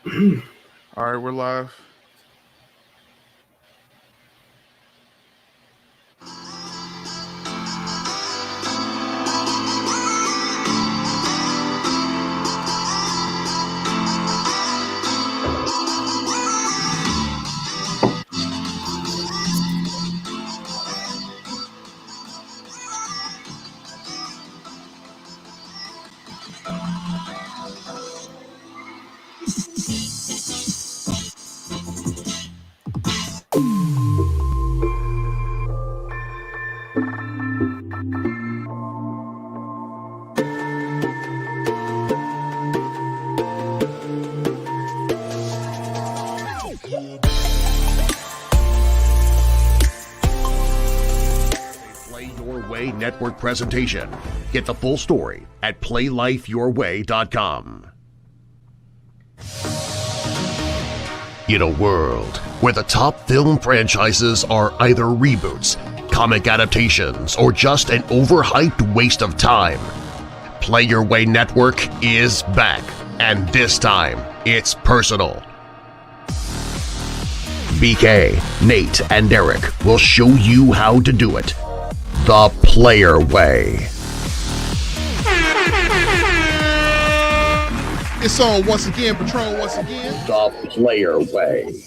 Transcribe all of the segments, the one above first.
All right, we're live. Network presentation. Get the full story at PlayLifeYourWay.com. In a world where the top film franchises are either reboots, comic adaptations, or just an overhyped waste of time, Play Your Way Network is back, and this time it's personal. BK, Nate, and Eric will show you how to do it the Player Way. It's on once again, Patron, once again. The Player Way.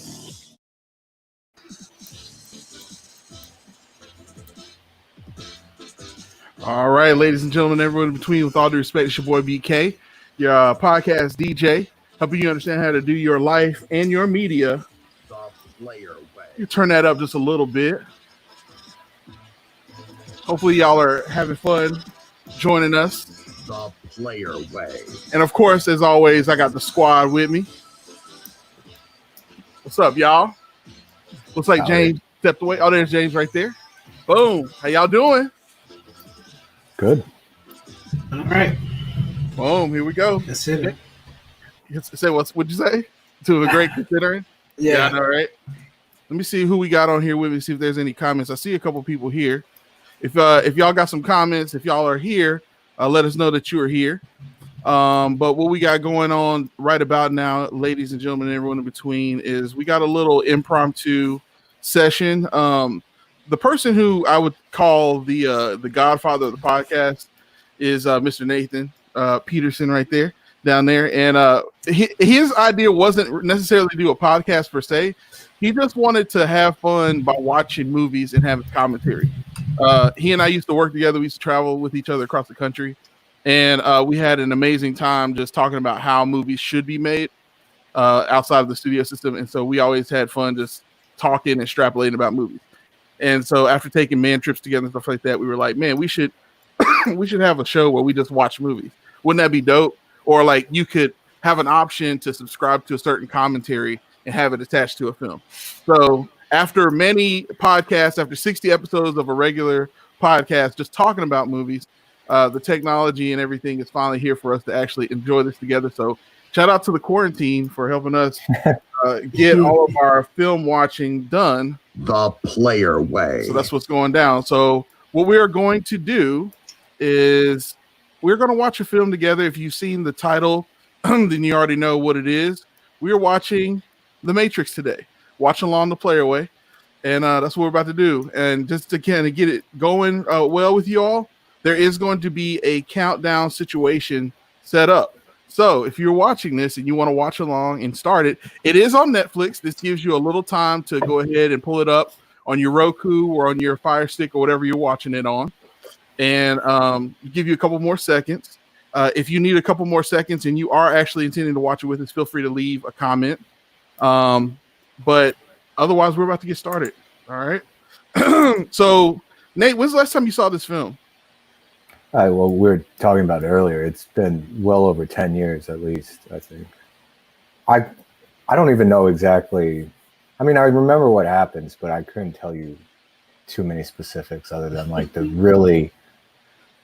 All right, ladies and gentlemen, everyone in between, with all due respect, it's your boy BK, your podcast DJ, helping you understand how to do your life and your media. The Player Way. You turn that up just a little bit. Hopefully y'all are having fun joining us. The Player Way. And of course, as always, I got the squad with me. What's up, y'all? Looks like James stepped away. Oh, there's James right there. Boom. How y'all doing? Good. All right. Boom. Here we go. That's it. Say what'd you say? To a great considering? Yeah. All right. Let me see who we got on here with me, see if there's any comments. I see a couple people here. If y'all got some comments, if y'all are here, let us know that you are here. But what we got going on right about now, ladies and gentlemen, and everyone in between, is we got a little impromptu session. The person who I would call the godfather of the podcast is Mr. Nathan Peterson right there, down there. And his idea wasn't necessarily to do a podcast per se. He just wanted to have fun by watching movies and having commentary. He and I used to work together. We used to travel with each other across the country. And we had an amazing time just talking about how movies should be made outside of the studio system. And so we always had fun just talking and extrapolating about movies. And so after taking man trips together and stuff like that, we were like, man, we should we should have a show where we just watch movies. Wouldn't that be dope? Or like you could have an option to subscribe to a certain commentary and have it attached to a film. So after many podcasts, after 60 episodes of a regular podcast just talking about movies, the technology and everything is finally here for us to actually enjoy this together. So shout out to the quarantine for helping us get all of our film watching done. The Player Way. So that's what's going down. So what we are going to do is we're going to watch a film together. If you've seen the title, then you already know what it is. We are watching The Matrix today. Watch along the Player Way. And that's what we're about to do. And just to kind of get it going well with you all, there is going to be a countdown situation set up. So if you're watching this and you want to watch along and start it, it is on Netflix. This gives you a little time to go ahead and pull it up on your Roku or on your Fire Stick or whatever you're watching it on. And give you a couple more seconds. If you need a couple more seconds and you are actually intending to watch it with us, feel free to leave a comment. But otherwise, we're about to get started. All right. So, Nate, when's the last time you saw this film? All right, well, we were talking about it earlier. It's been well over 10 years at least, I think. I don't even know exactly. I mean, I remember what happens, but I couldn't tell you too many specifics other than like the really,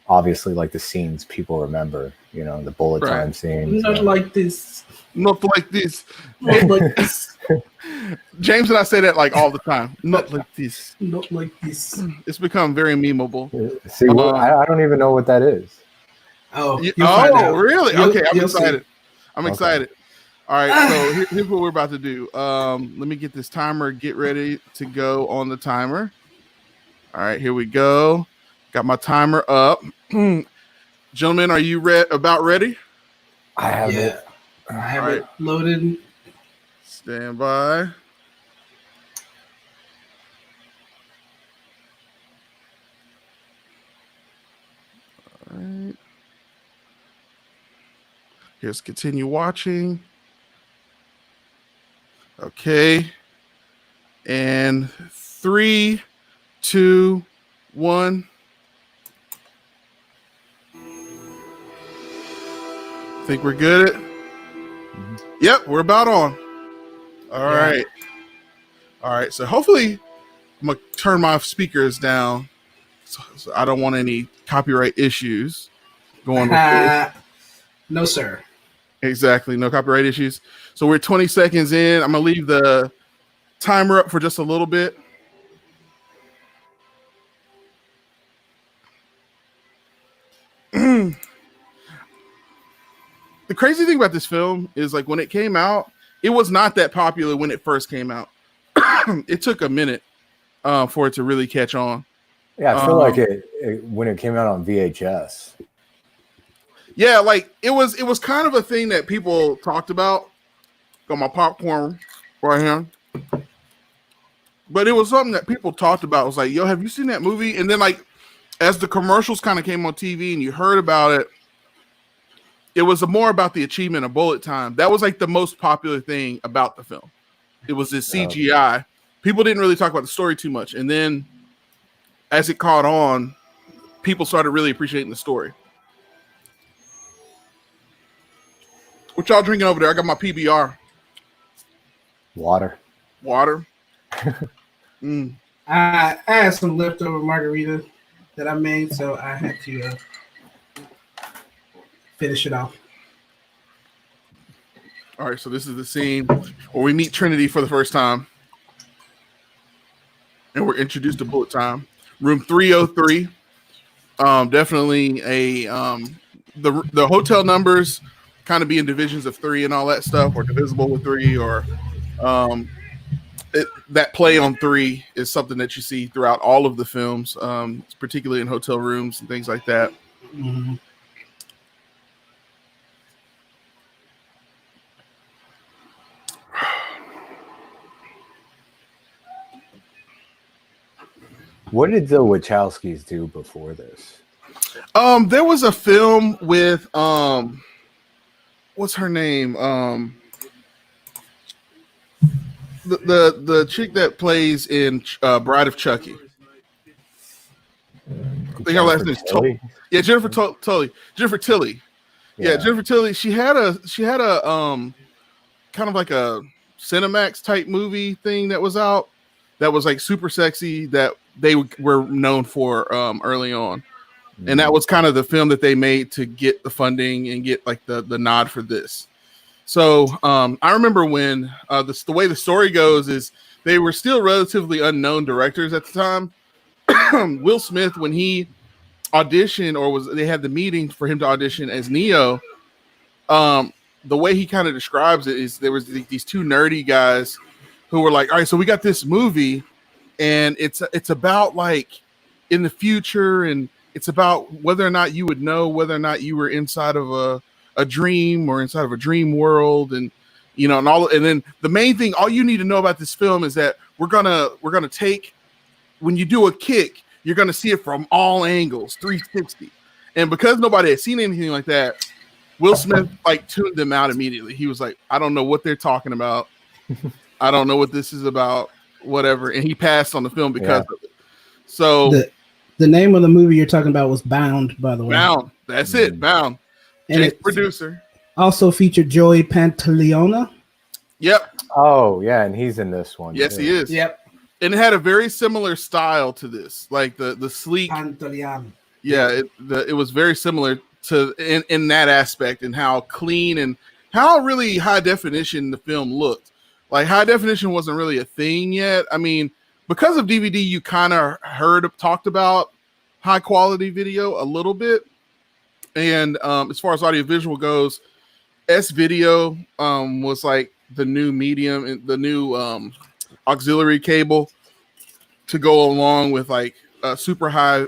obviously like the scenes people remember, you know, the bullet time scenes. Not like this. Not like this. Not like this. James and I say that like all the time. Not like this. Not like this. It's become very memeable. See, well, I don't even know what that is. Oh, oh, really? You'll, okay, I'm you'll excited. see. I'm excited. All right, so here's what we're about to do. Let me get this timer. Get ready to go on the timer. All right, here we go. Got my timer up. Gentlemen, are you about ready? I have Yeah. it. I have All it loaded. Stand by. All right. Here's continue watching. Okay. And 3, 2, 1. Think we're good? Yep, we're about on. All right. All right. So hopefully I'm going to turn my speakers down. So I don't want any copyright issues going with this. No, sir. Exactly. No copyright issues. So we're 20 seconds in. I'm going to leave the timer up for just a little bit. The crazy thing about this film is, like, when it came out, it was not that popular when it first came out. It took a minute for it to really catch on. Yeah, I feel like it when it came out on VHS. Yeah, like it was kind of a thing that people talked about. Got my popcorn right here. But it was something that people talked about. It was like, yo, have you seen that movie? And then, like, as the commercials kind of came on TV and you heard about it, it was more about the achievement of bullet time. That was like the most popular thing about the film. It was this CGI. People didn't really talk about the story too much. And then as it caught on, people started really appreciating the story. What y'all drinking over there? I got my PBR. Water. Water. I had some leftover margarita that I made, so I had to finish it off. All right, so this is the scene where we meet Trinity for the first time. And we're introduced to bullet time. Room 303. Definitely a the hotel numbers kind of be in divisions of 3 and all that stuff, or divisible with 3, or that play on 3 is something that you see throughout all of the films, particularly in hotel rooms and things like that. Mm-hmm. What did the Wachowskis do before this? There was a film with what's her name? The chick that plays in Bride of Chucky. I think her last name is Tully. Yeah, Jennifer Tully. Jennifer Tilly. Yeah, Jennifer Tilly. She had a kind of like a Cinemax type movie thing that was out that was like super sexy that they were known for early on. And that was kind of the film that they made to get the funding and get like the nod for this. So I remember when the way the story goes is they were still relatively unknown directors at the time. Will Smith, when he auditioned they had the meeting for him to audition as Neo, the way he kind of describes it is there was these two nerdy guys who were like, all right, so we got this movie and it's about like in the future, and it's about whether or not you would know whether or not you were inside of a dream or inside of a dream world, and you know, and then the main thing, all you need to know about this film is that we're gonna take, when you do a kick, you're gonna see it from all angles, 360. And because nobody had seen anything like that, Will Smith like tuned them out immediately. He was like, I don't know what they're talking about. I don't know what this is about, whatever. And he passed on the film because of it. So the name of the movie you're talking about was Bound, by the way. Bound. That's it. Bound. And Jake's producer. Also featured Joey Pantoliano. Yep. Oh, yeah, and he's in this one. Yes, too. he is. Yep. And it had a very similar style to this, like the sleek. Pantoliano. Yeah, it was very similar to in that aspect, and how clean and how really high definition the film looked. Like high definition wasn't really a thing yet. I mean, because of DVD, you kind of talked about high quality video a little bit. And as far as audiovisual goes, S video was like the new medium and the new auxiliary cable to go along with like super high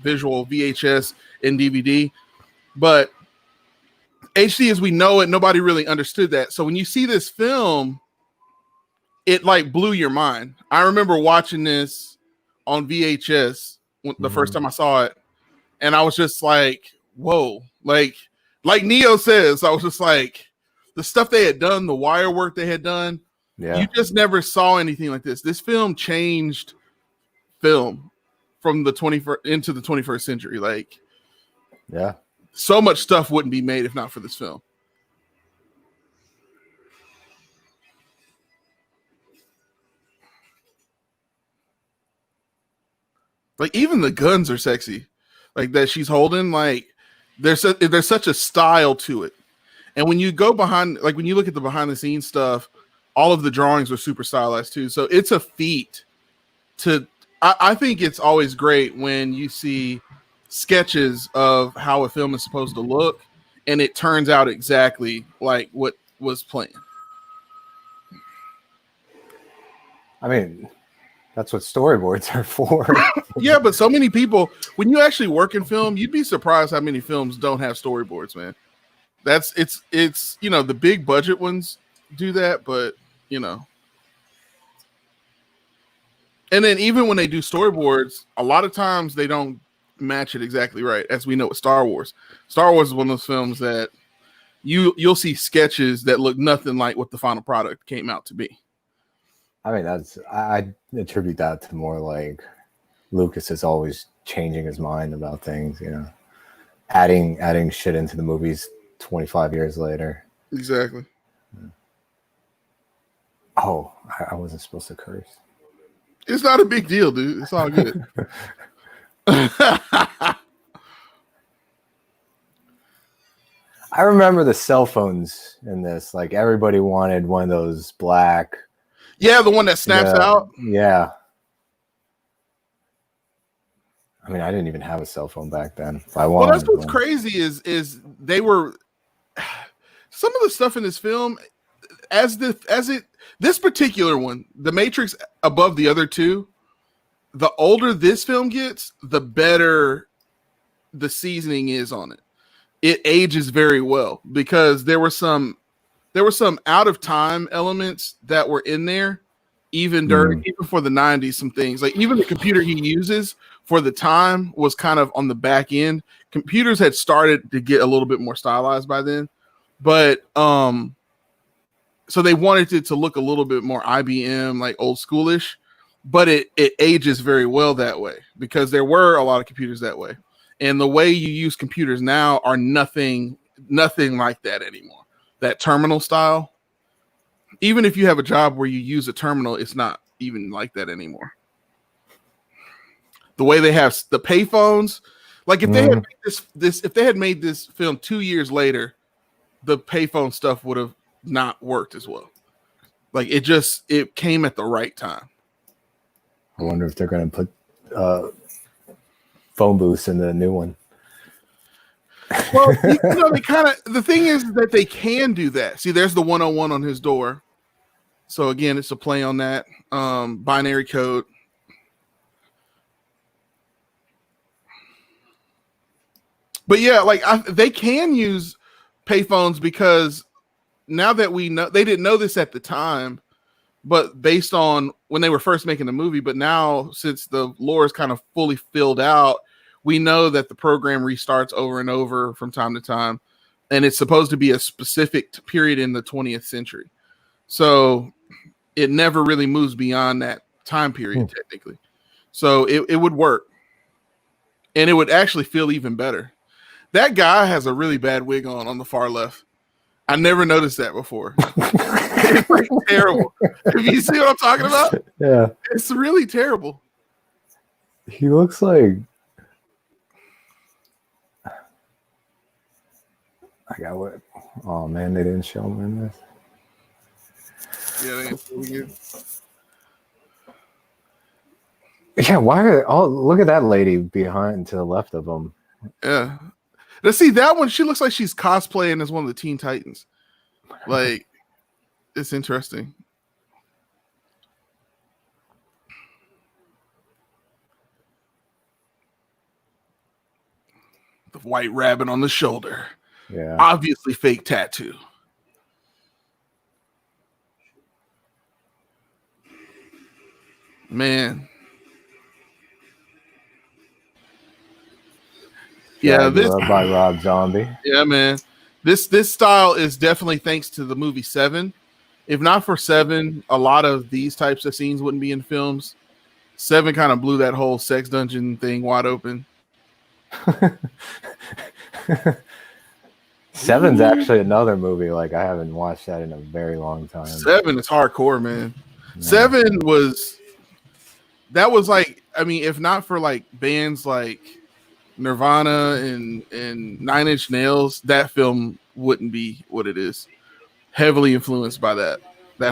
visual VHS and DVD. But HD as we know it, nobody really understood that. So when you see this film, it like blew your mind. I remember watching this on VHS the first time I saw it, and I was just like, whoa. Like Neo says, I was just like, the stuff they had done, the wire work they had done, you just never saw anything like this. This film changed film from the 21st into the 21st century. Like, yeah, so much stuff wouldn't be made if not for this film. Like, even the guns are sexy, like that she's holding. Like, there's such a style to it. And when you go behind, like when you look at the behind the scenes stuff, all of the drawings are super stylized too. So it's a feat to. I think it's always great when you see sketches of how a film is supposed to look, and it turns out exactly like what was planned. I mean, that's what storyboards are for. Yeah, but so many people, when you actually work in film, you'd be surprised how many films don't have storyboards, man. It's you know, the big budget ones do that, but you know. And then even when they do storyboards, a lot of times they don't match it exactly right, as we know with Star Wars. Star Wars is one of those films that you'll see sketches that look nothing like what the final product came out to be. I mean, I attribute that to more like Lucas is always changing his mind about things, you know, adding shit into the movies 25 years later. Exactly. Oh, I wasn't supposed to curse. It's not a big deal, dude. It's all good. I remember the cell phones in this. Like, everybody wanted one of those black. Yeah, the one that snaps out. Yeah. I mean, I didn't even have a cell phone back then. Well, that's what's crazy is they were some of the stuff in this film this particular one, The Matrix above the other two, the older this film gets, the better the seasoning is on it. It ages very well because there were some out of time elements that were in there, even for the 90s, some things like even the computer he uses for the time was kind of on the back end. Computers had started to get a little bit more stylized by then, but so they wanted it to look a little bit more IBM, like old schoolish, but it ages very well that way because there were a lot of computers that way. And the way you use computers now are nothing like that anymore. That terminal style, even if you have a job where you use a terminal, it's not even like that anymore. The way they have the payphones, like if they had made if they had made this film 2 years later, the payphone stuff would have not worked as well. Like it came at the right time. I wonder if they're going to put phone booths in the new one. Well, you know, the thing is that they can do that. See, there's the 101 on his door. So again, it's a play on that binary code. But yeah, like they can use payphones because now that we know, they didn't know this at the time, but based on when they were first making the movie, but now since the lore is kind of fully filled out, we know that the program restarts over and over from time to time, and it's supposed to be a specific period in the 20th century. So it never really moves beyond that time period, technically. So it would work, and it would actually feel even better. That guy has a really bad wig on the far left. I never noticed that before. It's like terrible. You see what I'm talking about? Yeah. It's really terrible. He looks like I got what? Oh man, they didn't show him in this. Yeah, they ain't really good. Yeah, why are look at that lady behind to the left of him. Yeah. Let's see that one. She looks like she's cosplaying as one of the Teen Titans. Like, it's interesting. The white rabbit on the shoulder. Yeah. Obviously fake tattoo. Man. Yeah, this by Rob Zombie. Yeah, man. This style is definitely thanks to the movie Seven. If not for Seven, a lot of these types of scenes wouldn't be in films. Seven kind of blew that whole sex dungeon thing wide open. Seven's actually another movie. Like, I haven't watched that in a very long time. Seven is hardcore, man. Yeah. Seven was like, I mean, if not for like bands like Nirvana and Nine Inch Nails, that film wouldn't be what it is. Heavily influenced by that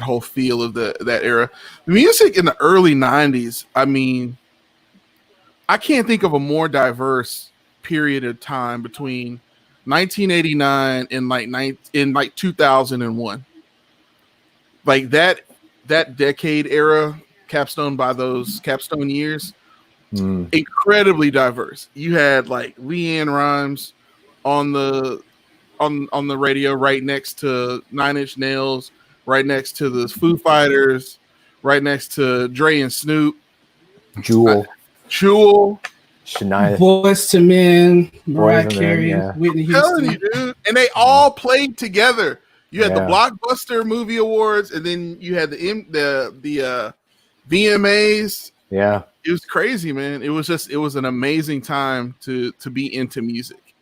whole feel of that era. The music in the early 90s, I mean, I can't think of a more diverse period of time between 1989 and like 2001. Like that decade era, capstone by those capstone years, incredibly diverse. You had like Leanne Rimes on the radio right next to Nine Inch Nails, right next to the Foo Fighters, right next to Dre and Snoop, Jewel, Shania, Boyz II Men, Mariah Boyz II Men, Carey, yeah. Whitney I'm telling Houston. you, dude. And they all played together. You had the Yeah. Blockbuster Movie Awards, and then you had the VMAs. Yeah. It was crazy, man. It was an amazing time to be into music.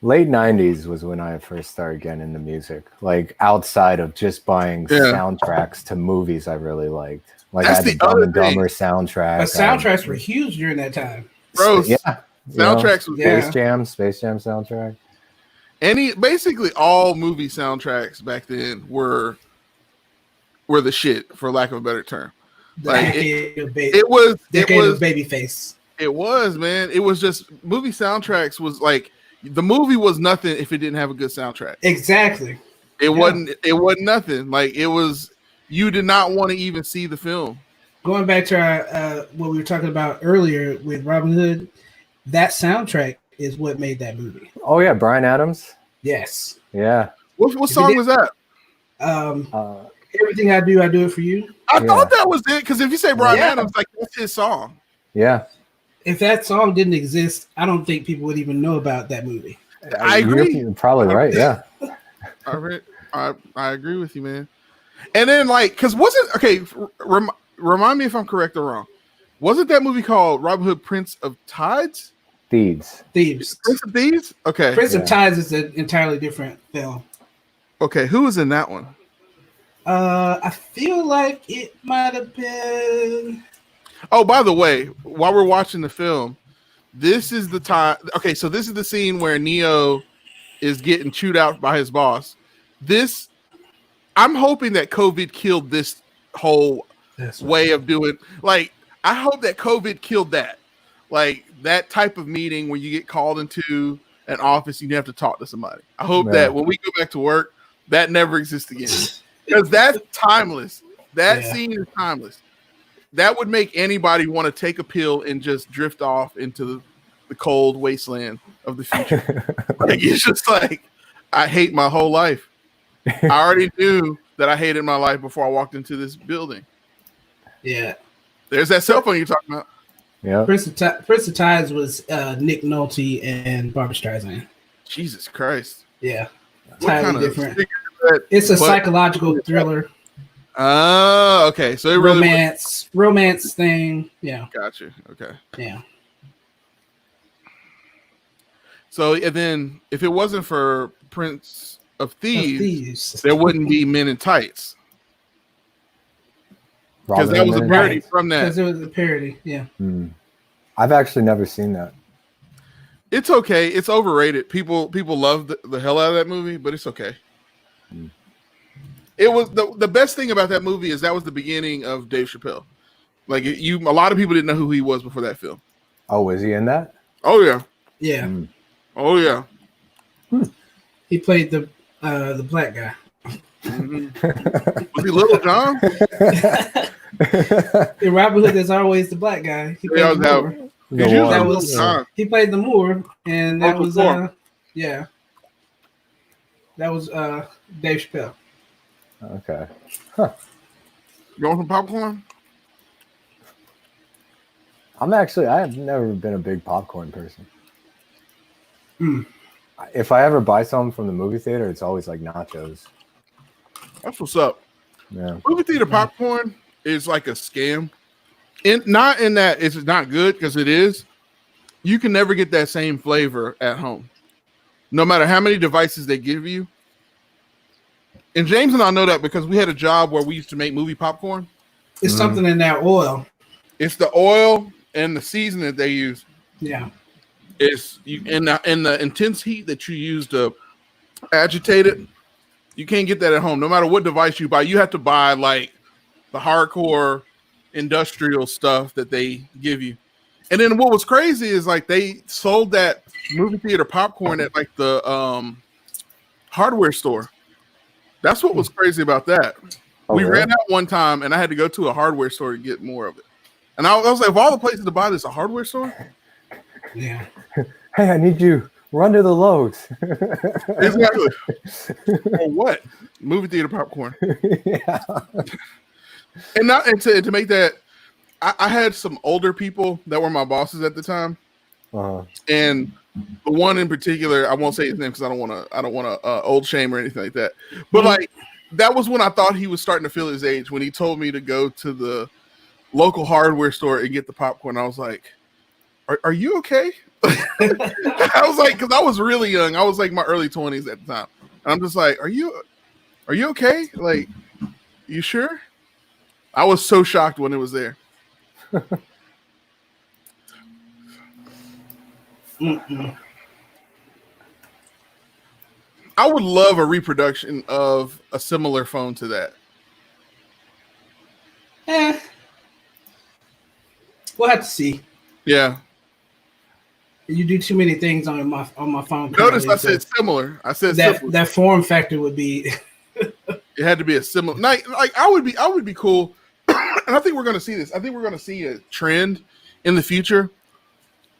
Late 90s was when I first started getting into music. Like, outside of just buying soundtracks to movies I really liked. Like, That's I had the the Dumb other and Dumber soundtrack. But soundtracks were huge during that time. Bro, Yeah. soundtracks was Yeah. Space Jam soundtrack. basically all movie soundtracks back then were the shit, for lack of a better term. Like it was Babyface. It was, man. It was just movie soundtracks was like the movie was nothing if it didn't have a good soundtrack. Exactly. It wasn't nothing. Like it was, you did not want to even see the film. Going back to our what we were talking about earlier with Robin Hood, that soundtrack is what made that movie. Oh, yeah. Bryan Adams. Yes. Yeah. What song was that? Everything I do it for you. I thought that was it, because if you say Bryan Adams, like that's his song. Yeah. If that song didn't exist, I don't think people would even know about that movie. I agree. You're probably right. Yeah. I agree with you, man. And then because remind me if I'm correct or wrong. Wasn't that movie called Robin Hood, Prince of Tides? Thieves. Prince of Thieves? Okay. Prince of Tides is an entirely different film. Okay, who was in that one? I feel like it might have been. Oh, by the way, while we're watching the film, this is the time. Okay, so this is the scene where Neo is getting chewed out by his boss. I'm hoping that COVID killed this whole way of doing. Like, I hope that COVID killed that. Like, that type of meeting where you get called into an office, you have to talk to somebody. I hope that when we go back to work, that never exists again. Because that's timeless. That scene is timeless. That would make anybody want to take a pill and just drift off into the cold wasteland of the future. Like, it's just like, I hate my whole life. I already knew that I hated my life before I walked into this building. Yeah. There's that cell phone you're talking about. Yeah. Prince of Tides was Nick Nolte and Barbra Streisand. Jesus Christ. Yeah. What Entirely kind of different. sticker is that? It's a psychological thriller. Oh, okay. So it really romance thing. Yeah. Gotcha. Okay. Yeah. So and then if it wasn't for Prince of Thieves, there wouldn't be Men in Tights. Because that was a parody from that. Because it was a parody, yeah. I've actually never seen that. It's okay. It's overrated. People love the hell out of that movie, but it's okay. It was the best thing about that movie is that was the beginning of Dave Chappelle. Like a lot of people didn't know who he was before that film. Oh, was he in that? Oh yeah. Yeah. Oh yeah. He played the black guy. Was he Little John? In Robin Hood, there's always the black guy. He They played always the have- Moor. The He's usually one. That Little was John. he played the Moor, and that Uncle was Storm. yeah, that was Dave Chappelle. Okay. You want some popcorn? I have never been a big popcorn person. Mm. If I ever buy something from the movie theater, it's always like nachos. That's what's up. Yeah. Movie theater popcorn is like a scam. Not in that it's not good, because it is. You can never get that same flavor at home, no matter how many devices they give you. And James and I know that because we had a job where we used to make movie popcorn. It's something in that oil. It's the oil and the seasoning that they use. Yeah. It's and the intense heat that you use to agitate it. You can't get that at home. No matter what device you buy, you have to buy like the hardcore industrial stuff that they give you. And then what was crazy is like they sold that movie theater popcorn at like the hardware store. That's what was crazy about that. Oh, We really? ran out one time and I had to go to a hardware store to get more of it. And I was like, of all the places to buy this, a hardware store? Yeah. Hey, I need you. Run to the Lowe's. Exactly. Or what? Movie theater popcorn. Yeah. And to make that, I had some older people that were my bosses at the time, and the one in particular, I won't say his name because I don't want to old shame or anything like that. But like that was when I thought he was starting to feel his age, when he told me to go to the local hardware store and get the popcorn. I was like, "Are you okay?" I was like, because I was really young. I was like my early 20s at the time, and I'm just like, "Are you okay? Like, you sure?" I was so shocked when it was there. I would love a reproduction of a similar phone to that. We'll have to see. Yeah. You do too many things on my phone. Notice I currently, said similar. I said that similar. that form factor would be. It had to be a similar. Like I would be cool. And I think we're going to see this. I think we're going to see a trend in the future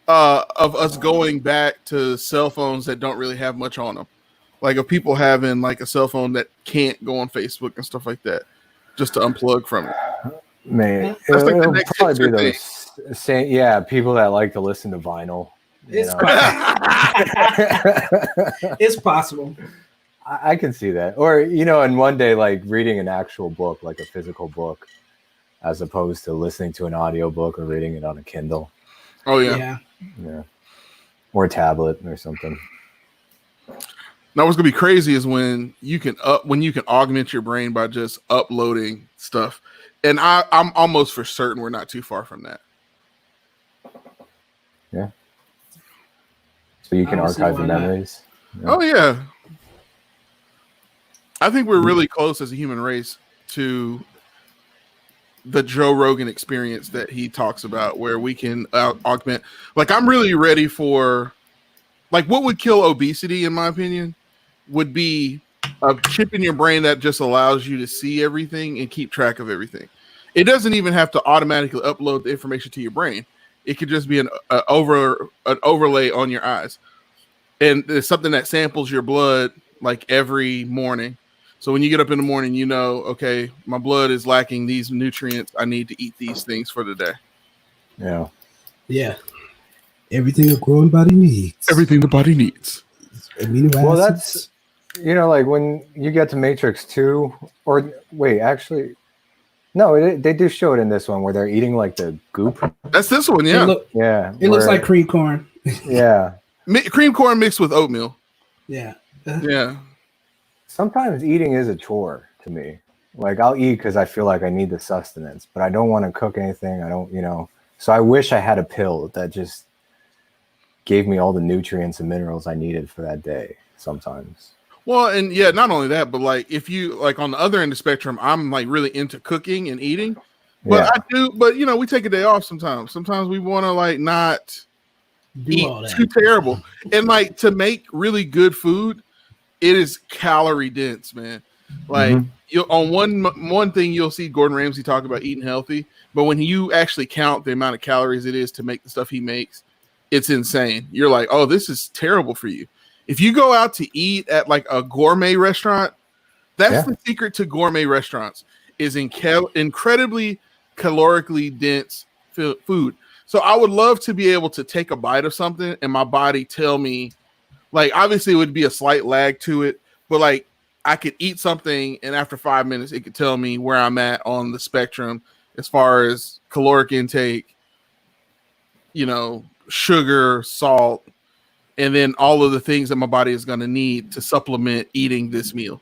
of us going back to cell phones that don't really have much on them. Like of people having like a cell phone that can't go on Facebook and stuff like that, just to unplug from it. Man, That's like the it'll next probably be hipster those same, yeah, people that like to listen to vinyl. you It's know. It's possible. I can see that. Or, in one day, like reading an actual book, like a physical book, as opposed to listening to an audiobook or reading it on a Kindle. Oh yeah. Yeah. Yeah. Or a tablet or something. Now what's gonna be crazy is when you can augment your brain by just uploading stuff. And I'm almost for certain we're not too far from that. Yeah. So you can I don't see archive the why not. memories. Yeah. Oh yeah. I think we're really close as a human race to the Joe Rogan experience that he talks about, where we can augment. Like I'm really ready for, like, what would kill obesity, in my opinion, would be a chip in your brain that just allows you to see everything and keep track of everything. It doesn't even have to automatically upload the information to your brain. It could just be an overlay on your eyes. And it's something that samples your blood like every morning. So when you get up in the morning, okay, my blood is lacking these nutrients. I need to eat these things for the day. Yeah. Yeah. Everything a growing body needs. Everything the body needs. Amino Well, acids. that's, like when you get to Matrix 2, or wait, actually, no, they do show it in this one where they're eating like the goop. That's this one, It, yeah. Yeah. it looks where- like cream corn. Yeah. Cream corn mixed with oatmeal. Yeah. Yeah. Sometimes eating is a chore to me. Like I'll eat because I feel like I need the sustenance, but I don't want to cook anything. I don't, so I wish I had a pill that just gave me all the nutrients and minerals I needed for that day sometimes. Well, and yeah, not only that, but like if you like on the other end of the spectrum, I'm like really into cooking and eating. But Yeah. I do, but we take a day off sometimes. Sometimes we want to like not do all too that. terrible. And like to make really good food, it is calorie dense, man. Like you on one thing you'll see Gordon Ramsay talk about eating healthy, but when you actually count the amount of calories it is to make the stuff he makes, it's insane. You're like, oh, this is terrible for you. If you go out to eat at like a gourmet restaurant, that's the secret to gourmet restaurants is incredibly calorically dense food. So I would love to be able to take a bite of something and my body tell me, like, obviously it would be a slight lag to it, but like I could eat something and after 5 minutes, it could tell me where I'm at on the spectrum as far as caloric intake, you know, sugar, salt, and then all of the things that my body is going to need to supplement eating this meal.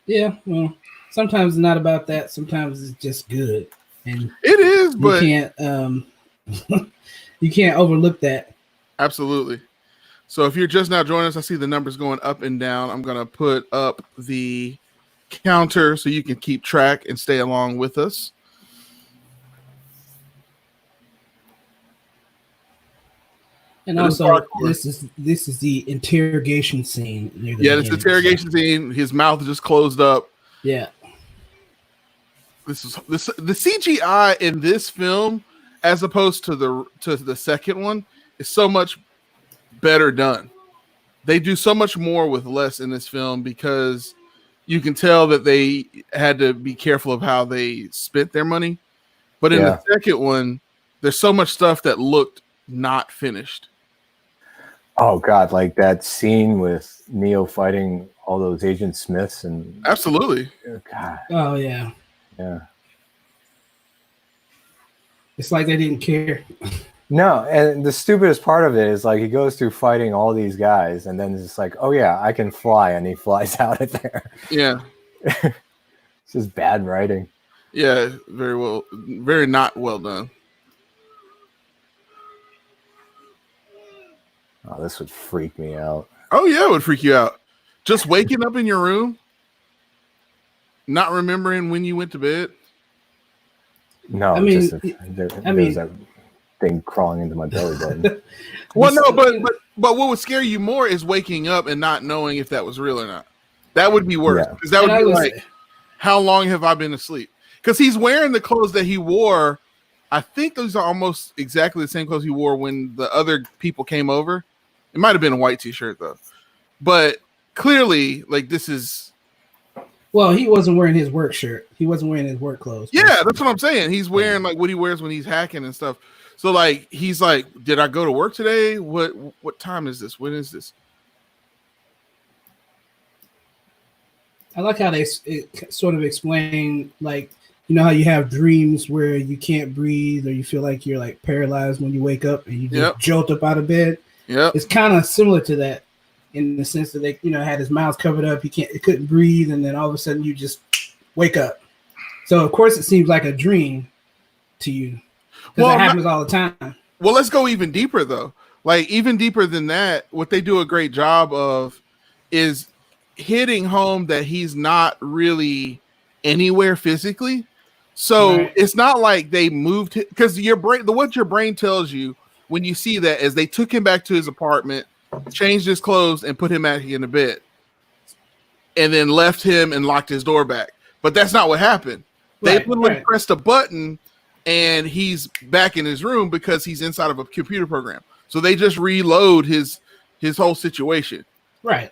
Yeah, well, sometimes it's not about that. Sometimes it's just good, and it is. But you can't overlook that. Absolutely. So if you're just now joining us, I see the numbers going up and down. I'm going to put up the counter so you can keep track and stay along with us. And also, this is the interrogation scene. It's the interrogation scene. His mouth just closed up. Yeah. The CGI in this film, as opposed to the second one, is so much better done. They do so much more with less in this film because you can tell that they had to be careful of how they spent their money. But in the second one, there's so much stuff that looked not finished. Oh God, like that scene with Neo fighting all those Agent Smiths and absolutely. God. Oh yeah. Yeah. It's like they didn't care. No, and the stupidest part of it is like he goes through fighting all these guys and then it's like, oh yeah, I can fly, and he flies out of there. Yeah. It's just bad writing. Yeah, very not well done. Oh, this would freak me out. Oh, yeah, it would freak you out. Just waking up in your room, not remembering when you went to bed. No, I mean, there's that thing crawling into my belly button. Well, no, but what would scare you more is waking up and not knowing if that was real or not. That would be worse. Because that would be like, how long have I been asleep? Because he's wearing the clothes that he wore. I think those are almost exactly the same clothes he wore when the other people came over. It might have been a white t-shirt though, but clearly, like this is. Well, he wasn't wearing his work shirt. He wasn't wearing his work clothes. Yeah, that's what I'm saying. He's wearing like what he wears when he's hacking and stuff. So like he's like, did I go to work today? What time is this? When is this? I like how it sort of explain, like, you know how you have dreams where you can't breathe or you feel like you're like paralyzed when you wake up and you just jolt up out of bed. Yeah, it's kind of similar to that in the sense that they, had his mouth covered up. He couldn't breathe, and then all of a sudden you just wake up. So of course it seems like a dream to you because it happens all the time. Well, let's go even deeper though. Like even deeper than that, what they do a great job of is hitting home that he's not really anywhere physically. So it's not like they moved him, because what your brain tells you when you see that is they took him back to his apartment, changed his clothes, and put him back in the bed, and then left him and locked his door back. But that's not what happened. They literally pressed a button, and he's back in his room because he's inside of a computer program. So they just reload his whole situation. Right.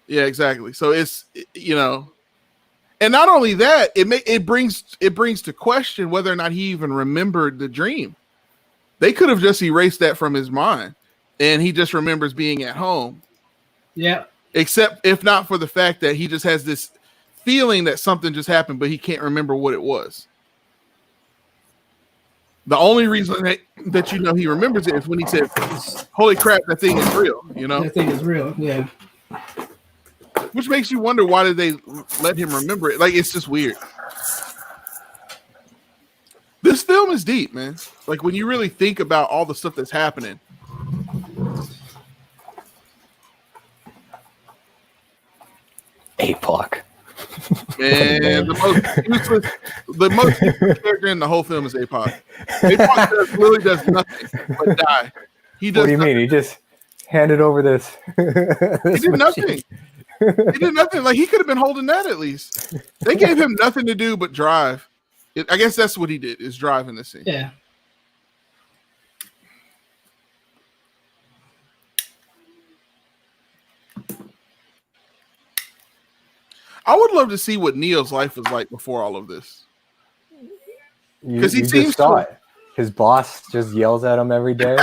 Yeah, exactly. So it's and not only that, it brings to question whether or not he even remembered the dream. They could have just erased that from his mind, and he just remembers being at home. Yeah. Except if not for the fact that he just has this feeling that something just happened, but he can't remember what it was. The only reason that he remembers it is when he said, "Holy crap, that thing is real!" That thing is real. Yeah. Which makes you wonder, why did they let him remember it? Like, it's just weird. This film is deep, man. Like, when you really think about all the stuff that's happening. APOC. Man, the most useless character in the whole film is APOC. APOC literally does nothing but die. He does. What do you mean? He just handed over this. He this did machine. nothing. He did nothing. Like he could have been holding that at least. They gave him nothing to do but drive. I guess that's what he did, is drive in this scene. Yeah. I would love to see what Neo's life was like before all of this. Because he he seems just saw to- it. His boss just yells at him every day.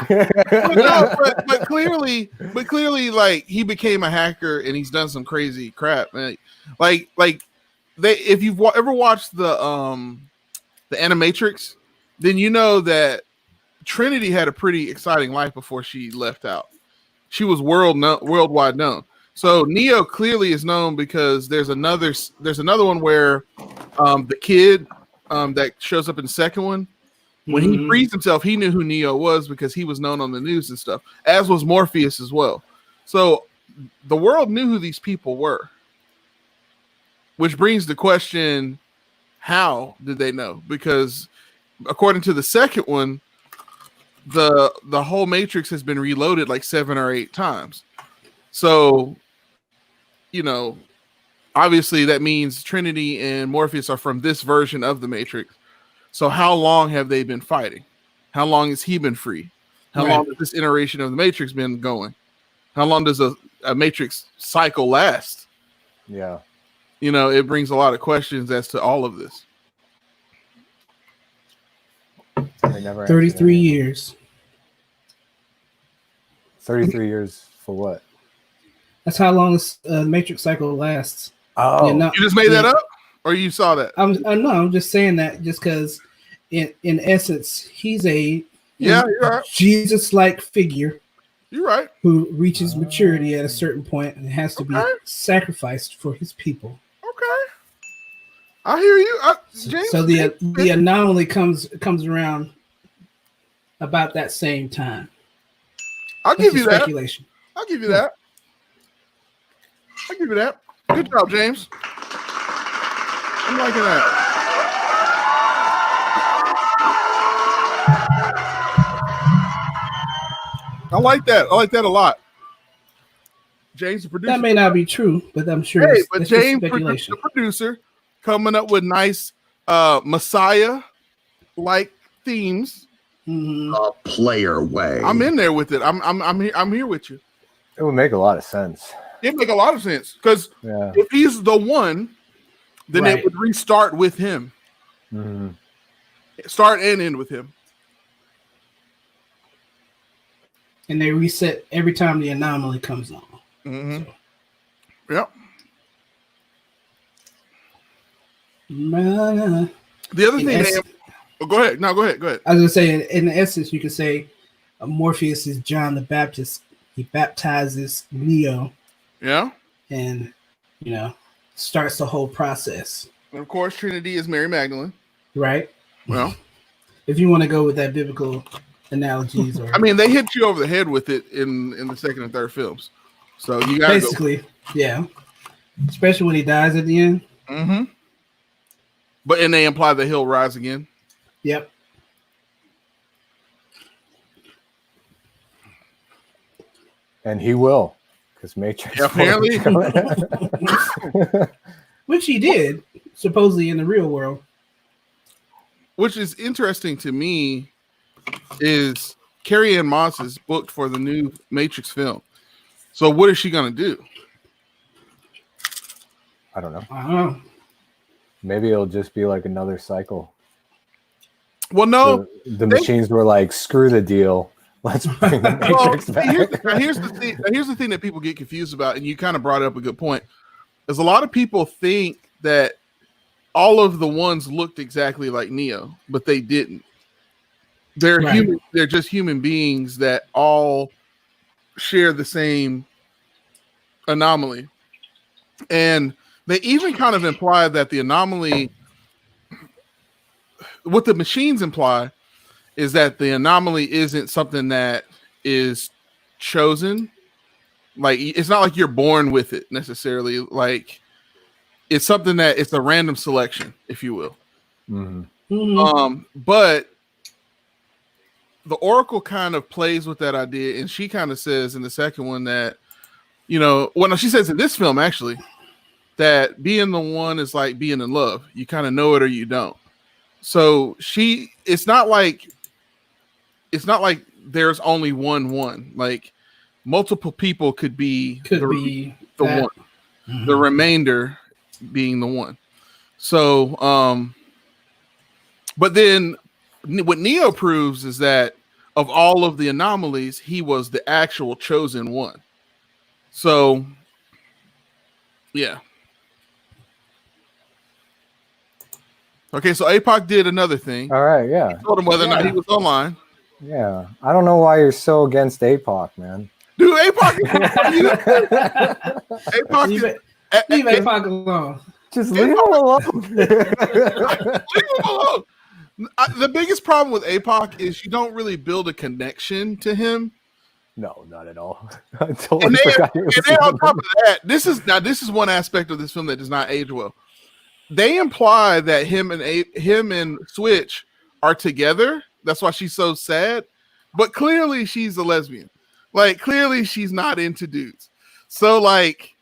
but clearly, like he became a hacker and he's done some crazy crap, man. Like they, if you've ever watched the Animatrix, then you know that Trinity had a pretty exciting life before she left out. She was worldwide known. So Neo clearly is known because there's another one where the kid that shows up in the second one. When he frees himself, he knew who Neo was because he was known on the news and stuff, as was Morpheus as well. So the world knew who these people were. Which brings the question, how did they know? Because according to the second one, the whole Matrix has been reloaded like 7 or 8 times. So, obviously that means Trinity and Morpheus are from this version of the Matrix. So how long have they been fighting? How long has he been free? How long has this iteration of the Matrix been going? How long does a Matrix cycle last? Yeah. It brings a lot of questions as to all of this. They never 33 answered years. 33 years for what? That's how long this Matrix cycle lasts. Oh, Yeah, no, You just made that up? Or you saw that? I'm just saying that just because in essence, he's a Yeah, you're right. Jesus-like figure You're right. who reaches maturity at a certain point and has to be Okay. sacrificed for his people. Okay. I hear you. James, So the anomaly comes around about that same time. I'll That's give you just that. speculation. I'll give you that. I'll give you that. Good job, James. I'm liking that. I like that. I like that a lot. James, the producer. That may not be true, but I'm sure Hey, it's, but it's just James, speculation. the producer, coming up with nice Messiah-like themes. Mhm. The player way. I'm in there with it. I'm here with you. it would make a lot of sense. It make a lot of sense because Yeah. if he's the one, then Right. it would restart with him. Mhm. Start and end with him. And they reset every time the anomaly comes on. Mm-hmm. Yep. Uh, The other In thing. ess- Go ahead. No, go ahead. Go ahead. I was gonna say, in essence, you could say Morpheus is John the Baptist. He baptizes Neo Yeah. and starts the whole process. And of course, Trinity is Mary Magdalene. Right? Well, If you want to go with that biblical analogies, or I mean, they hit you over the head with it in the second and third films. So you got to go. basically, yeah. Especially when he dies at the end. Mm-hmm. And they imply that he'll rise again. Yep. And he will, because Matrix. Yeah, apparently. Which he did, supposedly in the real world. Which is interesting to me is Carrie Ann Moss is booked for the new Matrix film. So what is she going to do? I don't know. I don't know. Maybe it'll just be like another cycle. Well, no. The machines were like, screw the deal. Let's bring the Matrix back. Here's the thing. Here's the thing that people get confused about, and you kind of brought up a good point. Is a lot of people think that all of the ones looked exactly like Neo, but they didn't. They're Right. human. They're just human beings that all share the same anomaly, and they even kind of imply that the anomaly, what the machines imply, is that the anomaly isn't something that is chosen. Like, it's not like you're born with it necessarily. Like, it's something that it's a random selection, if you will. Mhm. Mhm. But the Oracle kind of plays with that idea, and she kind of says in the second one that, you know, well, she says in this film actually that being the one is like being in love. You kind of know it or you don't. So it's not like there's only one. Like multiple people could be the one. Mm-hmm. The remainder being the one. So, but then what Neo proves is that of all of the anomalies, he was the actual chosen one. So, yeah. Okay, so APOC did another thing. All right, yeah. He told him whether or not he was online. Yeah, I don't know why you're so against APOC, man. Dude, APOC is leave APOC alone. Just leave him alone. Leave him alone. The biggest problem with APOC is you don't really build a connection to him. No, not at all. I totally forgot. And then on top of that, this is one aspect of this film that does not age well. They imply that him and Switch are together. That's why she's so sad. But clearly she's a lesbian. Like clearly she's not into dudes. So like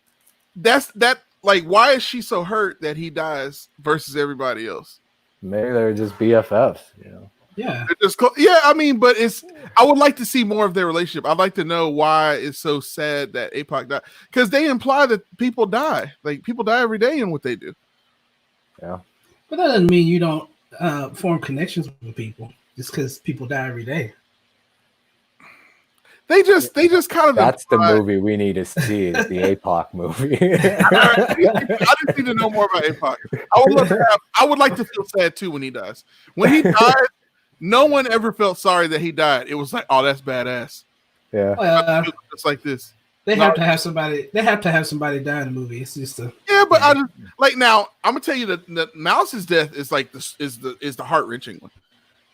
why is she so hurt that he dies versus everybody else? Maybe they're just BFFs, you know. Yeah. I mean, but I would like to see more of their relationship. I'd like to know why it's so sad that APOC died. Because they imply that people die. Like people die every day in what they do. Yeah. But that doesn't mean you don't form connections with people just because people die every day. They just kind of that's the movie we need to see is the APOC movie. I just need to know more about APOC. I would like to feel sad too when he dies. When he died, no one ever felt sorry that he died. It was like, oh, that's badass. Yeah. It's like this. They have to have somebody. They have to have somebody die in the movie. It's just but I just like now. I'm gonna tell you that Mouse's death is like the heart wrenching one.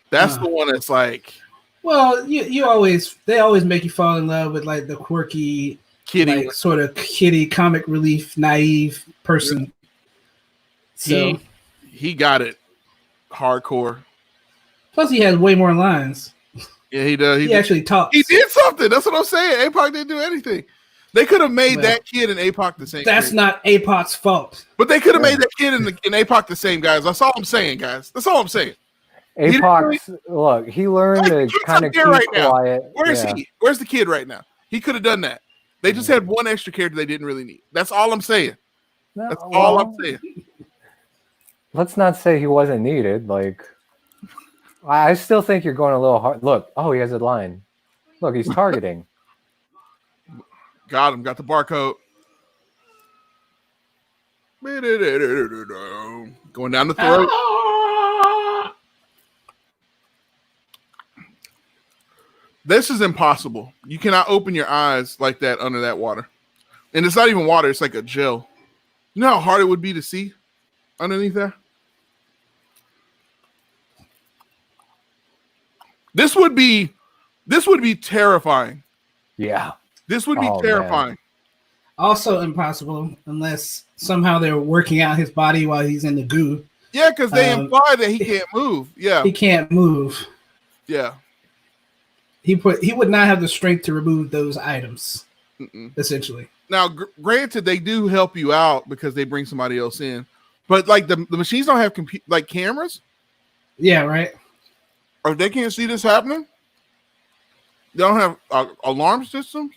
That's the one that's like. Well, they always make you fall in love with like the quirky, kitty, like, sort of kitty comic relief, naive person. So he got it hardcore. Plus, he has way more lines. Yeah, he does. He actually talks. He did something. That's what I'm saying. APOC didn't do anything. They could have made that kid and APOC the same. That's not APOC's fault. But they could have made that kid and APOC the same guys. That's all I'm saying, guys. That's all I'm saying. APOC, look, he learned to kind of keep quiet. Where is he? Where's the kid right now? He could have done that. They just had one extra character they didn't really need. That's all I'm saying. That's all I'm saying. Let's not say he wasn't needed. Like, I still think you're going a little hard. Look, he has a line. Look, he's targeting. Got him. Got the barcode. Going down the throat. This is impossible. You cannot open your eyes like that under that water. And it's not even water. It's like a gel. You know how hard it would be to see underneath there? This would be terrifying. Yeah. This would be terrifying. Man. Also impossible unless somehow they're working out his body while he's in the goo. Yeah, because they imply that he can't move. Yeah. He can't move. Yeah. He would not have the strength to remove those items, essentially. Now, granted, they do help you out because they bring somebody else in, but like the machines don't have like cameras. Yeah, right. Or they can't see this happening. They don't have alarm systems.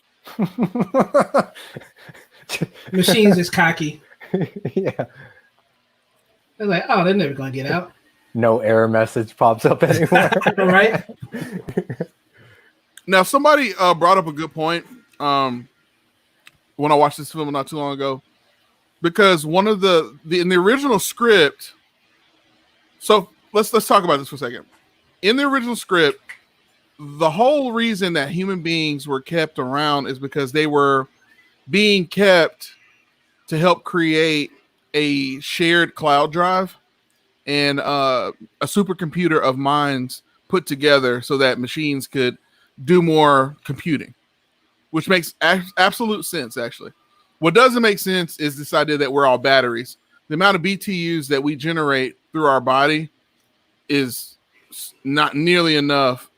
Machines is cocky. Yeah. They're like, oh, they're never going to get out. No error message pops up anywhere. Right. Now, somebody brought up a good point when I watched this film not too long ago, because one of in the original script. So let's talk about this for a second. In the original script, the whole reason that human beings were kept around is because they were being kept to help create a shared cloud drive and a supercomputer of minds put together so that machines could do more computing, which makes absolute sense, actually. What doesn't make sense is this idea that we're all batteries. The amount of BTUs that we generate through our body is not nearly enough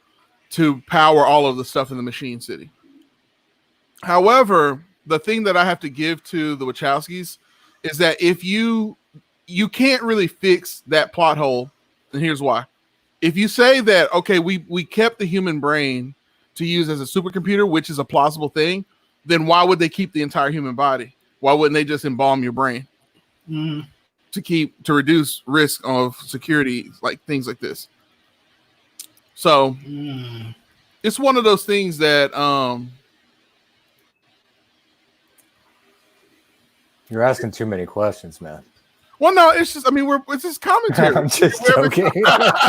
to power all of the stuff in the Machine City. However, the thing that I have to give to the Wachowskis is that if you can't really fix that plot hole, and here's why. If you say that, okay, we kept the human brain to use as a supercomputer, which is a plausible thing, then why would they keep the entire human body? Why wouldn't they just embalm your brain to reduce risk of security, like things like this? So it's one of those things that You're asking too many questions, man. well, no, it's just, I mean, it's just commentary. I'm just joking. Now,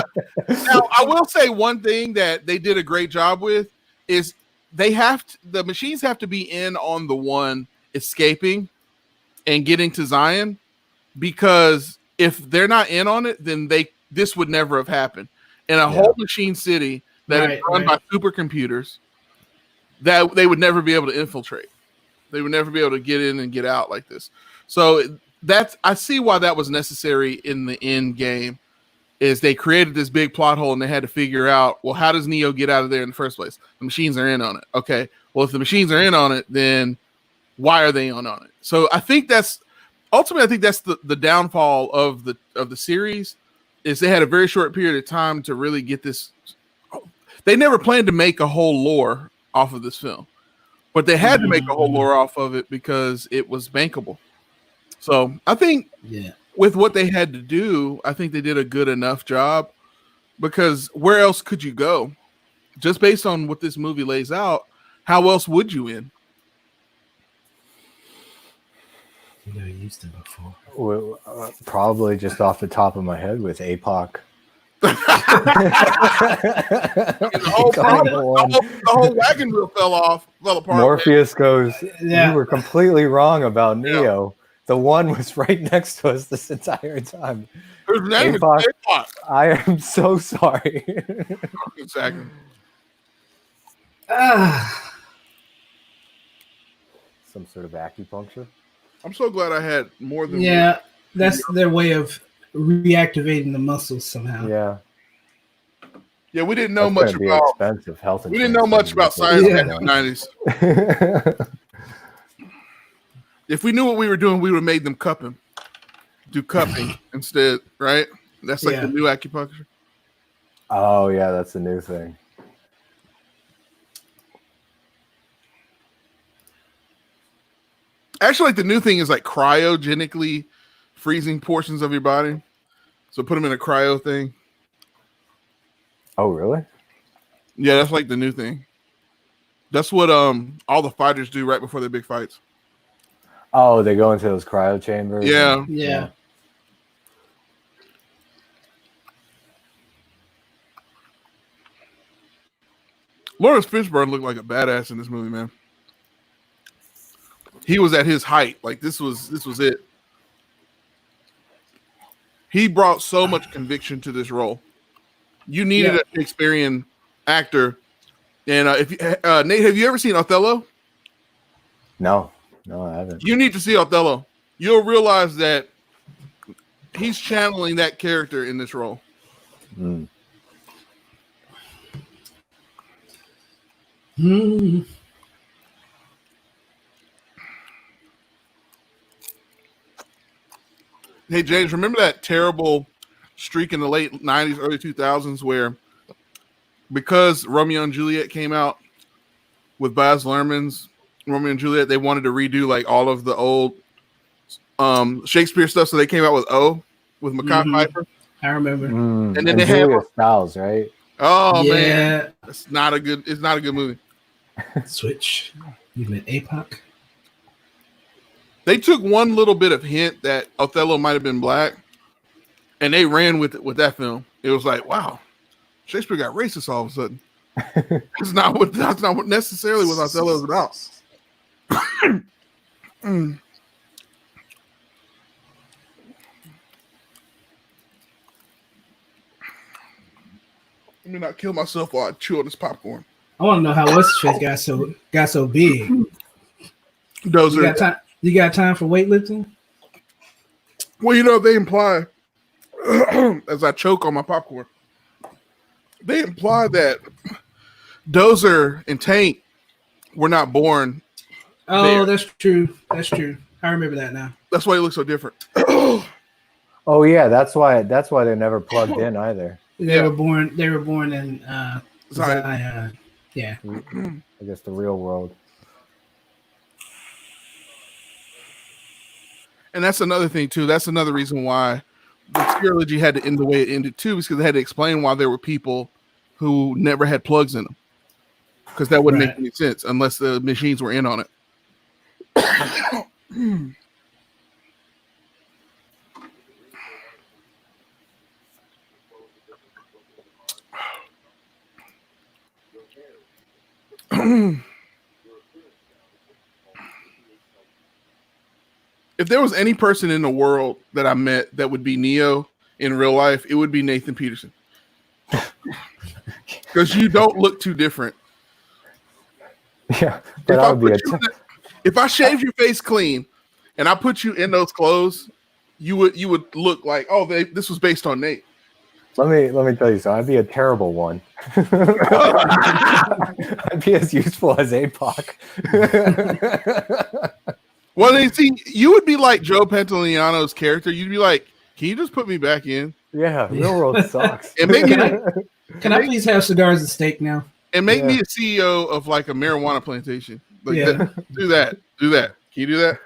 I will say one thing that they did a great job with is the machines have to be in on the one escaping and getting to Zion, because if they're not in on it, then this would never have happened. In a whole Machine City that is run by supercomputers, that they would never be able to infiltrate. They would never be able to get in and get out like this. So I see why that was necessary in the end game. Is they created this big plot hole and they had to figure out, well, how does Neo get out of there in the first place? The machines are in on it. Okay, well, if the machines are in on it, then why are they on it? So I think that's the downfall of the series, is they had a very short period of time to really get this. They never planned to make a whole lore off of this film, but they had to make a whole lore off of it because it was bankable. So I think with what they had to do, I think they did a good enough job, because where else could you go? Just based on what this movie lays out, how else would you end? You never used it before. Well, probably just off the top of my head with APOC. The whole wagon wheel fell apart. Morpheus goes, Yeah. You were completely wrong about Neo. The one was right next to us this entire time. His name is APOC. APOC. I am so sorry. Exactly. Some sort of acupuncture. I'm so glad I had more than Yeah, that's their way of reactivating the muscles somehow. Yeah. Yeah, we didn't know That's much gonna be about. expensive health. We didn't know much about science back in the 90s. If we knew what we were doing, we would have made them do cupping instead, right? That's like the new acupuncture. Oh yeah, that's a new thing. Actually, like the new thing is like cryogenically freezing portions of your body. So put them in a cryo thing. Oh really? Yeah, that's like the new thing. That's what all the fighters do right before their big fights. Oh, they go into those cryo chambers. Yeah. Yeah. Lawrence Fishburne looked like a badass in this movie, man. He was at his height. Like this was it. He brought so much conviction to this role. You needed a Shakespearean actor. And if Nate, have you ever seen Othello? No, I haven't. You need to see Othello. You'll realize that he's channeling that character in this role. Mm. Hey, James, remember that terrible streak in the late 90s, early 2000s where because Romeo and Juliet came out with Baz Luhrmann's Romeo and Juliet, they wanted to redo like all of the old Shakespeare stuff, so they came out with O with Mackay Piper. I remember. And then they Julia have Stiles, right? Oh man, it's not a good movie. Switch. You meant APOC? They took one little bit of hint that Othello might have been black, and they ran with it with that film. It was like, wow, Shakespeare got racist all of a sudden. That's not what necessarily what Othello is about. Let me not kill myself while I chew on this popcorn. I want to know how what's his face got so big. Dozer. You got time for weightlifting? Well, you know, they imply as I choke on my popcorn, they imply that Dozer and Tank were not born. Oh, there. that's true. That's true. I remember that now. That's why he looks so different. Oh yeah, that's why they never plugged in either. They were born in Zion. Zion. Yeah. I guess the real world. And that's another thing too. That's another reason why the trilogy had to end the way it ended too, because they had to explain why there were people who never had plugs in them. Because that wouldn't make any sense unless the machines were in on it. If there was any person in the world that I met that would be Neo in real life, it would be Nathan Peterson. Because you don't look too different. Yeah, but if I shaved your face clean and I put you in those clothes, you would look like, oh, this was based on Nate. Let me tell you something. I'd be a terrible one. I'd be as useful as APOC. Well, then, see, you would be like Joe Pantoliano's character. You'd be like, can you just put me back in? Yeah, real world sucks. And make me, Can I please have cigars and steak now? and make me a CEO of like a marijuana plantation. Like do that. Can you do that?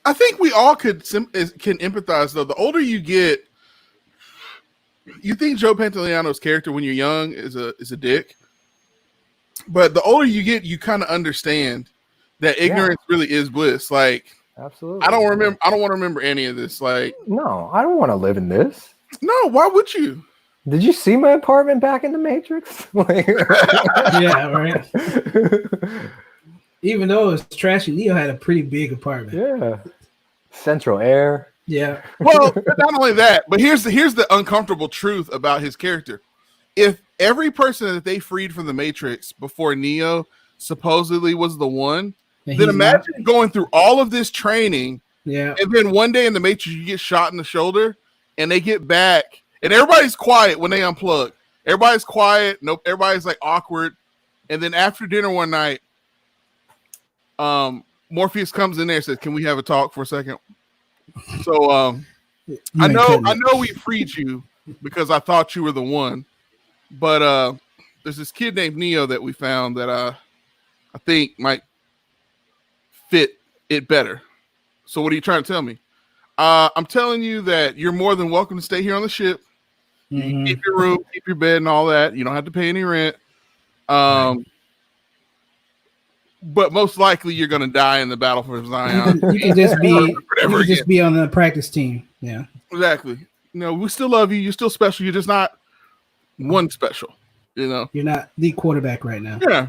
I think we all can empathize though. The older you get, you think Joe Pantoliano's character when you're young is a dick, but the older you get, you kind of understand that ignorance really is bliss. Like, absolutely, I don't want to remember any of this. Like, no, I don't want to live in this. No, why would you? Did you see my apartment back in the Matrix? Yeah, right. Even though it was trashy, Neo had a pretty big apartment. Yeah, central air. Yeah. Well, not only that, but here's the uncomfortable truth about his character. If every person that they freed from the Matrix before Neo supposedly was the one, then imagine going through all of this training, and then one day in the Matrix you get shot in the shoulder, and they get back, and everybody's quiet when they unplug. Everybody's quiet. Nope. Everybody's like awkward, and then after dinner one night, Morpheus comes in there and says, "Can we have a talk for a second?" So I know we freed you because I thought you were the one, but there's this kid named Neo that we found that I think might fit it better. So what are you trying to tell me? I'm telling you that you're more than welcome to stay here on the ship. You can keep your room, keep your bed, and all that. You don't have to pay any rent. But most likely you're going to die in the battle for Zion. You can just be on the practice team. Yeah, exactly. No, we still love you. You're still special. You're just not one special. You know, you're not the quarterback right now. Yeah.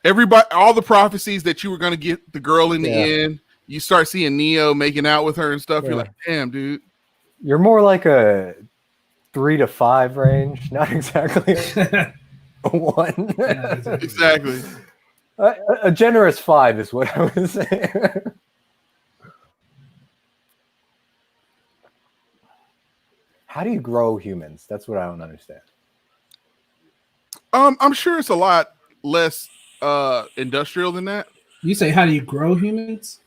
Everybody, all the prophecies that you were going to get the girl in the end. You start seeing Neo making out with her and stuff. You're like, damn, dude. You're more like a 3 to 5 range, not exactly a 1. Exactly. A generous 5 is what I was saying. How do you grow humans? That's what I don't understand. I'm sure it's a lot less industrial than that. You say, how do you grow humans?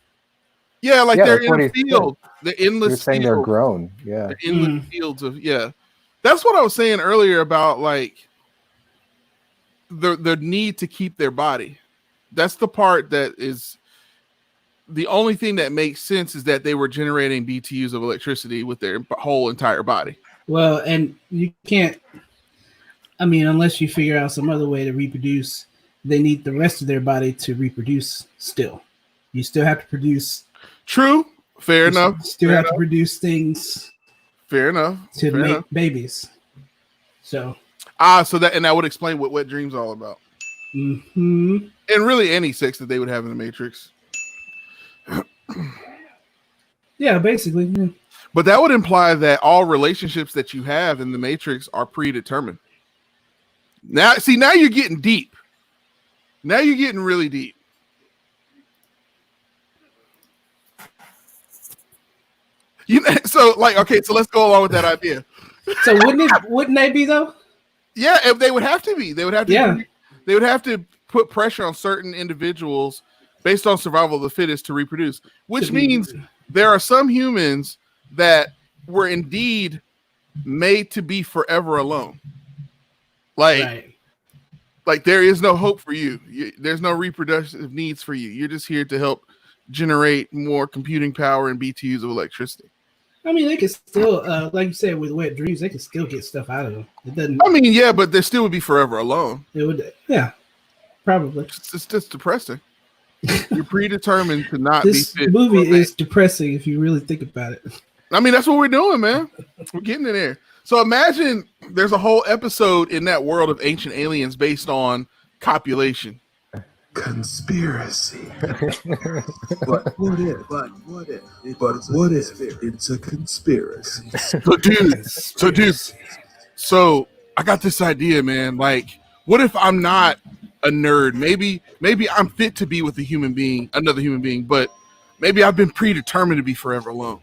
Yeah, like they're in a field. The endless. You're saying they're grown. Yeah. The endless fields of That's what I was saying earlier about like the need to keep their body. That's the part that is the only thing that makes sense is that they were generating BTUs of electricity with their whole entire body. Well, and you can't. I mean, unless you figure out some other way to reproduce, they need the rest of their body to reproduce. Still, you still have to produce. True. Fair enough. Still have to produce things. Fair enough. To make babies. So. So that would explain what Wet Dream's all about. Mm-hmm. And really any sex that they would have in the Matrix. Yeah, basically. Yeah. But that would imply that all relationships that you have in the Matrix are predetermined. Now you're getting deep. Now you're getting really deep. So let's go along with that idea. So wouldn't they be though? Yeah, if they would have to be. They would have to. Yeah. They would have to put pressure on certain individuals based on survival of the fittest to reproduce, which means there are some humans that were indeed made to be forever alone. Like there is no hope for you. There's no reproductive needs for you. You're just here to help generate more computing power and BTUs of electricity. I mean, they could still, like you said, with wet dreams, they could still get stuff out of them. It doesn't. I mean, yeah, but they still would be forever alone. It would, yeah, probably. It's just depressing. You're predetermined to not This be fit. movie is depressing if you really think about it. I mean, that's what we're doing, man. We're getting in there. So imagine there's a whole episode in that world of ancient aliens based on copulation. Conspiracy. But what if? It's a conspiracy? So I got this idea, man. Like, what if I'm not a nerd? Maybe I'm fit to be with another human being, but maybe I've been predetermined to be forever alone.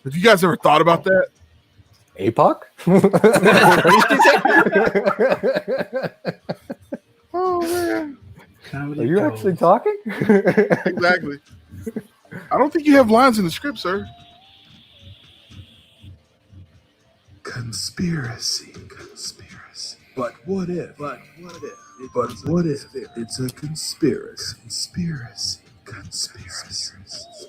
Have you guys ever thought about that? APOC? Oh man. Are you actually talking? Exactly. I don't think you have lines in the script, sir. Conspiracy. But what if? It's a conspiracy? Conspiracy.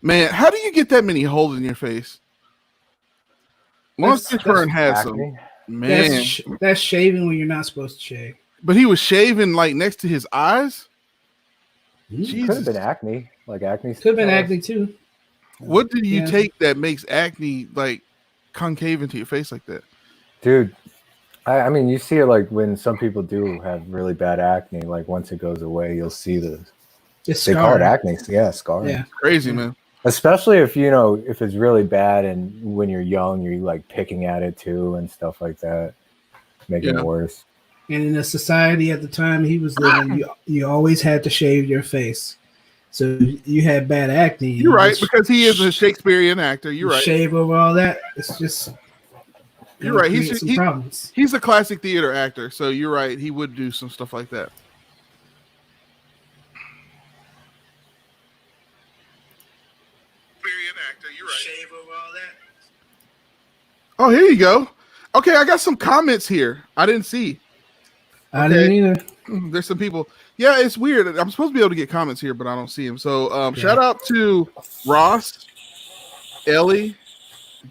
Man, how do you get that many holes in your face? Lawrence Fishburne has some. Man, that's shaving when you're not supposed to shave. But he was shaving like next to his eyes. Could have been acne, like acne. Could have been acne too. What do you take that makes acne like concave into your face like that? Dude, I mean, you see it like when some people do have really bad acne. Like once it goes away, you'll see they call it acne. Yeah, scarring. Yeah, crazy, man. Especially if if it's really bad and when you're young, you're like picking at it too and stuff like that, making it worse. And in the society at the time he was living, you always had to shave your face. So you had bad acne. You're right, because he is a Shakespearean actor. You're right. Shave over all that. It's just. You're right. Problems. He's a classic theater actor. So you're right. He would do some stuff like that. Actor, you're right. Shave over all that. Oh, here you go. Okay, I got some comments here. I didn't see. I didn't either. There's some people. Yeah, it's weird. I'm supposed to be able to get comments here, but I don't see them. So shout out to Ross, Ellie,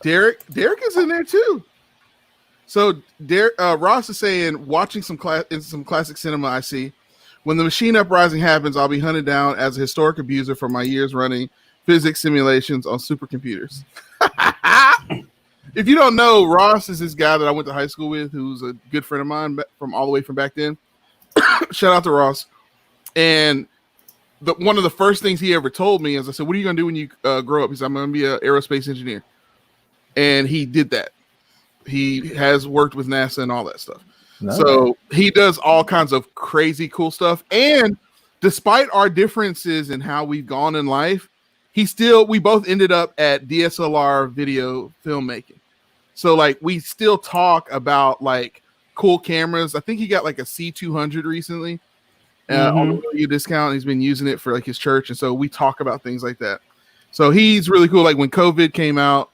Derek. Derek is in there too. So Ross is saying, watching some classic cinema, I see. When the machine uprising happens, I'll be hunted down as a historic abuser for my years running physics simulations on supercomputers. If you don't know, Ross is this guy that I went to high school with, who's a good friend of mine from all the way from back then. Shout out to Ross. And one of the first things he ever told me is, I said, what are you going to do when you grow up? He said, I'm going to be an aerospace engineer. And he did that. He has worked with NASA and all that stuff. Nice. So he does all kinds of crazy cool stuff. And despite our differences in how we've gone in life, we both ended up at DSLR video filmmaking. So like we still talk about like cool cameras. I think he got like a C200 recently on a discount. He's been using it for like his church. And so we talk about things like that. So he's really cool. Like when COVID came out,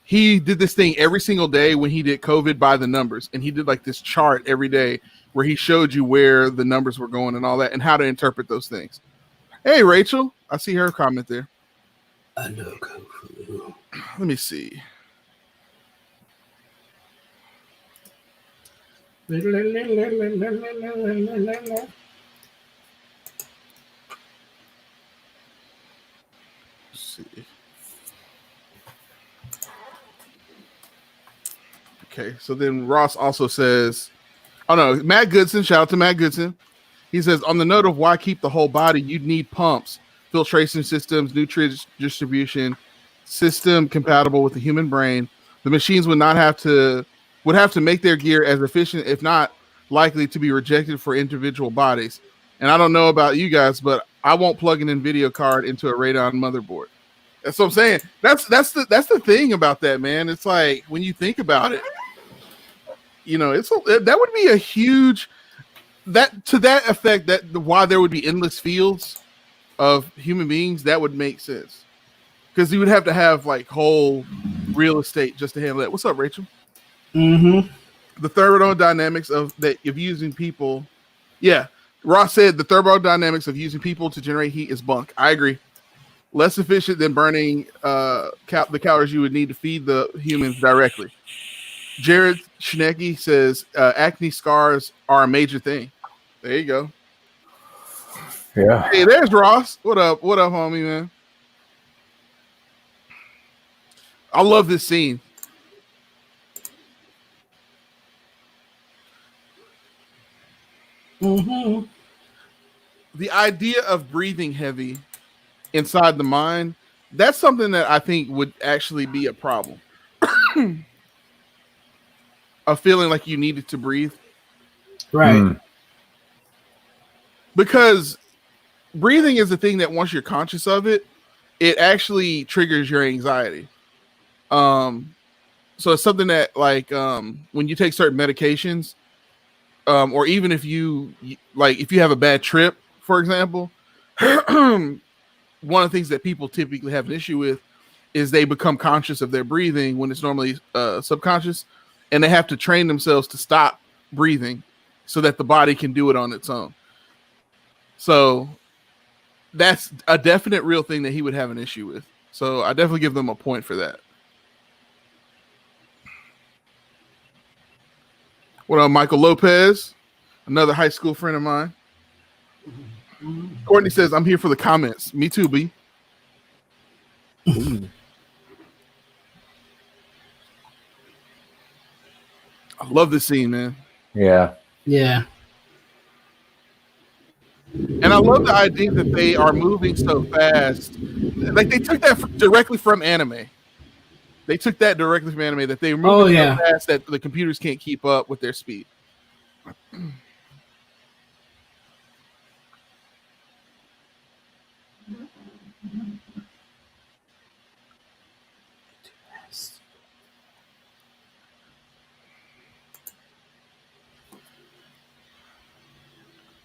he did this thing every single day when he did COVID by the numbers. And he did like this chart every day where he showed you where the numbers were going and all that and how to interpret those things. Hey, Rachel, I see her comment there. I know Kung Fu. Let me see. Okay, so then Ross also says, oh no, Matt Goodson, shout out to Matt Goodson. He says, on the note of why keep the whole body, you'd need pumps, filtration systems, nutrient distribution, system compatible with the human brain. The machines would not have to would have to make their gear as efficient, if not likely to be rejected for individual bodies. And I don't know about you guys, but I won't plug an NVIDIA card into a Radeon motherboard. That's what I'm saying. That's the thing about that, man. It's like when you think about it, you know, that would be a huge to that effect. That why there would be endless fields of human beings. That would make sense because you would have to have like whole real estate just to handle that. What's up, Rachel? Mm-hmm. The thermodynamics of using people. Yeah, Ross said the thermodynamics of using people to generate heat is bunk. I agree. Less efficient than burning the calories you would need to feed the humans directly. Jared Schnecke says acne scars are a major thing. There you go. Yeah. Hey, there's Ross. What up? What up, homie, man? I love this scene. Mm-hmm. The idea of breathing heavy inside the mind, that's something that I think would actually be a problem. Of feeling like you needed to breathe. Right. Because breathing is the thing that once you're conscious of it, it actually triggers your anxiety. So it's something that like when you take certain medications, or even if you have a bad trip, for example, one of the things that people typically have an issue with is they become conscious of their breathing when it's normally subconscious, and they have to train themselves to stop breathing so that the body can do it on its own. So that's a definite real thing that he would have an issue with. So I definitely give them a point for that. What up, Michael Lopez? Another high school friend of mine. Courtney says, I'm here for the comments. Me too, B. I love this scene, man. Yeah. Yeah. And I love the idea that they are moving so fast. Like they took that directly from anime. They took that directly from anime, that they were moving so fast that the computers can't keep up with their speed.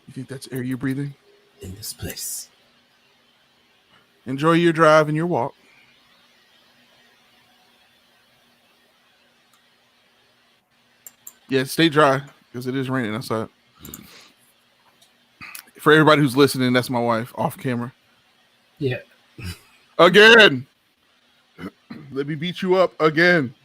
You think that's air you're breathing? In this place. Enjoy your drive and your walk. Yeah, stay dry because it is raining outside. For everybody who's listening, that's my wife off camera. Yeah. Again. Let me beat you up again.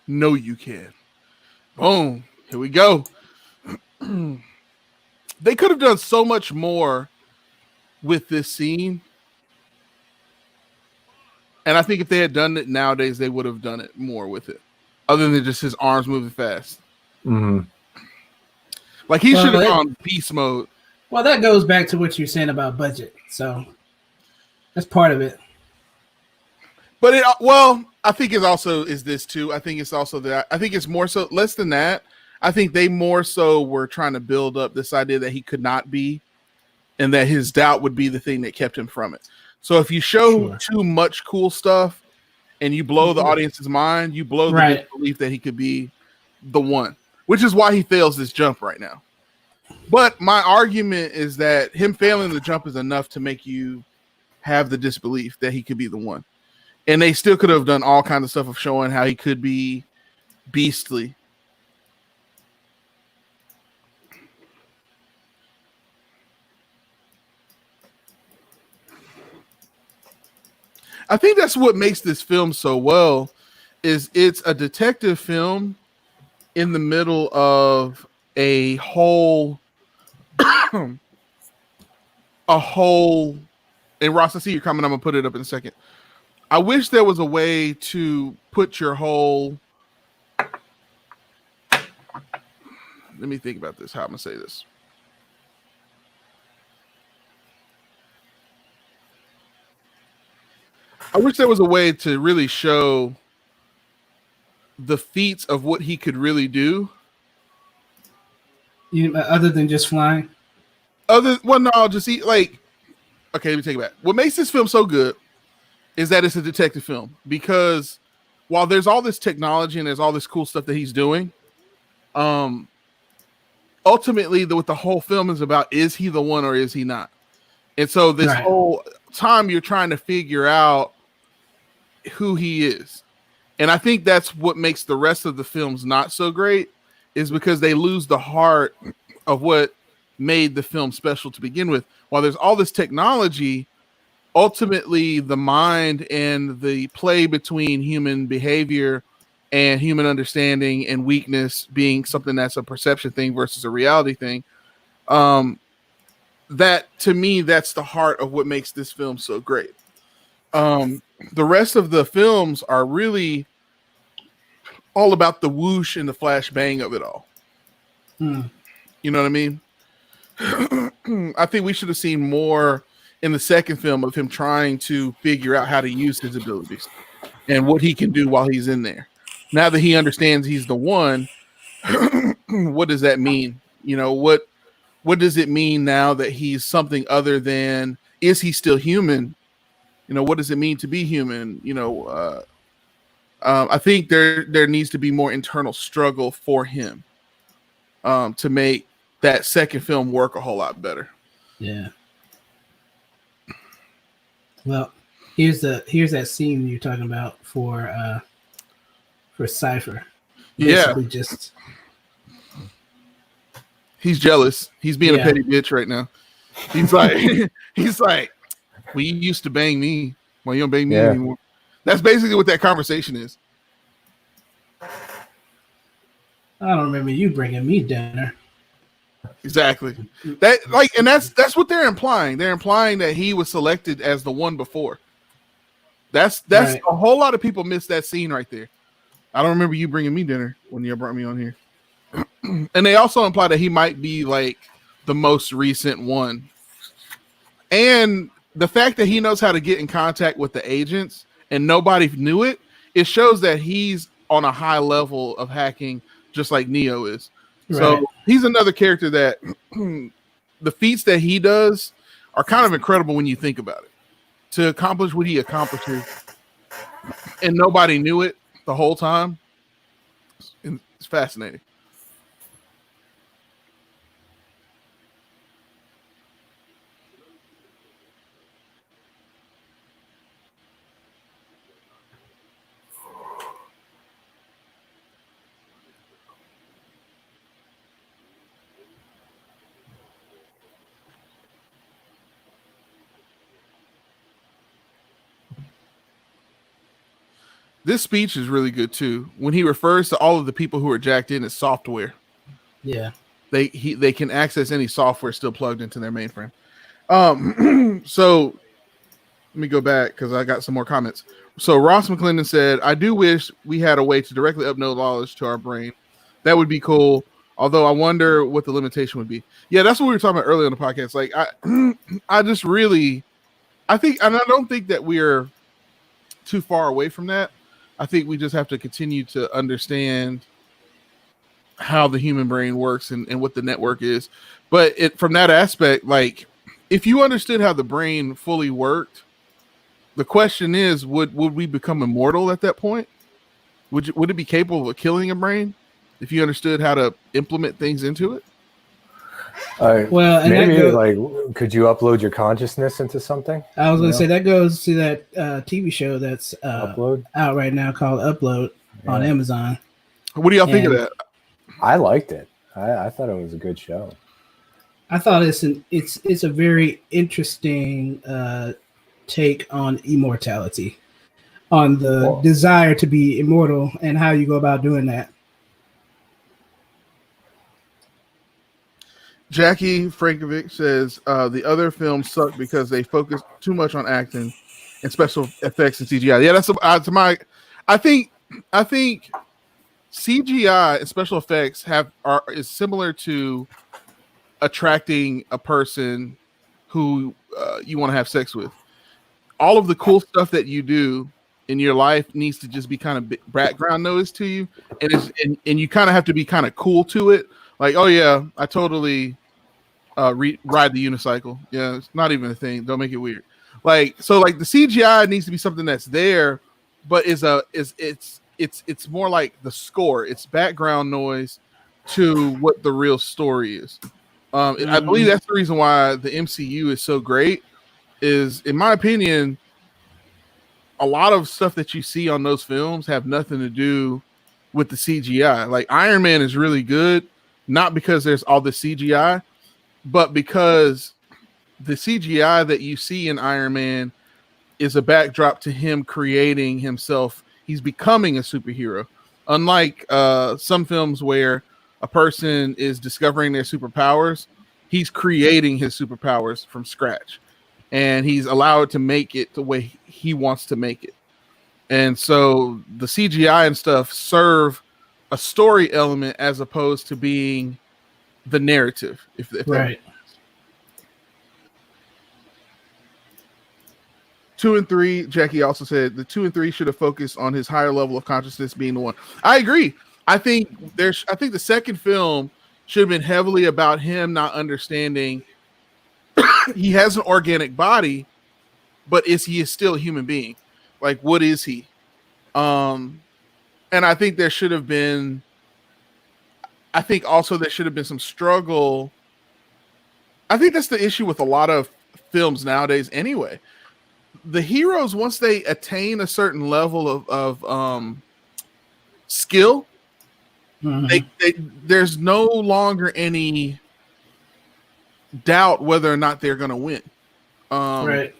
No, you can. Boom. Here we go. They could have done so much more with this scene. And I think if they had done it nowadays, they would have done it more with it. Other than just his arms moving fast. Mm-hmm. Like he should have gone beast mode. Well, that goes back to what you're saying about budget. So that's part of it. But I think it also is this too. I think it's also that. I think it's more so less than that. I think they more so were trying to build up this idea that he could not be, and that his doubt would be the thing that kept him from it. So if you show too much cool stuff and you blow the audience's mind, you blow the belief that he could be the one, which is why he fails this jump right now. But my argument is that him failing the jump is enough to make you have the disbelief that he could be the one. And they still could have done all kinds of stuff of showing how he could be beastly. I think that's what makes this film so well, is it's a detective film in the middle of a whole a whole. And Ross, I see your comment. I'm gonna put it up in a second. I wish there was a way to put your whole. Let me think about this. How I'm gonna say this. I wish there was a way to really show the feats of what he could really do. Other than just flying. Just eat like. Okay, let me take it back. What makes this film so good is that it's a detective film, because while there's all this technology and there's all this cool stuff that he's doing, ultimately what the whole film is about, is he the one or is he not? And so this whole time you're trying to figure out who he is. And I think that's what makes the rest of the films not so great, is because they lose the heart of what made the film special to begin with. While there's all this technology, ultimately the mind and the play between human behavior and human understanding and weakness being something that's a perception thing versus a reality thing, that to me, that's the heart of what makes this film so great. The rest of the films are really all about the whoosh and the flash bang of it all. You know what I mean? I think we should have seen more in the second film of him trying to figure out how to use his abilities and what he can do while he's in there. Now that he understands he's the one, what does that mean? You know, what does it mean now that he's something other than, is he still human? You know, what does it mean to be human? You know, I think there needs to be more internal struggle for him to make that second film work a whole lot better. Yeah. Well, here's that scene you're talking about for Cypher. Basically Yeah. Just He's jealous. He's being a petty bitch right now. He's like, well, you used to bang me. Well, you don't bang me anymore. That's basically what that conversation is. I don't remember you bringing me dinner. Exactly. That's what they're implying. They're implying that he was selected as the one before. That's right. A whole lot of people miss that scene right there. I don't remember you bringing me dinner when you brought me on here. And they also imply that he might be like the most recent one. And the fact that he knows how to get in contact with the agents and nobody knew it, it shows that he's on a high level of hacking, just like Neo is. Right. So he's another character that the feats that he does are kind of incredible when you think about it. To accomplish what he accomplishes and nobody knew it the whole time, it's fascinating. This speech is really good too. When he refers to all of the people who are jacked in as software, Yeah. they can access any software still plugged into their mainframe. So let me go back because I got some more comments. So Ross McClendon said, "I do wish we had a way to directly upload knowledge to our brain. That would be cool. Although I wonder what the limitation would be." Yeah, that's what we were talking about earlier on the podcast. Like I think, and I don't think that we're too far away from that. I think we just have to continue to understand how the human brain works and what the network is. But from that aspect, like if you understood how the brain fully worked, the question is, would we become immortal at that point? Would it be capable of killing a brain if you understood how to implement things into it? Well, and maybe like, could you upload your consciousness into something? I was going to say that goes to that TV show that's Upload out right now called Upload on Amazon. What do y'all think of that? I liked it. I thought it was a good show. I thought it's a very interesting take on immortality, on the desire to be immortal and how you go about doing that. Jackie Frankovic says the other films suck because they focus too much on acting and special effects and CGI. Yeah, that's to my. I think CGI and special effects is similar to attracting a person who you want to have sex with. All of the cool stuff that you do in your life needs to just be kind of background noise to you, and you kind of have to be kind of cool to it. Like, oh yeah, I totally ride the unicycle. Yeah, it's not even a thing. Don't make it weird. Like, so like the CGI needs to be something that's there, but it's more like the score. It's background noise to what the real story is. I believe that's the reason why the MCU is so great. Is, in my opinion, a lot of stuff that you see on those films have nothing to do with the CGI. Like Iron Man is really good, not because there's all the CGI, but because the CGI that you see in Iron Man is a backdrop to him creating himself. He's becoming a superhero. Unlike some films where a person is discovering their superpowers, he's creating his superpowers from scratch. And he's allowed to make it the way he wants to make it. And so the CGI and stuff serve a story element as opposed to being the narrative. If Right. 2 and 3, Jackie also said the 2 and 3 should have focused on his higher level of consciousness being the one. I agree. I think the second film should have been heavily about him not understanding he has an organic body, but he is still a human being. Like, what is he? And I think there should have been. I think also there should have been some struggle. I think that's the issue with a lot of films nowadays. Anyway, the heroes, once they attain a certain level of skill, there's no longer any doubt whether or not they're going to win. Right.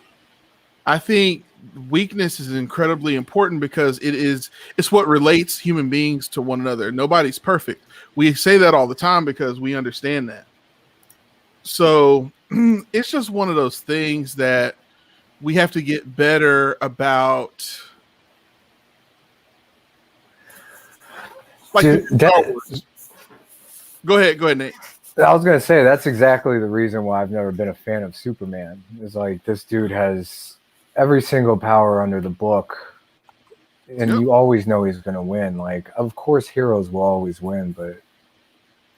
I think weakness is incredibly important because it's what relates human beings to one another. Nobody's perfect. We say that all the time because we understand that. So it's just one of those things that we have to get better about. Like, Dude, go ahead, Nate. I was gonna say that's exactly the reason why I've never been a fan of Superman. It's like this dude has every single power under the book, and you always know he's gonna win. Like, of course, heroes will always win, but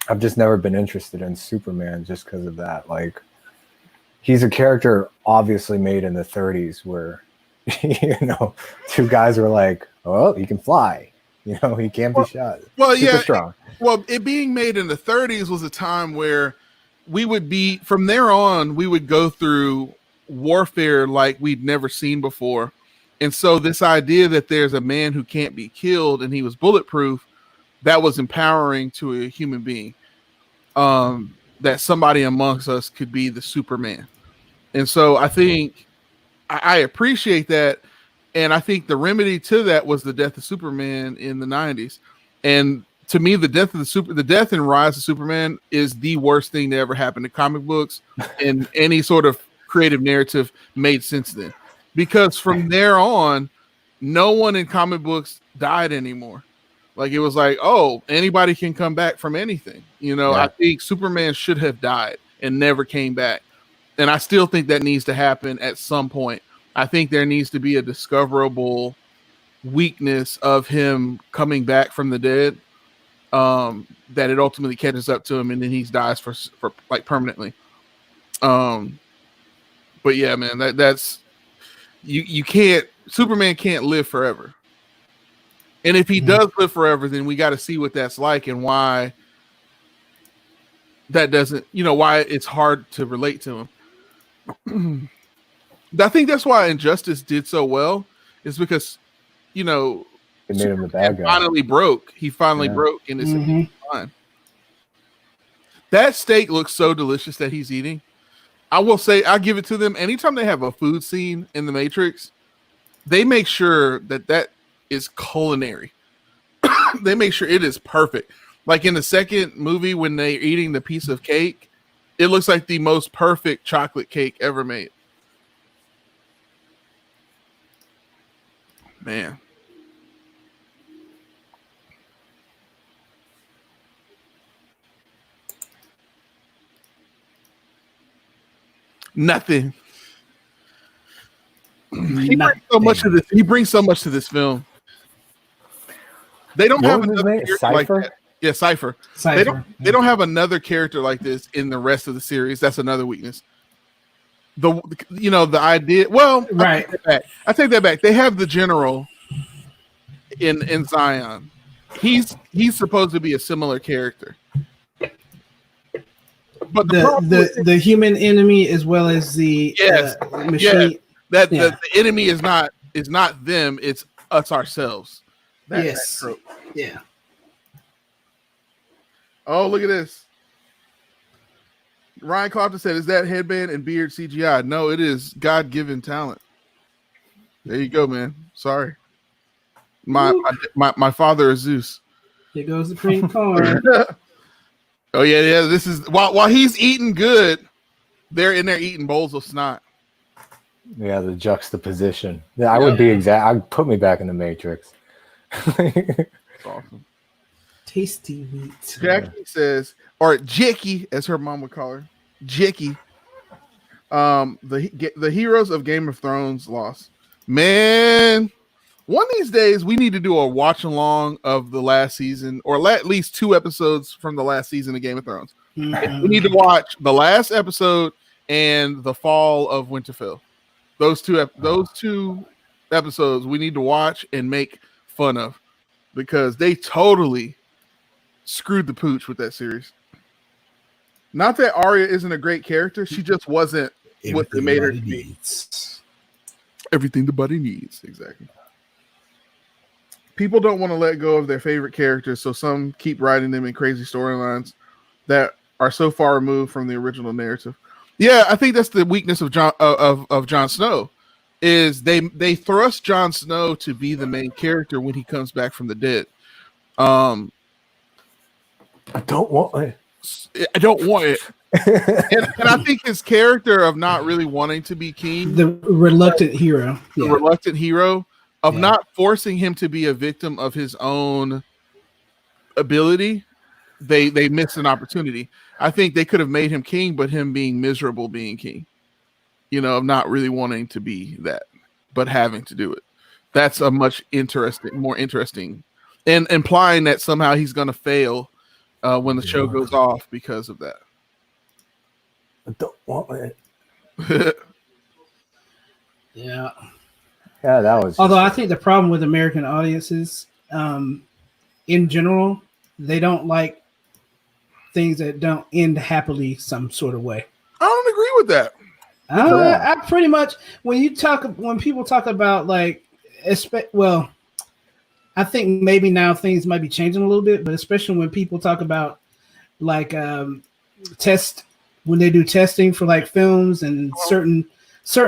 I've just never been interested in Superman just because of that. Like, he's a character obviously made in the 30s where, two guys were like, "Oh, he can fly." He can't be shot. Well, Super strong. Well, it being made in the 30s was a time where we would be, from there on, we would go through warfare like we'd never seen before. And so this idea that there's a man who can't be killed and he was bulletproof, that was empowering to a human being. That somebody amongst us could be the Superman. And so I think I appreciate that. And I think the remedy to that was the death of Superman in the 90s. And to me, the death and rise of Superman is the worst thing that ever happened to comic books and any sort of creative narrative made since then. Because from there on, no one in comic books died anymore. Like, it was like, oh, anybody can come back from anything. I think Superman should have died and never came back. And I still think that needs to happen at some point. I think there needs to be a discoverable weakness of him coming back from the dead, that it ultimately catches up to him and then he dies for like permanently. But yeah, man, that's you can't. Superman can't live forever. And if he does live forever, then we got to see what that's like and why that doesn't, why it's hard to relate to him. I think that's why Injustice did so well, is because, It made him the bad guy. Finally broke. He finally broke, and it's fine. That steak looks so delicious that he's eating. I will say, I give it to them. Anytime they have a food scene in The Matrix, they make sure that is culinary. They make sure it is perfect. Like in the second movie, when they're eating the piece of cake, It looks like the most perfect chocolate cake ever made. Man. Nothing. He brings so much to this. He brings so much to this film. They don't What have was his another name? character like Cypher? that. Yeah, Cypher. They don't have another character like this in the rest of the series. That's another weakness. The idea. Well, Right. I take that back. They have the general in Zion. He's supposed to be a similar character. But the human enemy as well as the machine. The enemy is not them. It's us ourselves. That trope. Yeah. Oh, look at this. Ryan Clopton said, "Is that headband and beard CGI?" No, it is God-given talent. There you go, man. Sorry. My father is Zeus. Here goes the cream corn. Oh yeah. This is while he's eating good, they're in there eating bowls of snot. Yeah, the juxtaposition. Yeah, I would be exact. I'd put me back in the Matrix. That's awesome. Tasty meat. Jackie says, or Jicky, as her mom would call her, Jicky. The heroes of Game of Thrones lost. Man, one of these days we need to do a watch along of the last season, or at least 2 episodes from the last season of Game of Thrones. Mm-hmm. We need to watch the last episode and the fall of Winterfell. Those two episodes we need to watch and make fun of, because they totally screwed the pooch with that series. Not that Arya isn't a great character, she just wasn't what they made her to be. Everything the buddy needs, exactly. People don't want to let go of their favorite characters, so some keep writing them in crazy storylines that are so far removed from the original narrative. Yeah, I think that's the weakness of Jon Snow, is they thrust Jon Snow to be the main character when he comes back from the dead. I don't want it. I don't want it. and I think his character of not really wanting to be king, the reluctant hero, of not forcing him to be a victim of his own ability, they missed an opportunity. I think they could have made him king, but him being miserable being king, of not really wanting to be that, but having to do it. That's a much more interesting, and implying that somehow he's going to fail when the show goes off because of that. I don't want it. Yeah. Yeah, that was. Although I think the problem with American audiences, in general, they don't like things that don't end happily some sort of way. I don't agree with that. I pretty much when people talk about like, I think maybe now things might be changing a little bit, but especially when people talk about like when they do testing for like films and certain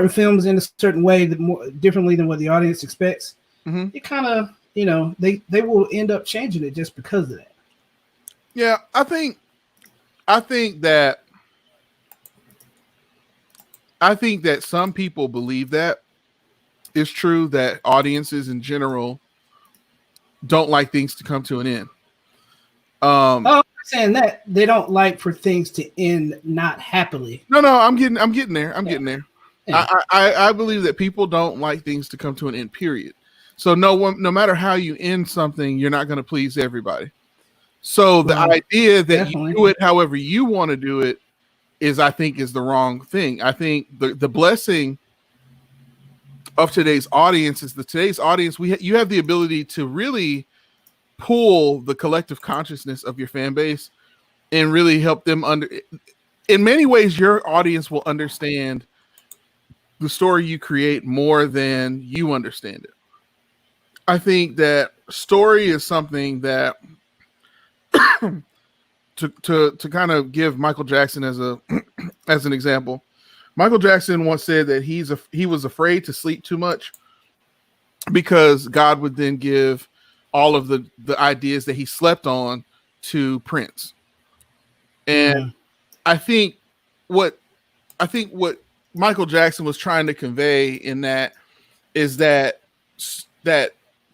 films in a certain way that more differently than what the audience expects, it kind of they will end up changing it just because of that. Yeah, I think that some people believe that it's true that audiences in general don't like things to come to an end. I'm saying that they don't like for things to end not happily. No, I'm getting there. I'm getting there. Yeah. I believe that people don't like things to come to an end, period. So no matter how you end something, you're not going to please everybody. So the idea that you do it however you want to do it is the wrong thing. I think the blessing of today's audience is you have the ability to really pull the collective consciousness of your fan base and really help them in many ways, your audience will understand the story you create more than you understand it. I think that story is something that to kind of give Michael Jackson as an example. Michael Jackson once said that he was afraid to sleep too much because God would then give all of the ideas that he slept on to Prince. And I think what I think what Michael Jackson was trying to convey in that is that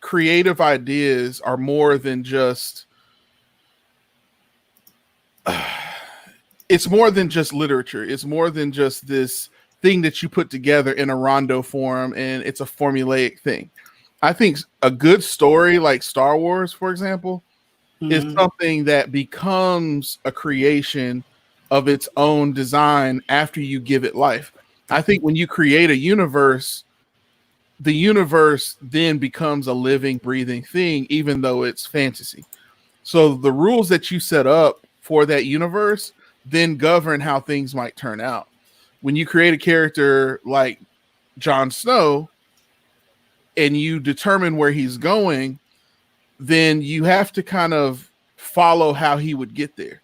creative ideas are more than just it's more than just literature. It's more than just this thing that you put together in a rondo form and it's a formulaic thing. I think a good story like Star Wars, for example, is something that becomes a creation of its own design after you give it life. I think when you create a universe, the universe then becomes a living, breathing thing, even though it's fantasy. So the rules that you set up for that universe then govern how things might turn out. When you create a character like Jon Snow and you determine where he's going, then you have to kind of follow how he would get there.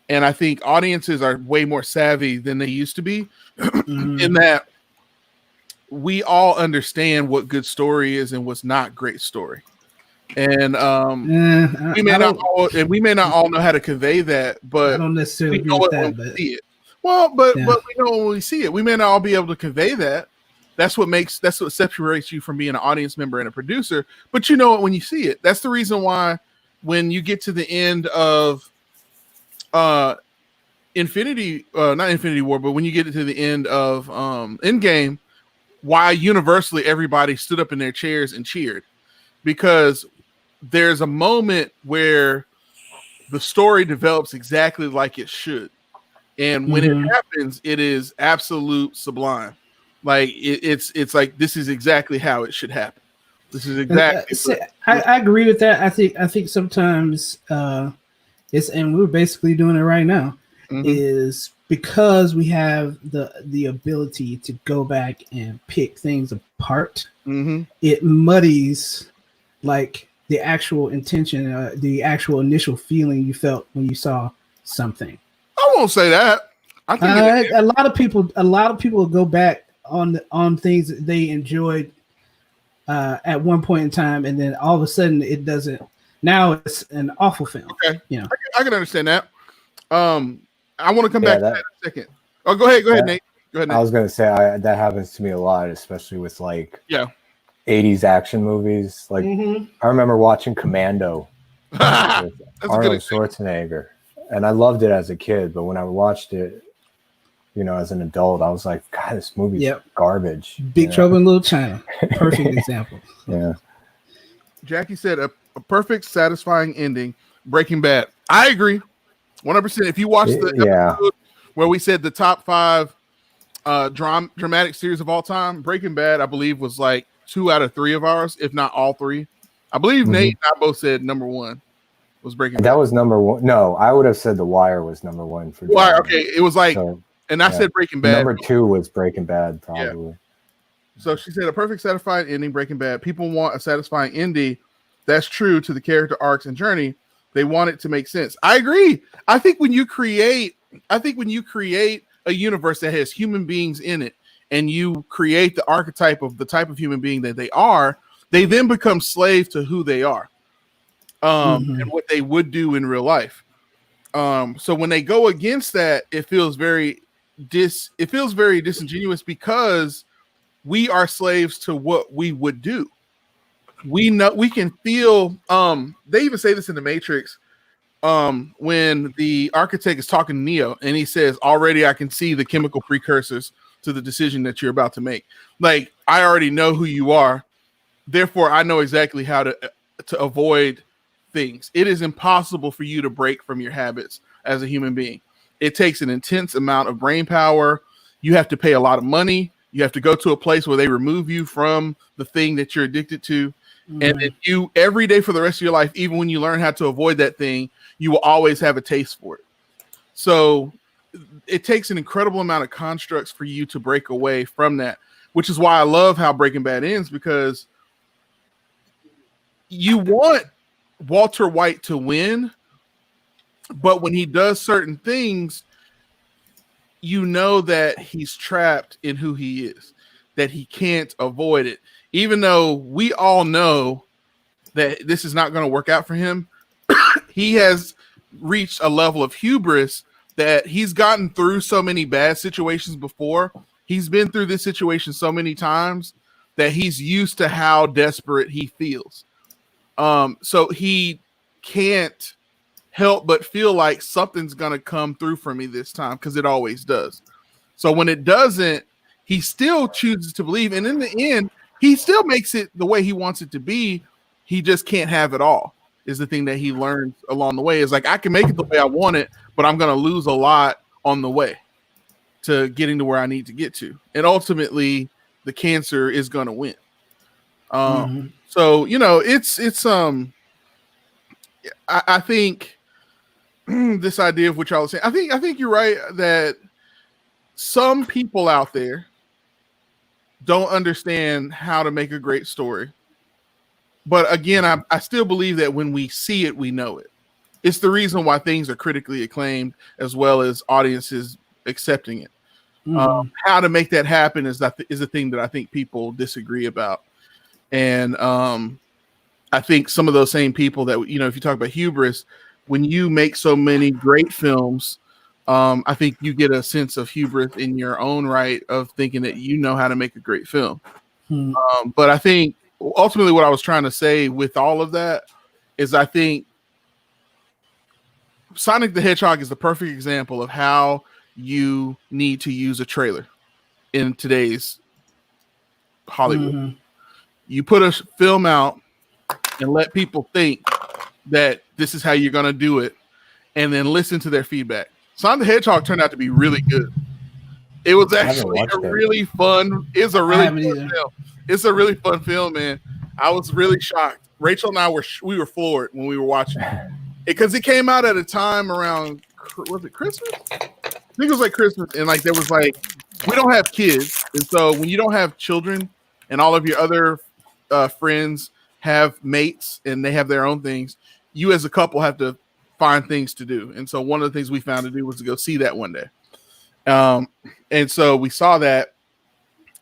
And I think audiences are way more savvy than they used to be in that we all understand what good story is and what's not great story. And we may not all know how to convey that, but I don't necessarily we agree know with it when that. we But see it. Well, but Yeah. we know when we see it. We may not all be able to convey that. That's what separates you from being an audience member and a producer. But you know it when you see it. That's the reason why when you get to the end of not Infinity War, but when you get to the end of Endgame, why universally everybody stood up in their chairs and cheered, because there's a moment where the story develops exactly like it should, and when it happens, it is absolute sublime. Like it's like this is exactly how it should happen. This is exactly. I agree with that. I think sometimes it's, and we're basically doing it right now, is because we have the ability to go back and pick things apart. It muddies like the actual intention, the actual initial feeling you felt when you saw something. I won't say that. I think a lot of people go back on things that they enjoyed at one point in time, and then all of a sudden it doesn't. Now it's an awful film. Okay, you know, I can understand that. I want to come back to that in a second. Oh, go ahead, Nate. Go ahead, Nate. I was gonna say that happens to me a lot, especially with like 80s action movies. Like I remember watching Commando with Arnold Schwarzenegger, and I loved it as a kid. But when I watched it, as an adult, I was like, God, this movie's garbage. Big Trouble in Little China, perfect example. Yeah. Jackie said a perfect, satisfying ending. Breaking Bad. I agree, 100%. If you watch the episode where we said the top 5 dramatic series of all time, Breaking Bad, I believe, was like 2 out of 3 of ours, if not all 3. I believe Nate and I both said number 1 was Breaking Bad. That was number 1. No, I would have said The Wire was number 1 for Wire. Okay, it was like, and I said Breaking Bad. Number 2 was Breaking Bad, probably. Yeah. So she said a perfect, satisfying ending, Breaking Bad. People want a satisfying ending that's true to the character arcs and journey. They want it to make sense. I agree. I think when you create a universe that has human beings in it, and you create the archetype of the type of human being that they are, they then become slave to who they are, and what they would do in real life. So when they go against that, it feels very disingenuous, because we are slaves to what we would do. We know, we can feel, they even say this in the Matrix, when the architect is talking to Neo and he says, already I can see the chemical precursors to the decision that you're about to make. Like, I already know who you are, therefore I know exactly how to avoid things. It is impossible for you to break from your habits as a human being. It takes an intense amount of brain power. You have to pay a lot of money. You have to go to a place where they remove you from the thing that you're addicted to. And if you, every day for the rest of your life, even when you learn how to avoid that thing, you will always have a taste for it. So it takes an incredible amount of constructs for you to break away from that, which is why I love how Breaking Bad ends, because you want Walter White to win, but when he does certain things, you know that he's trapped in who he is, that he can't avoid it. Even though we all know that this is not going to work out for him, he has reached a level of hubris that he's gotten through so many bad situations before. He's been through this situation so many times that he's used to how desperate he feels. So he can't help but feel like something's going to come through for me this time, because it always does. So when it doesn't, he still chooses to believe. And in the end, he still makes it the way he wants it to be. He just can't have it all, is the thing that he learns along the way. Is like, I can make it the way I want it, but I'm going to lose a lot on the way to getting to where I need to get to. And ultimately, the cancer is going to win. So, you know, it's I think this idea of which I was saying, I think you're right that some people out there don't understand how to make a great story. But again, I still believe that when we see it, we know it. It's the reason why things are critically acclaimed as well as audiences accepting it. How to make that happen is a thing that I think people disagree about. And I think some of those same people that, you know, if you talk about hubris, when you make so many great films, I think you get a sense of hubris in your own right of thinking that you know how to make a great film. But I think ultimately what I was trying to say with all of that is I think Sonic the Hedgehog is the perfect example of how you need to use a trailer in today's Hollywood. You put a film out and let people think that this is how you're going to do it, and then listen to their feedback. Sonic the Hedgehog turned out to be really good. It was actually really fun. It's a really fun film. It's a really fun film, man. I was really shocked. Rachel and I were floored when we were watching it, because it came out at a time around, was it Christmas? I think it was like Christmas, and like there was like, we don't have kids, and so when you don't have children and all of your other friends have mates and they have their own things, you as a couple have to find things to do. And so one of the things we found to do was to go see that one day. And so we saw that,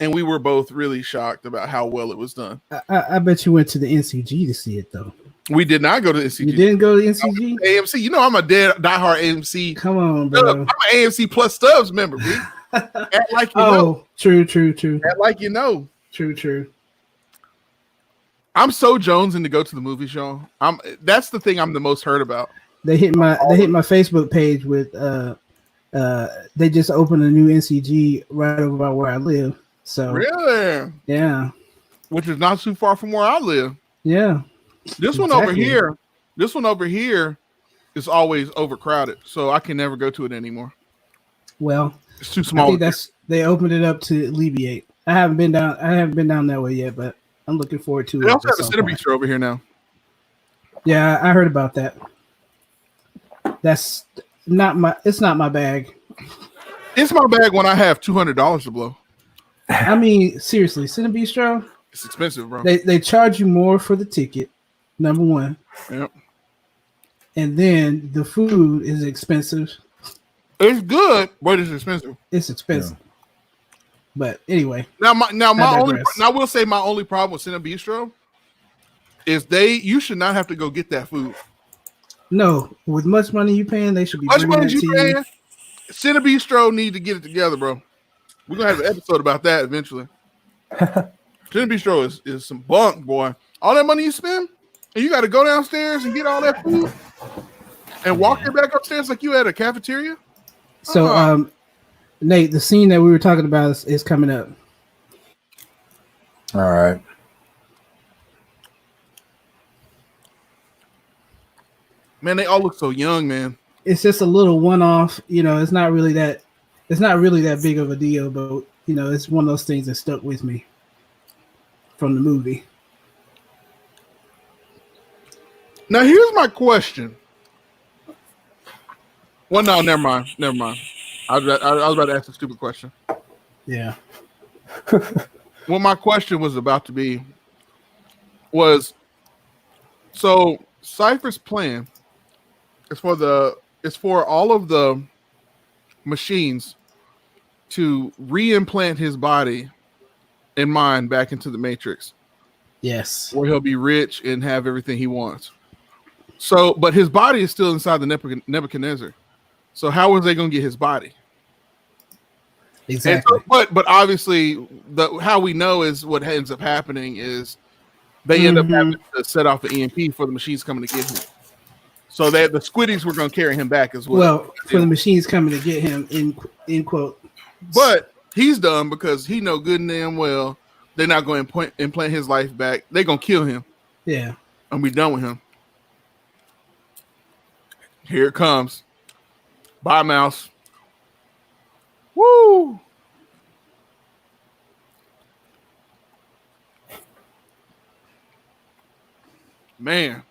and we were both really shocked about how well it was done. I bet you went to the NCG to see it, though. We did not go to NCG. You didn't go to NCG? AMC. You know, I'm a diehard AMC. Come on, bro. I'm an AMC Plus Stubs member, B. Act like you know. True. Act like you know. True. I'm so jonesing to go to the movie show. That's the thing I'm the most hurt about. They hit my Facebook page with they just opened a new NCG right over by where I live. So really, yeah, which is not too far from where I live. Yeah, this one over here is always overcrowded, so I can never go to it anymore. Well, it's too small. I think they opened it up to alleviate. I haven't been down that way yet, but I'm looking forward to it. They also have a Cinebistro over here now. Yeah, I heard about that. It's not my bag. It's my bag when I have $200 to blow. I mean, seriously, Cinebistro. It's expensive, bro. They charge you more for the ticket, number one. Yep. And then the food is expensive. It's good, but it's expensive. It's expensive. Yeah. But anyway. I will say my only problem with Cinebistro is you should not have to go get that food. No, with much money you paying, they should be much money you paying. You. Cinebistro need to get it together, bro. We're gonna have an episode about that eventually. Cinebistro is some bunk, boy. All that money you spend, and you got to go downstairs and get all that food, and walk it back upstairs like you at a cafeteria. So, Nate, the scene that we were talking about is coming up. All right. Man, they all look so young, man. It's just a little one-off. You know, it's not really that big of a deal, but you know, it's one of those things that stuck with me from the movie. Now, here's my question. Well, no, never mind. I was about to ask a stupid question. Yeah. What my question was about to be was, so Cypher's plan is for all of the machines to reimplant his body and mind back into the Matrix. Yes. Where he'll be rich and have everything he wants. So, but his body is still inside the Nebuchadnezzar. So how was they going to get his body? Exactly. But obviously, how we know is what ends up happening is they end up having to set off the EMP for the machines coming to get him. So the Squiddies were going to carry him back as well. Well, for the machines coming to get him, in quote. But he's done because he know good and damn well they're not going to implant his life back. They're going to kill him. Yeah. And be done with him. Here it comes. Bye, Mouse. Woo! Man,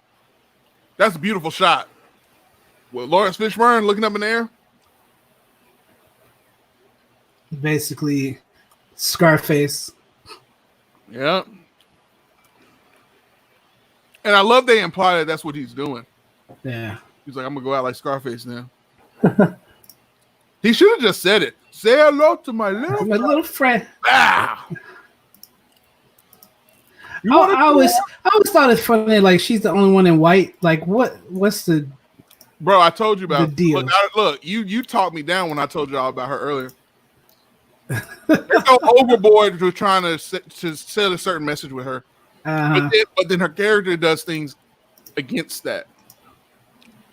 that's a beautiful shot. With Lawrence Fishburne looking up in the air. Basically, Scarface. Yeah. And I love they imply that that's what he's doing. Yeah. He's like, I'm going to go out like Scarface now. He should have just said it. Say hello to my little friend. Ah! I always thought it's funny. Like she's the only one in white. Like what's the? Bro, I told you about the deal. Look, you talked me down when I told y'all about her earlier. They go overboard to trying to set a certain message with her, but then her character does things against that.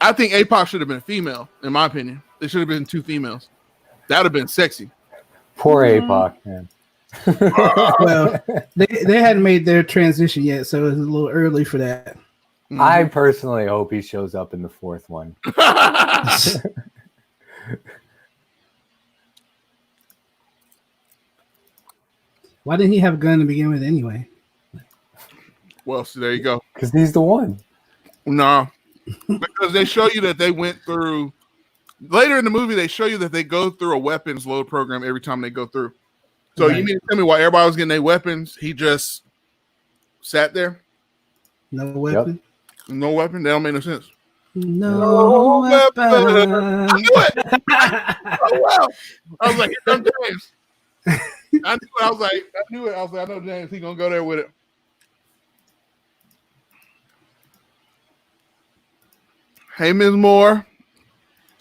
I think APOC should have been a female, in my opinion. There should have been 2 females. That would have been sexy. Poor APOC, man. Well, they hadn't made their transition yet, so it's a little early for that. I personally hope he shows up in the 4th one. Why didn't he have a gun to begin with anyway? Well, so there you go. Because he's the one. No, because they show you that they went through later in the movie. They show you that they go through a weapons load program every time they go through. So you mean to tell me while everybody was getting their weapons, he just sat there? No weapon. Yep. No weapon. That don't make no sense. No weapon. I knew it. Oh wow! I was like, here comes James. I knew it. I was like, I know James. He gonna go there with it. Hey, Ms. Moore.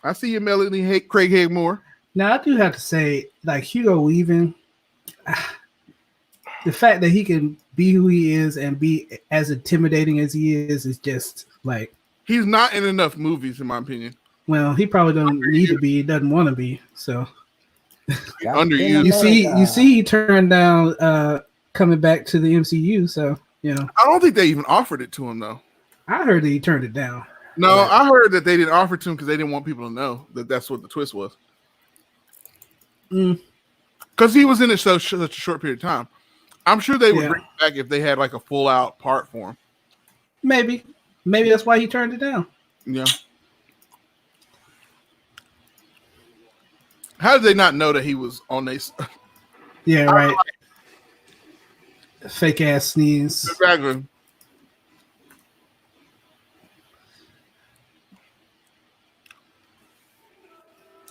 I see you, Melanie Craighead Moore. Now, I do have to say, like, Hugo Weaving, the fact that he can be who he is and be as intimidating as he is just, like... He's not in enough movies, in my opinion. Well, he probably doesn't need to be. He doesn't want to be, so... Underused. You see he turned down coming back to the MCU, so, you know. I don't think they even offered it to him, though. I heard that he turned it down. No, I heard that they didn't offer it to him because they didn't want people to know that that's what the twist was. Because he was in it such a short period of time. I'm sure they would bring it back if they had like a full out part for him. Maybe that's why he turned it down. Yeah. How did they not know that he was on this? Yeah, right. Fake ass sneeze. Exactly.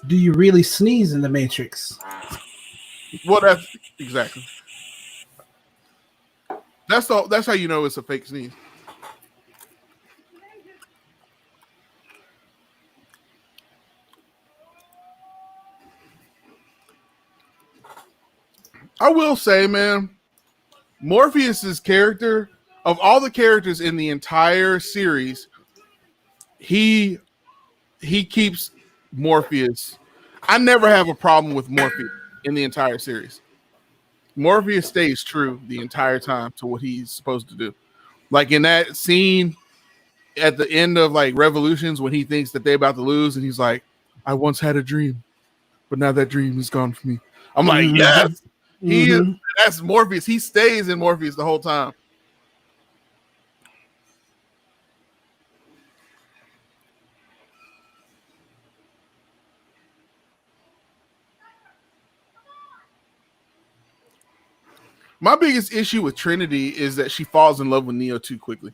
Do you really sneeze in the Matrix? Well, that's exactly. That's all. That's how you know it's a fake sneeze. I will say, man, Morpheus's character, of all the characters in the entire series, he keeps Morpheus. I never have a problem with Morpheus in the entire series. Morpheus stays true the entire time to what he's supposed to do. Like in that scene at the end of like Revolutions when he thinks that they're about to lose and he's like, I once had a dream, but now that dream is gone from me. I'm like, yes, he is. That's Morpheus. He stays in Morpheus the whole time. My biggest issue with Trinity is that she falls in love with Neo too quickly.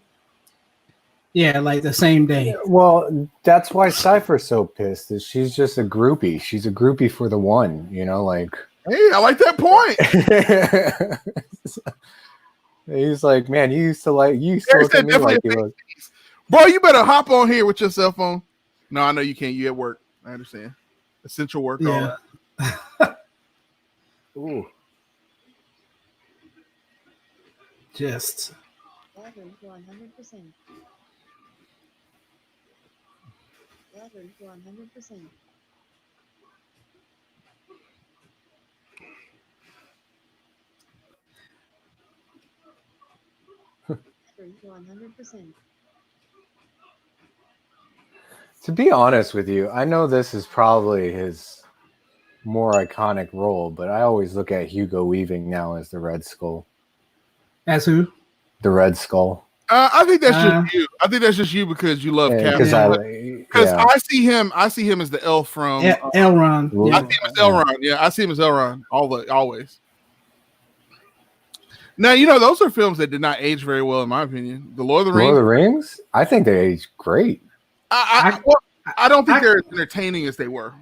Yeah, like the same day. Well, that's why Cypher's so pissed. Is she's just a groupie. She's a groupie for the one, you know, like. Hey, I like that point. He's like, man, you used to look at me like he was. Bro, you better hop on here with your cell phone. No, I know you can't. You at work. I understand. Essential work. All Yeah. that. Ooh. Just 100%. 100%. To be honest with you, I know this is probably his more iconic role, but I always look at Hugo Weaving now as the Red Skull. as who? The Red Skull. I think that's just you. I think that's just you because you love Cap. Because Because I see him as the elf from Elrond. I see him as Elrond. Yeah, I see him as Elrond always. Now, those are films that did not age very well, in my opinion. The Lord of the Rings. Lord of the Rings? I think they aged great. I don't think they're as entertaining as they were.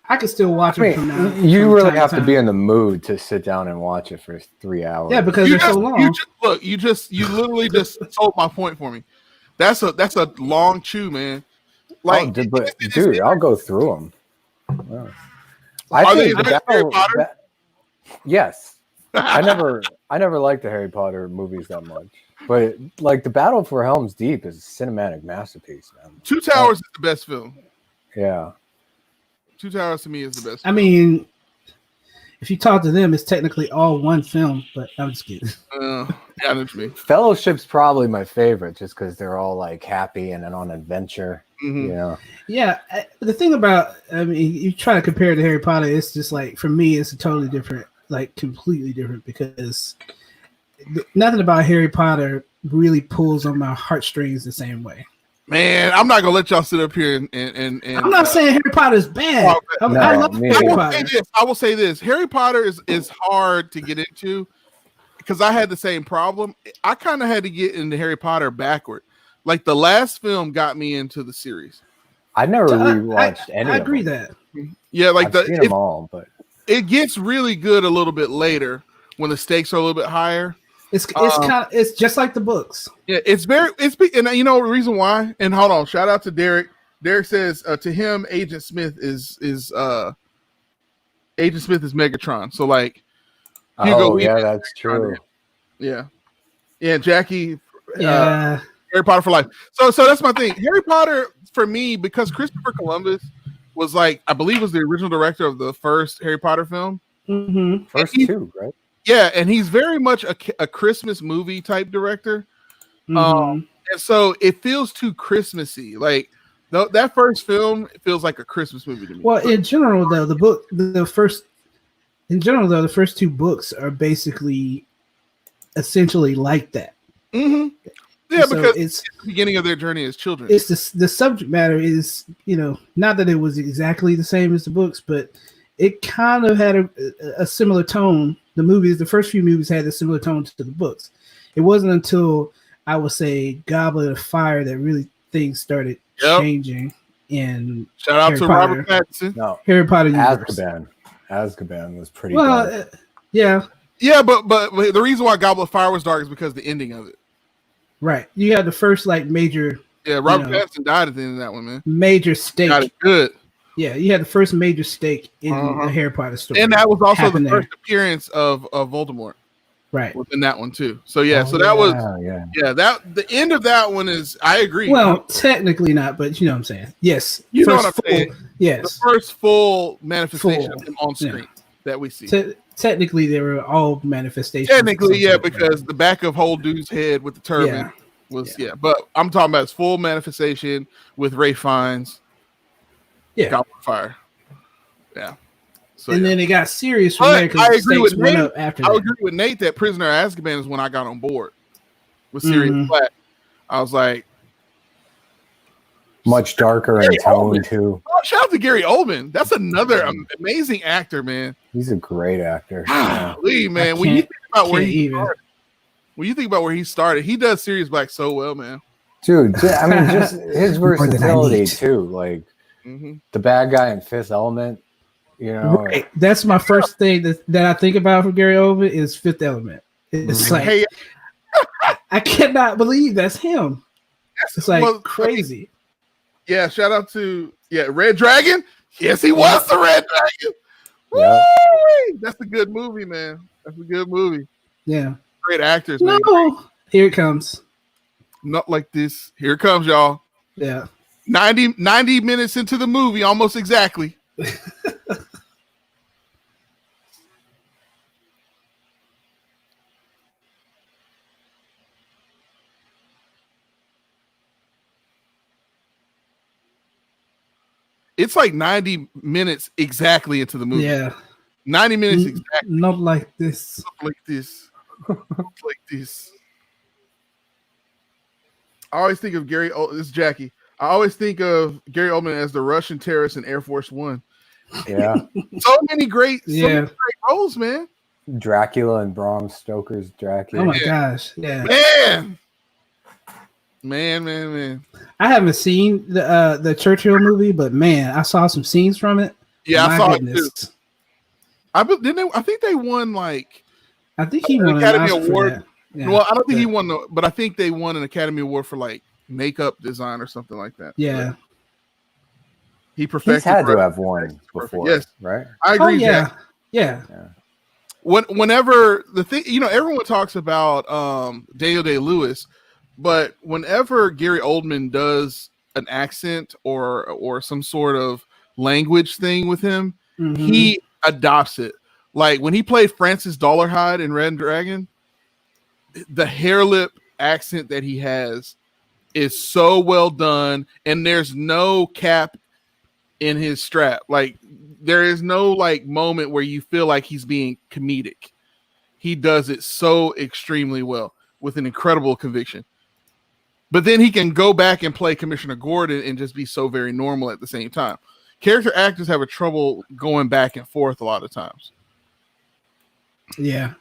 I could still watch it from now. You from really time have to to time. be in the mood to sit down and watch it for 3 hours. Yeah, because they're so long. You literally just sold my point for me. That's a long chew, man. Like, dude, I'll go through them. Wow. I Are think they like Harry Potter? Yes. I never liked the Harry Potter movies that much. But like the Battle for Helm's Deep is a cinematic masterpiece, man. Two Towers is the best film. Yeah. Two Towers to me is the best. I mean, if you talk to them, it's technically all one film, but I'm just kidding. Yeah, that's what you mean. Fellowship's probably my favorite just because they're all like happy and on adventure. Mhm. Yeah, the thing about, you try to compare it to Harry Potter, it's just like, for me, it's a totally different, like completely different, because nothing about Harry Potter really pulls on my heartstrings the same way. Man, I'm not gonna let y'all sit up here and I'm not saying Harry Potter is bad. I love Harry Potter. I will say this: Harry Potter is hard to get into because I had the same problem. I kind of had to get into Harry Potter backward. Like the last film got me into the series. I never rewatched any. I agree of them. that. Yeah, like I've seen them all, but it gets really good a little bit later when the stakes are a little bit higher. It's just like the books. Yeah, and the reason why. And hold on, shout out to Derek. Derek says to him, Agent Smith is Megatron. So like, that's true. Yeah, Jackie. Yeah. Harry Potter for life. So that's my thing. Harry Potter for me, because Christopher Columbus was I believe was the original director of the first Harry Potter film. Mm-hmm. First two, right? Yeah, and he's very much a Christmas movie type director. Mm-hmm. And so it feels too Christmassy. Like that first film feels like a Christmas movie to me. Well, in general, though, the first two books are basically essentially like that. Mm-hmm. Yeah, So because it's the beginning of their journey as children. It's the subject matter is, not that it was exactly the same as the books, but it kind of had a similar tone. The first few movies had a similar tone to the books. It wasn't until, I would say, Goblet of Fire that really things started changing. And shout out to Robert Pattinson. No, Harry Potter universe. Azkaban was pretty well, good. Yeah, but the reason why Goblet of Fire was dark is because the ending of it. Right. You had the first major. Yeah, Robert Pattinson died at the end of that one, man. Major stake. Got it good. Yeah, you had the first major stake in the Harry Potter story. And that was also the first appearance of Voldemort. Right. Within that one too. So the end of that one is, I agree. Well, technically not, but you know what I'm saying. Yes. You know what I'm saying? Yes. The first full manifestation of him on screen that we see. Technically, they were all manifestations. Technically, because the back of whole dude's head with the turban was But I'm talking about his full manifestation with Ralph Fiennes. Yeah. Goblet of Fire. Yeah. So, then it got serious from there because the stakes went up after that. I agree with Nate that Prisoner of Azkaban is when I got on board with Sirius Black. I was like, much darker in tone too. Oh, shout out to Gary Oldman. That's another amazing actor, man. He's a great actor. Golly, man. When you think about where he started, he does Sirius Black so well, man. Dude, I mean, just his versatility too. Like the bad guy in Fifth Element. Right. That's my first thing that I think about from Gary Oldman is Fifth Element. It's like, I cannot believe that's him. It's like crazy. Yeah, shout out to Red Dragon. Yes, he was the Red Dragon. Yeah. Woo! That's a good movie, man. That's a good movie. Yeah. Great actors, man. No. Here it comes. Not like this. Here it comes, y'all. Yeah. 90 minutes into the movie, almost exactly. It's like 90 minutes exactly into the movie. Yeah. 90 minutes exactly. Not like this. Like this. Like this. I always think of Gary. Oh, this is Jackie. I always think of Gary Oldman as the Russian terrorist in Air Force One. Yeah. So many great Yeah. roles, man. Dracula and Bram Stoker's Dracula. Oh my gosh. Yeah. Man. I haven't seen the Churchill movie, but man, I saw some scenes from it. Yeah, My I saw goodness. it too. I think they won like I think he an won Academy an Oscar for Award. that. Yeah. Well, I don't think he won, but I think they won an Academy Award for like makeup design or something like that. Yeah. He perfected. He's had to have won before, Yes, right? I Oh agree. yeah. Jack. Yeah. Whenever the thing, everyone talks about Daniel Day-Lewis, but whenever Gary Oldman does an accent or some sort of language thing with him, Mhm. he adopts it. Like when he played Francis Dollarhide in Red Dragon, the hair lip accent that he has is so well done, and there's no cap in his strap. Like there is no like moment where you feel like he's being comedic. He does it so extremely well with an incredible conviction. But then he can go back and play Commissioner Gordon and just be so very normal at the same time. Character actors have a trouble going back and forth a lot of times. Yeah.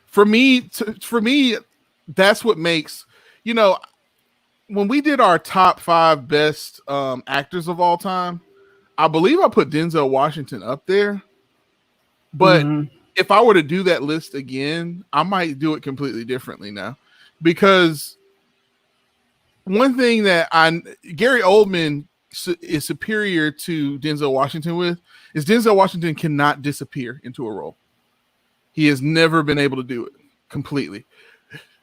For me, that's what makes, when we did our top 5 best actors of all time, I believe I put Denzel Washington up there. But Mhm. if I were to do that list again, I might do it completely differently now. Because one thing that Gary Oldman is superior to Denzel Washington with is Denzel Washington cannot disappear into a role. He has never been able to do it completely.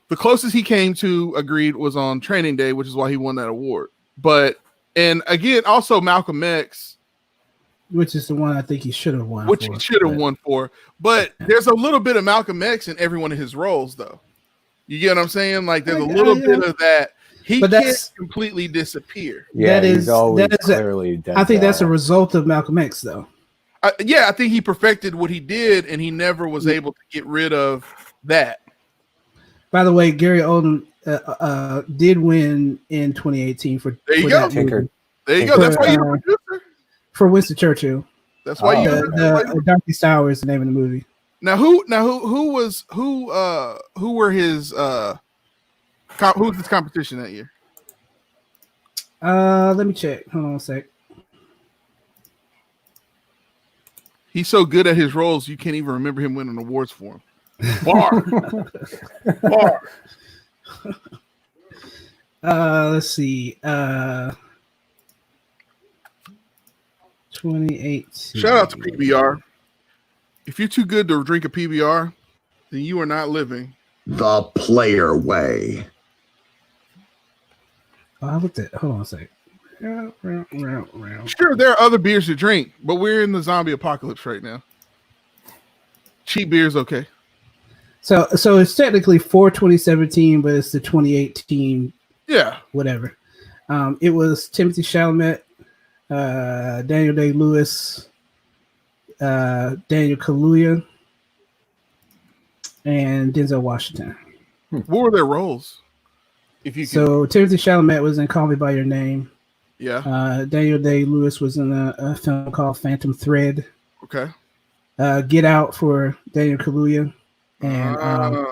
The closest he came to, agreed, was on Training Day, which is why he won that award. And again, also Malcolm X, Which is the one I think he should have won. which for, he should have but- won for. But there's a little bit of Malcolm X in every one of his roles, though. You get what I'm saying? Like there's a little bit of that. He But can't that's- completely disappear. Yeah, That he's is- always that is a- clearly I think that's a Denzel. result of Malcolm X, though. I think he perfected what he did, and he never was able to get rid of that. By the way, Gary Oldman did win in 2018 for There you for go. that Tinker. movie. There you go. That's why you're a producer. For Winston Churchill. That's why Oh. you. The Darkest Hour is the name of the movie. Who were his who was his competition that year? Let me check. Hold on a sec. He's so good at his roles, you can't even remember him winning awards for him. Bar. Let's see. 2018. Shout out to PBR. If you're too good to drink a PBR, then you are not living. The player way. Oh, I looked at. Hold on a sec. Sure, there are other beers to drink, but we're in the zombie apocalypse right now. Cheap beer's okay. So it's technically for 2017, but it's the 2018 Yeah. whatever. It was Timothy Chalamet, Daniel Day-Lewis, Daniel Kaluuya, and Denzel Washington. What were their roles? If you can, So Timothy Chalamet was in Call Me by Your Name. yeah. Daniel Day-Lewis was in a film called Phantom Thread. Okay. Get Out for Daniel Kaluuya, and Uh,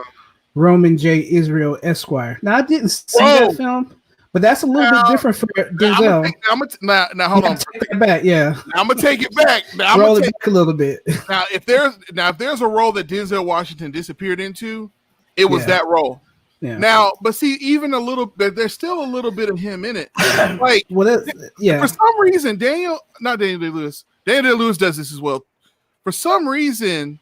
Roman J. Israel Esquire. Now I didn't see Whoa. that film, but that's a little Now- bit different for Denzel. now hold on. Take it back, yeah. Now I'm gonna take it back. Now I'm Roll gonna it back a little bit. if there's a role that Denzel Washington disappeared into, it was Yeah. that role. Yeah. Now, but see, even a little bit, there's still a little bit of him in it. Like, Well, yeah. for some reason, Daniel Day-Lewis does this as well. For some reason,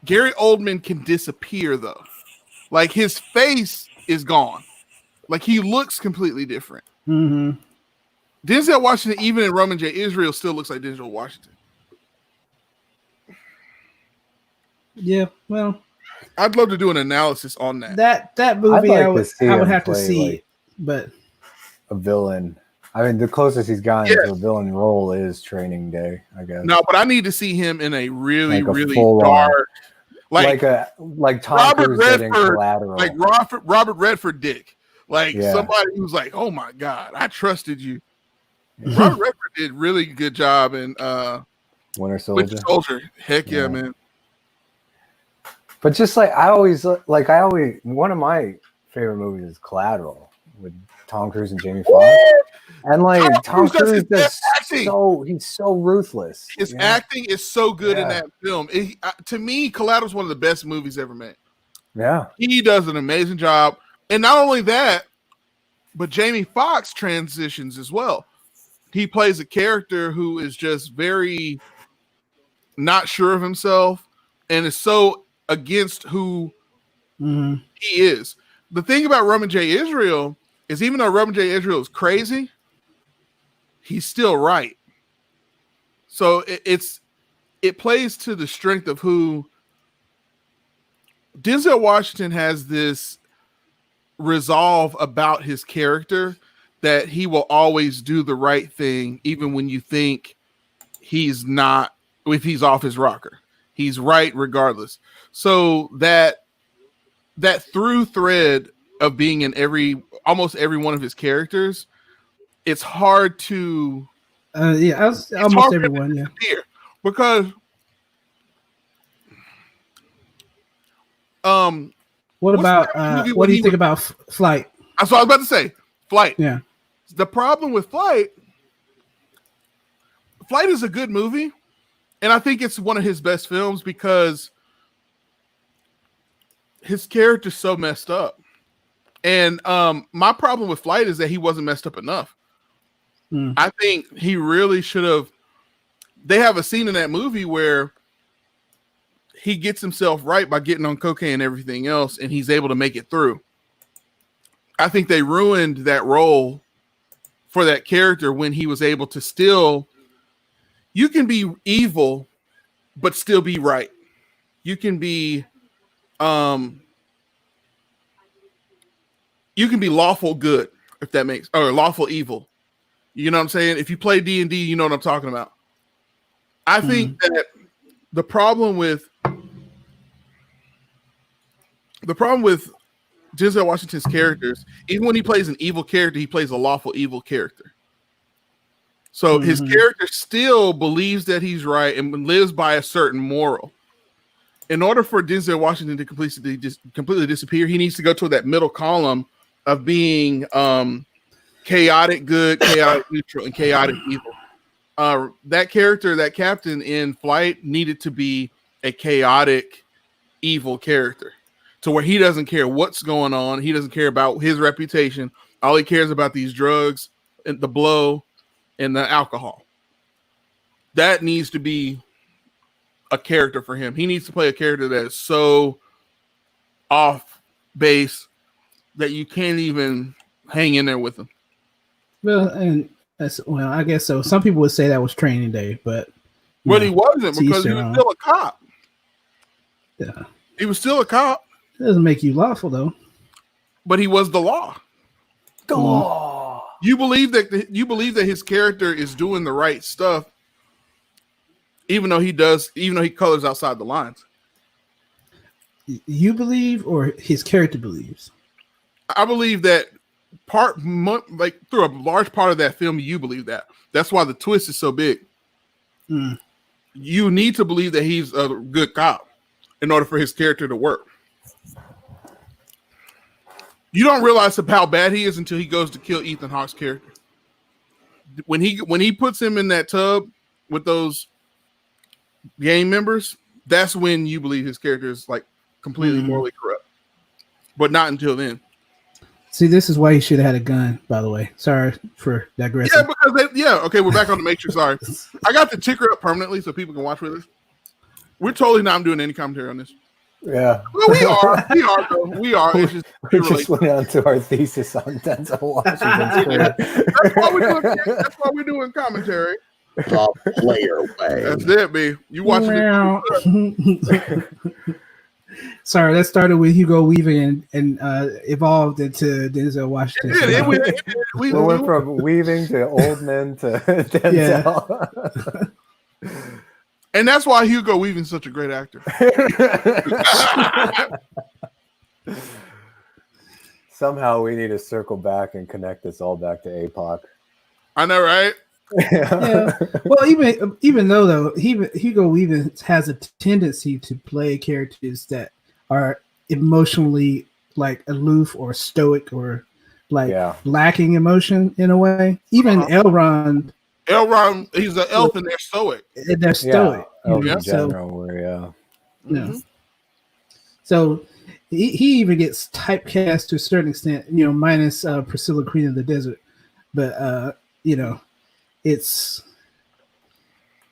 Gary Oldman can disappear though. Like his face is gone. Like he looks completely different. Mm-hmm. Denzel Washington, even in Roman J. Israel, still looks like Denzel Washington. Yeah. Well, I'd love to do an analysis on that. that movie, I'd like I would to see have him to play, see like, it, but a villain. I mean, the closest he's gotten to a villain role is Training Day, I guess. No, but I need to see him in a really, Like a really full-on- dark, like Tom Robert Cruise did in Redford, Collateral. like Robert Redford Dick. Like Yeah. somebody who's like, oh my God, I trusted you. Robert Redford did really good job in Winter Soldier. Winter Soldier. Heck yeah, Yeah. man. But just like one of my favorite movies is Collateral with Tom Cruise and Jamie Foxx. And like Tom Tom Cruise does Cruise his does best acting. he's so ruthless. His you know? acting is so good in Yeah. that film. To me, Collateral is one of the best movies ever made. Yeah. He does an amazing job. And not only that, but Jamie Foxx transitions as well. He plays a character who is just very not sure of himself and is so against who mhm. he is. The thing about Roman J. Israel is even though Roman J. Israel is crazy, he's still right. So it plays to the strength of who Denzel Washington has this resolve about his character that he will always do the right thing, even when you think he's not, if he's off his rocker. He's right regardless. So that through thread of being in almost every one of his characters, it's hard to Yeah, I was it's almost hard for everyone. Yeah. disappear because What What's about that movie what when do he you think was- about Flight? that's what I was about to say. Flight. Yeah. The problem with Flight is a good movie, and I think it's one of his best films because his character's so messed up. And my problem with Flight is that he wasn't messed up enough. Hmm. I think he really should have. They have a scene in that movie where he gets himself right by getting on cocaine and everything else, and he's able to make it through. I think they ruined that role for that character when he was able to still. You can be evil, but still be right. You can be, lawful good, if that makes, or lawful evil. You know what I'm saying? If you play D&D, you know what I'm talking about. I think that the problem with Denzel Washington's characters, even when he plays an evil character, he plays a lawful evil character. So his character still believes that he's right and lives by a certain moral. In order for Denzel Washington to completely disappear, he needs to go to that middle column of being chaotic good, chaotic neutral, and chaotic evil. That character, that captain in Flight, needed to be a chaotic evil character to where he doesn't care what's going on. He doesn't care about his reputation. All he cares about these drugs and the blow and the alcohol. That needs to be a character for him. He needs to play a character that is so off base that you can't even hang in there with him. Well, and I guess so. Some people would say that was Training Day, but Well, he wasn't to each because he their was own. still a cop. Yeah, He was still a cop, it doesn't make you lawful though. but he was the law. Oh. You believe that his character is doing the right stuff, even though he colors outside the lines. You believe, or his character believes? I believe that through a large part of that film, you believe that. That's why the twist is so big. Mm. You need to believe that he's a good cop in order for his character to work. You don't realize how bad he is until he goes to kill Ethan Hawke's character. When he puts him in that tub with those gang members, that's when you believe his character is like completely morally corrupt. But not until then. See, this is why he should have had a gun, by the way. Sorry for digressing. Yeah, because okay, we're back on the Matrix. Sorry. I got the ticker up permanently so people can watch with us. We're totally not doing any commentary on this. Yeah. Well, we are. Though. We are. It's just, We just went on to our thesis on Denzel Washington's career. That's why we're doing commentary. The player way. That's it, B. You watching it? Sorry, that started with Hugo Weaving and evolved into Denzel Washington. We went from Weaving to old men to Denzel. Yeah. And that's why Hugo Weaving's such a great actor. Somehow we need to circle back and connect this all back to APOC. I know, right? Yeah. Well, even though Hugo Weaving has a tendency to play characters that are emotionally like aloof or stoic or like lacking emotion in a way. Even Elrond, he's an elf and they're stoic. They're stoic. In general, So he even gets typecast to a certain extent, minus Priscilla, Queen of the Desert. But it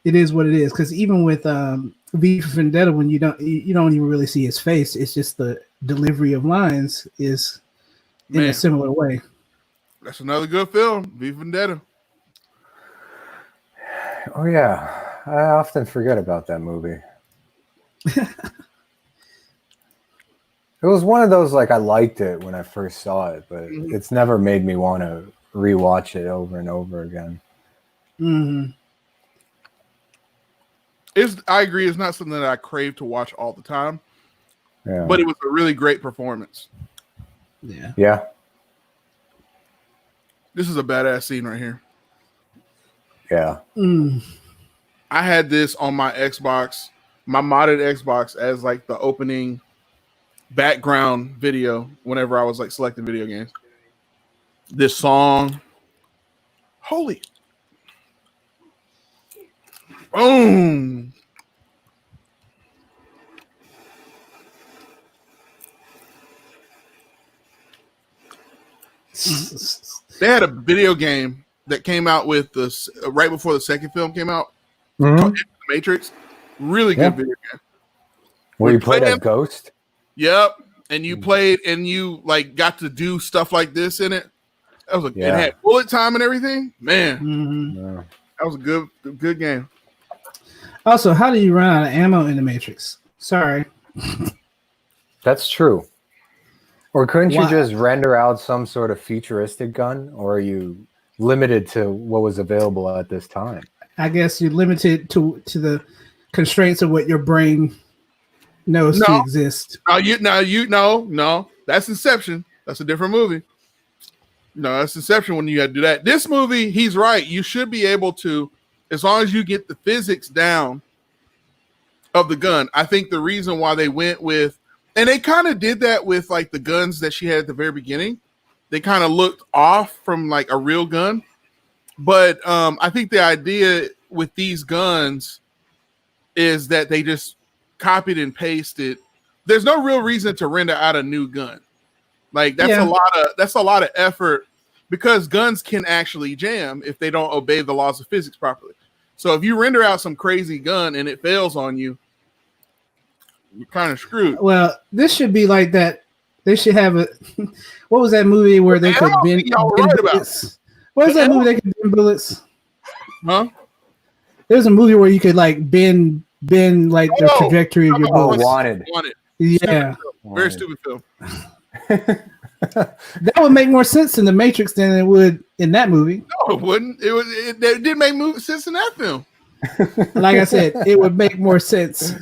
is what it is. Because even with V for Vendetta, when you don't even really see his face, it's just the delivery of lines is in a similar way. That's another good film, V for Vendetta. Oh yeah, I often forget about that movie. It was one of those like I liked it when I first saw it, but it's never made me want to rewatch it over and over again. Mm-hmm. I agree. It's not something that I crave to watch all the time, but it was a really great performance. Yeah. This is a badass scene right here. Yeah. I had this on my Xbox, my modded Xbox, as like the opening background video whenever I was like selecting video games. This song, holy, boom. They had a video game that came out with this right before the second film came out, called Matrix. Really good video game. Where you played as Ghost? Yep. And you played and you like got to do stuff like this in it. That was it had bullet time and everything. Man, that was a good game. Also, how do you run out of ammo in the Matrix? Sorry. That's true. Or couldn't you just render out some sort of futuristic gun? Or are you limited to what was available at this time? I guess you're limited to the constraints of what your brain knows to exist. No. That's Inception. That's a different movie. No, that's Inception when you had to do that. This movie, he's right. You should be able to, as long as you get the physics down of the gun. I think the reason why they went with, and they kind of did that with like the guns that she had at the very beginning. They kind of looked off from like a real gun. But I think the idea with these guns is that they just copied and pasted. There's no real reason to render out a new gun. Like that's a lot of effort because guns can actually jam if they don't obey the laws of physics properly. So if you render out some crazy gun and it fails on you, you're kind of screwed. Well, this should be like that. They should have a. What was that movie where they could bend bullets? What was that movie they could bend bullets? Huh? There's a movie where you could like bend like the trajectory of your bullets. Wanted. Yeah. Very stupid film. That would make more sense in the Matrix than it would in that movie. No, it wouldn't. It didn't make sense in that film. Like I said, it would make more sense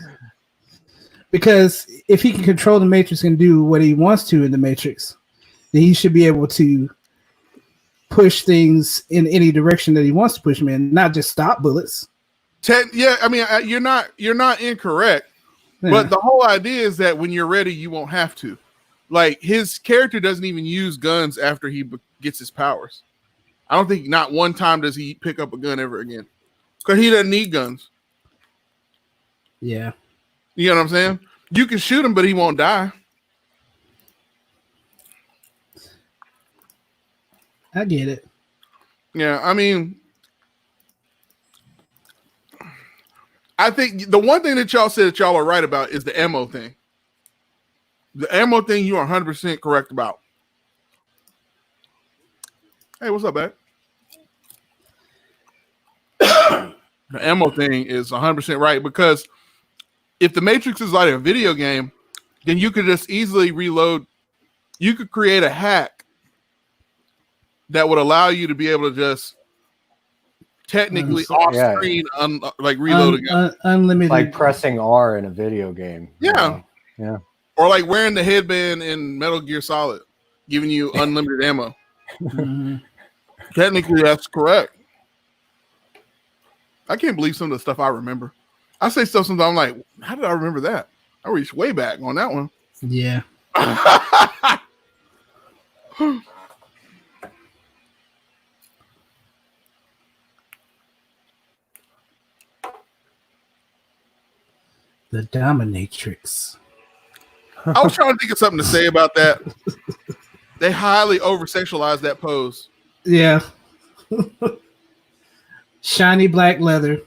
because if he can control the Matrix and do what he wants to in the Matrix, then he should be able to push things in any direction that he wants to push them in, not just stop bullets. Yeah, I mean, you're not incorrect, but the whole idea is that when you're ready, you won't have to. Like his character doesn't even use guns after he gets his powers. I don't think not one time does he pick up a gun ever again because he doesn't need guns. Yeah. You know what I'm saying? You can shoot him, but he won't die. I get it. Yeah, I mean, I think the one thing that y'all said that y'all are right about is the ammo thing. The ammo thing you are 100% correct about. Hey, what's up, man? The ammo thing is 100% right, because if the Matrix is like a video game, then you could just easily reload. You could create a hack that would allow you to be able to just technically off Yeah. screen, like reload again. Unlimited. Like pressing R in a video game. you Yeah. know? Yeah. Or like wearing the headband in Metal Gear Solid, giving you unlimited ammo. Mhm. Technically, that's correct. I can't believe some of the stuff I remember. I say stuff sometimes I'm like, how did I remember that? I reached way back on that one. Yeah. The Dominatrix. I was trying to think of something to say about that. They highly over sexualized that pose. Yeah. Shiny black leather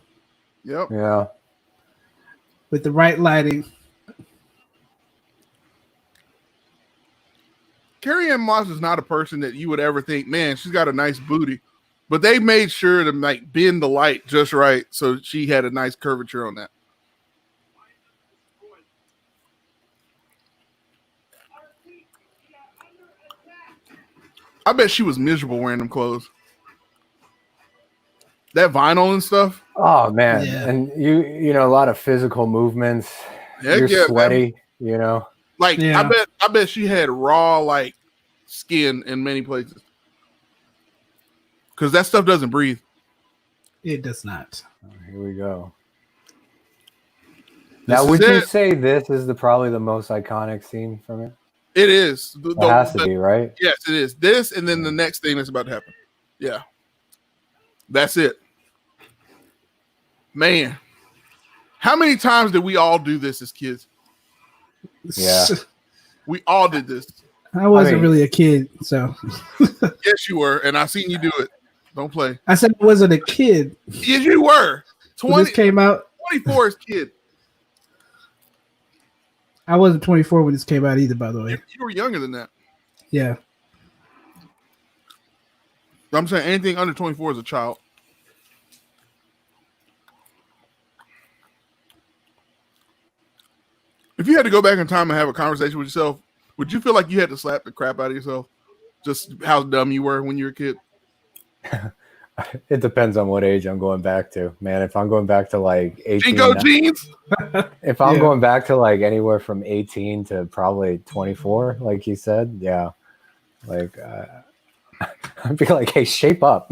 Yep. Yeah. with the right lighting. Carrie Ann Moss is not a person that you would ever think, man, she's got a nice booty. But they made sure to like bend the light just right so she had a nice curvature on that. I bet she was miserable wearing them clothes. That vinyl and stuff. Oh man. Yeah. And you know, a lot of physical movements. Heck You're yeah, man. sweaty, you know. Like Yeah. I bet she had raw like skin in many places. Because that stuff doesn't breathe. It does not. Here we go. This Now, is would you it. say this is probably the most iconic scene from it? It is. It has to be, right? Yes, it is. This and then the next thing that's about to happen. Yeah. That's it. Man. How many times did we all do this as kids? Yeah. We all did this. I wasn't mean- really a kid, so Yes, you were. And I seen you do it. Don't play. I said I wasn't a kid Yes, you were. when this came out. 24 is kid. I wasn't 24 when this came out either, by the way. You were younger than that. Yeah. I'm saying anything under 24 is a child. If you had to go back in time and have a conversation with yourself, would you feel like you had to slap the crap out of yourself? Just how dumb you were when you were a kid? It depends on what age I'm going back to. Man, if I'm going back to like 18, Jingo jeans? if I'm Yeah. going back to like anywhere from 18 to probably 24, like you said, yeah. Like, I'd be like, hey, shape up.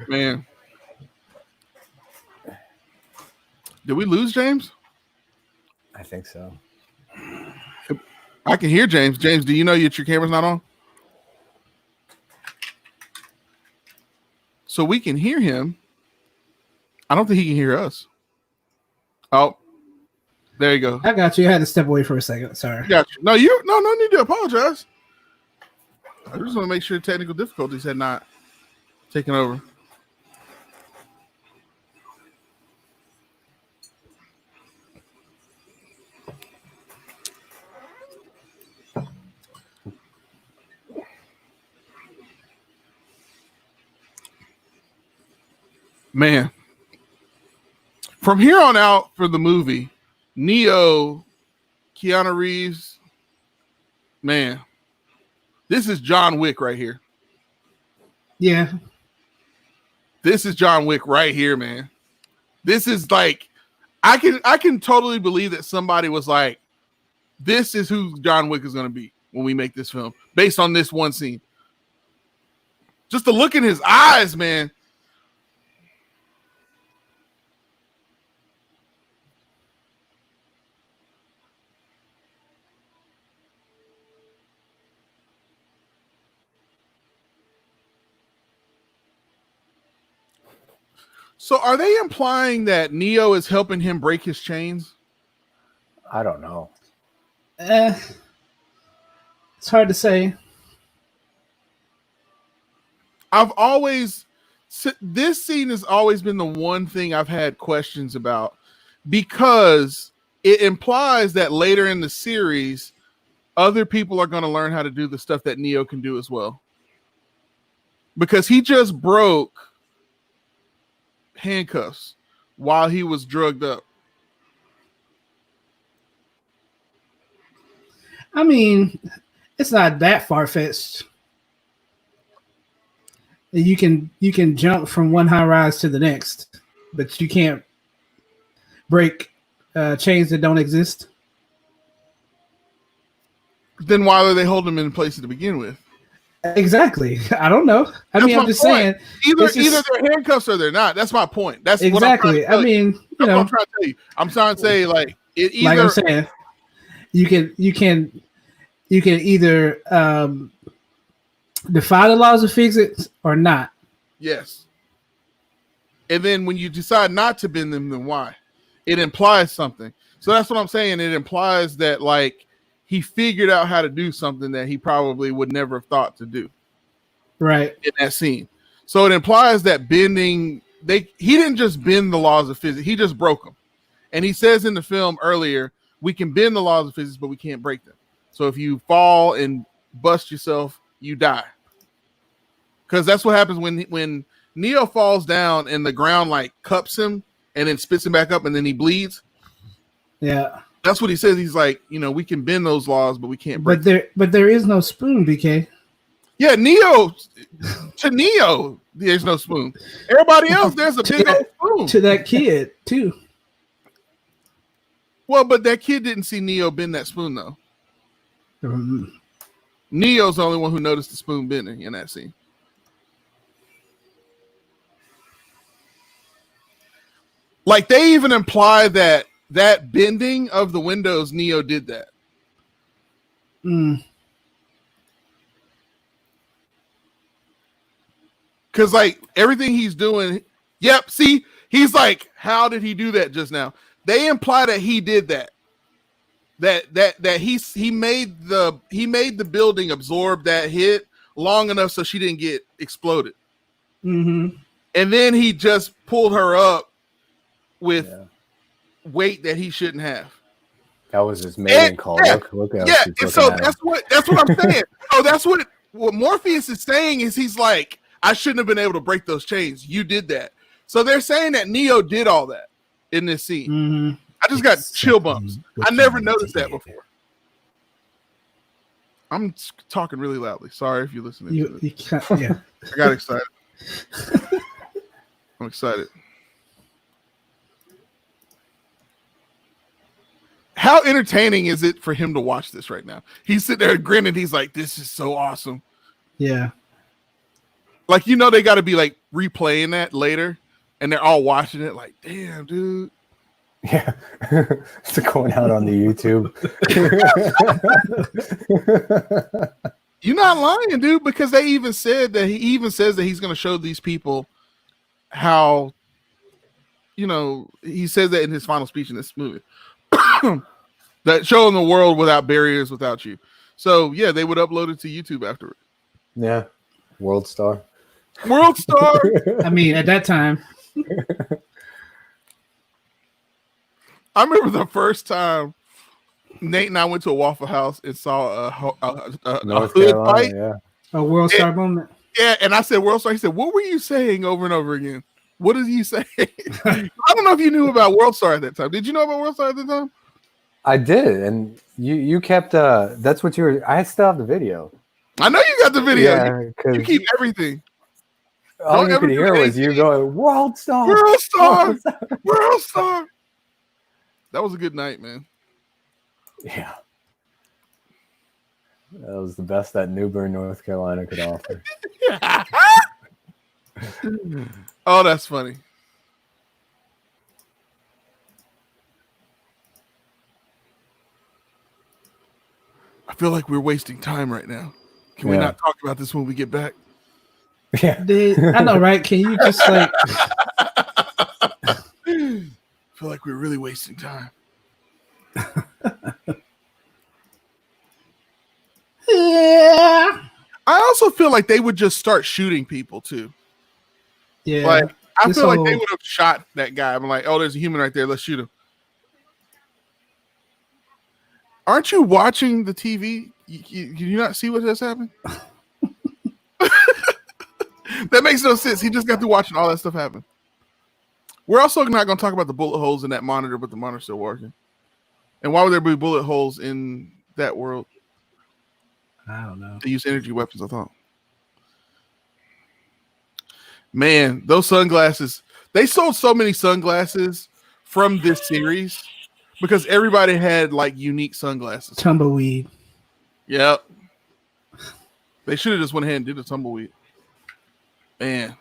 Man. Did we lose James? I think so. I can hear James. James, do you know that your camera's not on? So we can hear him. I don't think he can hear us. Oh, there you go. I got you. I had to step away for a second. Sorry. Got you. No need to apologize. I just want to make sure technical difficulties had not taken over. Man, from here on out for the movie, Neo, Keanu Reeves, man, this is John Wick right here. Yeah. This is John Wick right here, man. This is like, I can totally believe that somebody was like, this is who John Wick is going to be when we make this film based on this one scene. Just the look in his eyes, man. So are they implying that Neo is helping him break his chains? I don't know. It's hard to say. This scene has always been the one thing I've had questions about, because it implies that later in the series, other people are going to learn how to do the stuff that Neo can do as well. Because he just broke handcuffs while he was drugged up. I mean, it's not that far-fetched. You can jump from one high rise to the next, but you can't break chains that don't exist. Then why are they holding him in place to begin with? Exactly. I don't know. I'm just saying. Either they're handcuffs or they're not. That's my point. That's exactly. What I'm trying to tell you. I'm trying to say, like, it either. Like I'm saying, you can either defy the laws of physics or not. Yes. And then when you decide not to bend them, then why? It implies something. So that's what I'm saying. It implies that, like, he figured out how to do something that he probably would never have thought to do. Right. In that scene. So it implies that bending, he didn't just bend the laws of physics, he just broke them. And he says in the film earlier, we can bend the laws of physics, but we can't break them. So if you fall and bust yourself, you die. Because that's what happens when Neo falls down and the ground like cups him and then spits him back up and then he bleeds. Yeah. That's what he says. He's like, we can bend those laws, but we can't break them. But there is no spoon, BK. Yeah, Neo, there's no spoon. Everybody else, there's a big old spoon. To that kid, too. Well, but that kid didn't see Neo bend that spoon, though. Neo's the only one who noticed the spoon bending in that scene. Like, they even imply that bending of the windows, Neo did that. Because, like, everything he's doing, see, he's like, how did he do that just now? They imply that he did that. That he made the building absorb that hit long enough so she didn't get exploded. Mm-hmm. And then he just pulled her up with weight that he shouldn't have. That was his mating call. Look how she's so looking that's what I'm saying. So that's what Morpheus is saying is he's like, I shouldn't have been able to break those chains. You did that. So they're saying that Neo did all that in this scene. Mm-hmm. I just got chill bumps. I never noticed that before. I'm talking really loudly. Sorry if you're listening. I got excited. I'm excited. How entertaining is it for him to watch this right now? He's sitting there grinning. He's like, this is so awesome. Yeah. Like, they got to be like replaying that later and they're all watching it like, damn, dude. Yeah. It's going out on the YouTube. You're not lying, dude, because they even said that he says that he's going to show these people how, he says that in his final speech in this movie. That showing the world without barriers, without you. So yeah, they would upload it to YouTube afterward. Yeah, World Star. I mean, at that time, I remember the first time Nate and I went to a Waffle House and saw a North hood Carolina, fight. yeah. a World Star moment. Yeah, and I said World Star. He said, "What were you saying over and over again? What did you say?" I don't know if you knew about World Star at that time. Did you know about World Star at the time? I did, and you kept. That's what you were. I still have the video. I know you got the video. Yeah, you keep everything. All Don't you ever could do hear was anything. you going, World Star. World Star. World Star. That was a good night, man. Yeah. That was the best that New Bern, North Carolina could offer. Oh, that's funny. I feel like we're wasting time right now. Can we not talk about this when we get back? Yeah. I know, right? Can you just like feel like we're really wasting time. Yeah. I also feel like they would just start shooting people too. Yeah. Like I This feel like they whole- would have shot that guy. I'm like, oh, there's a human right there. Let's shoot him. Aren't you watching the TV? Can you not see what just happened? That makes no sense. He just got through watching all that stuff happen. We're also not going to talk about the bullet holes in that monitor, but the monitor's still working. And why would there be bullet holes in that world? I don't know. They use energy weapons, I thought. Man, those sunglasses. They sold so many sunglasses from this series because everybody had like unique sunglasses. Tumbleweed. Yep. They should have just went ahead and did the tumbleweed. Man.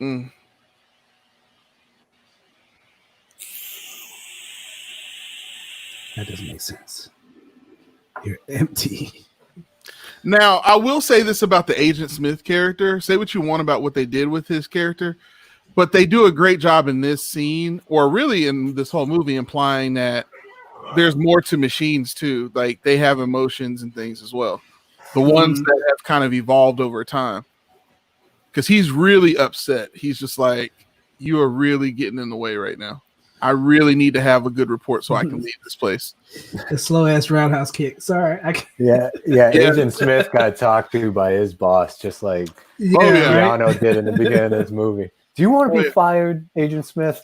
Mm. That doesn't make sense. You're empty. Now, I will say this about the Agent Smith character. Say what you want about what they did with his character, but they do a great job in this scene, or really in this whole movie, implying that there's more to machines too. Like they have emotions and things as well. The ones that have kind of evolved over time. Because he's really upset. He's just like, you are really getting in the way right now. I really need to have a good report so I can leave this place. The slow ass roundhouse kick. Sorry. Yeah. Agent Smith got talked to by his boss, just like yeah. Keanu did in the beginning of this movie. Do you want to be fired, Agent Smith?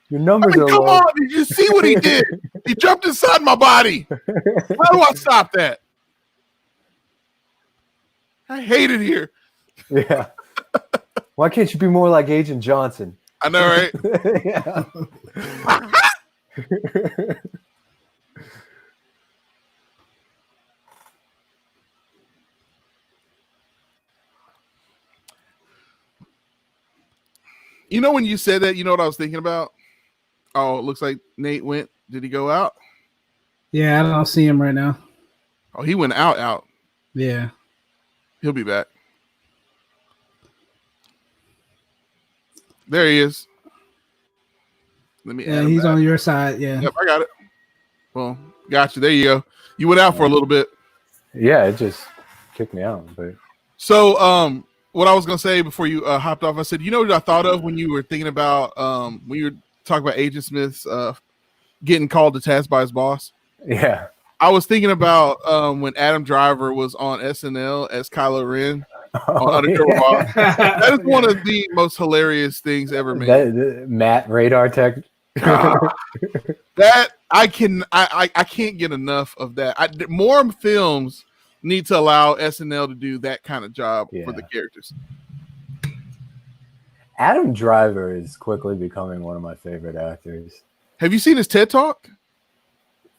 Your numbers are come low. on, did you see what he did? He jumped inside my body. How do I stop that? I hate it here. Yeah. Why can't you be more like Agent Johnson? I know, right? Yeah. You know, when you said that, you know what I was thinking about? Oh, it looks like Nate went. Did he go out? Yeah, I don't see him right now. Oh, he went out. Yeah. He'll be back. There he is. Let me add Yeah, him he's back. on your side. Yeah. Yep, I got it. Well, got you. There you go. You went out for a little bit. Yeah, it just kicked me out. But So, what I was gonna say before you hopped off, I said, you know what I thought of when you were thinking about when you were talking about Agent Smith's getting called to task by his boss. yeah. I was thinking about when Adam Driver was on SNL as Kylo Ren on Undercover Boss. That is one of the most hilarious things ever made. That Matt Radar Tech. That I can't get enough of that. More films need to allow SNL to do that kind of job for the characters. Adam Driver is quickly becoming one of my favorite actors. Have you seen his TED Talk?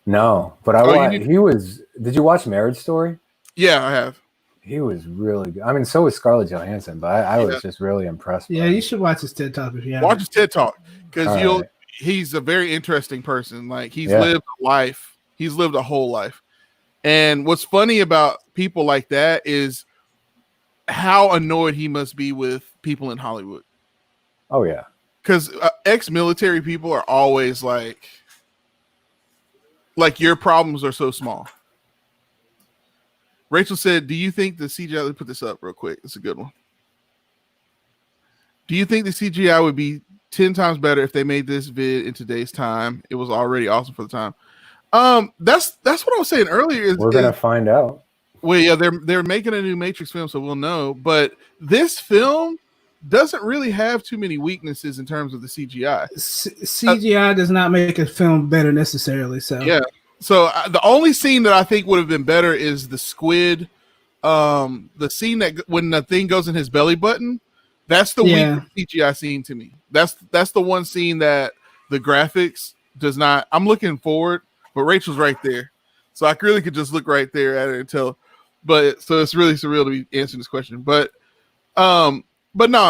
No, but he was. Did you watch Marriage Story? Yeah, I have. He was really good. I mean, so was Scarlett Johansson, but I was just really impressed. Yeah, you should watch his TED Talk if you haven't. Watch his TED Talk because Right. he's a very interesting person. Like he's lived a life. He's lived a whole life. And what's funny about people like that is how annoyed he must be with people in Hollywood. Oh yeah, because ex-military people are always like your problems are so small. Rachel said, do you think the CGI, let me put this up real quick. It's a good one. Do you think the CGI would be 10 times better if they made this vid in today's time? It was already awesome for the time. That's what I was saying earlier. We're going to find out. Well, yeah, they're making a new Matrix film, so we'll know. But this film doesn't really have too many weaknesses in terms of the CGI. CGI does not make a film better necessarily. So yeah. So the only scene that I think would have been better is the squid. The scene that when the thing goes in his belly button. That's the weak CGI scene to me. That's the one scene that the graphics does not. I'm looking forward, but Rachel's right there, so I really could just look right there at her and tell. But so it's really surreal to be answering this question. But no,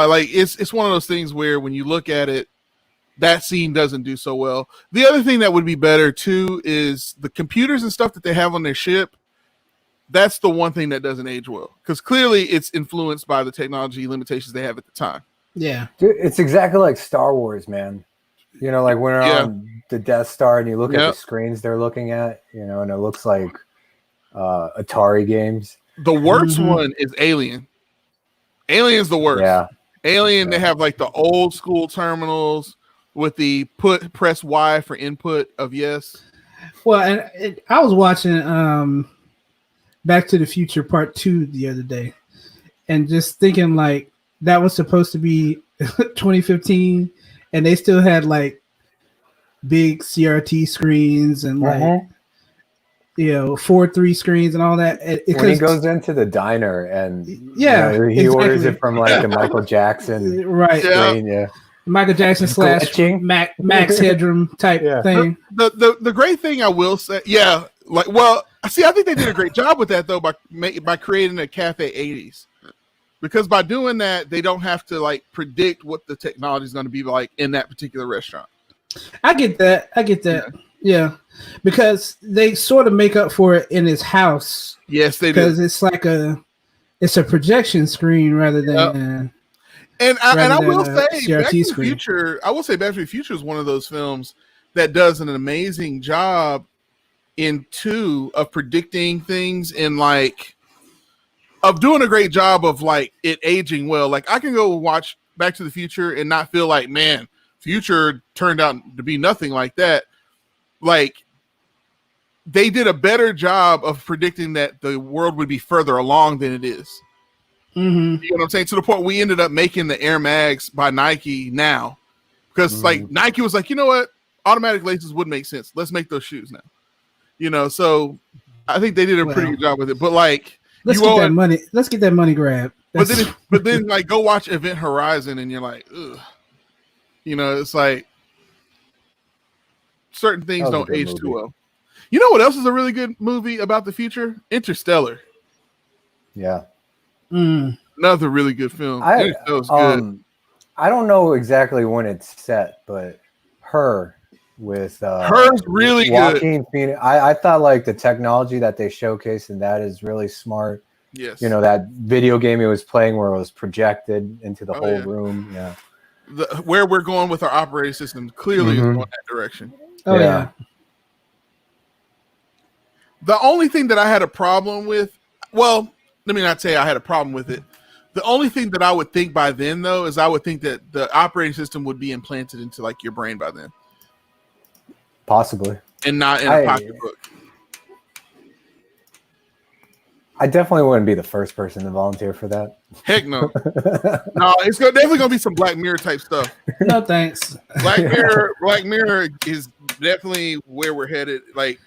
like it's one of those things where when you look at it, that scene doesn't do so well. The other thing that would be better too is the computers and stuff that they have on their ship. that's the one thing that doesn't age well, because clearly it's influenced by the technology limitations they have at the time. Yeah. Dude, it's exactly like Star Wars, man. You know, like when they're Yeah. on the Death Star and you look at Yeah. the screens they're looking at, you know, and it looks like Atari games. The worst Mhm. one is Alien. Alien's the worst. Yeah. Alien, they Yeah. have like the old school terminals with the press Y for input of yes. Well, and I was watching Back to the Future Part 2 the other day, and just thinking like that was supposed to be 2015, and they still had like big CRT screens and like 4:3 screens and all that. When he goes into the diner and Yeah, you know, he orders exactly. it from like the Michael Jackson right, Yeah. screen, yeah. Michael Jackson / Glitching. Max Headroom type Yeah. thing. The great thing I will say, yeah, like, well, see, I think they did a great job with that though by creating a Cafe 80s, because by doing that they don't have to like predict what the technology is going to be like in that particular restaurant. I get that. Yeah. Because they sort of make up for it in his house, Yes, they do. because it's like it's a projection screen rather than And I rather will than a say, CRT Back to the screen. Future. I will say, Back to the Future is one of those films that does an amazing job of predicting things and like of doing a great job of like it aging well. Like I can go watch Back to the Future and not feel like, man, future turned out to be nothing like that. Like they did a better job of predicting that the world would be further along than it is. Mhm. You know what I'm saying? To the point we ended up making the Air Mags by Nike now, because like Nike was like, you know what, automatic laces would make sense. Let's make those shoes now. You know, so I think they did a pretty good job with it. But like, Let's you get owe that it- money. Let's get that money grab. but then like go watch Event Horizon and you're like, ugh. You know, it's like certain things That was a don't good age movie. too well. You know what else is a really good movie about the future? Interstellar. Yeah. Another really good film. Interstellar's good. I don't know exactly when it's set, but Her with Her's really good. Joaquin Phoenix. I thought like the technology that they showcased in that is really smart. Yes. You know, that video game he was playing where it was projected into the Oh, whole yeah. room. Yeah. Where we're going with our operating system clearly is Mhm. going that direction. Oh Yeah. yeah. The only thing that I had a problem with, well, let me not say I had a problem with it. The only thing that I would think by then, though, is I would think that the operating system would be implanted into like your brain by then, Possibly. and not in a pocketbook. I definitely wouldn't be the first person to volunteer for that. Heck no, no. It's definitely gonna be some Black Mirror type stuff. No thanks. Black Mirror is definitely where we're headed. Like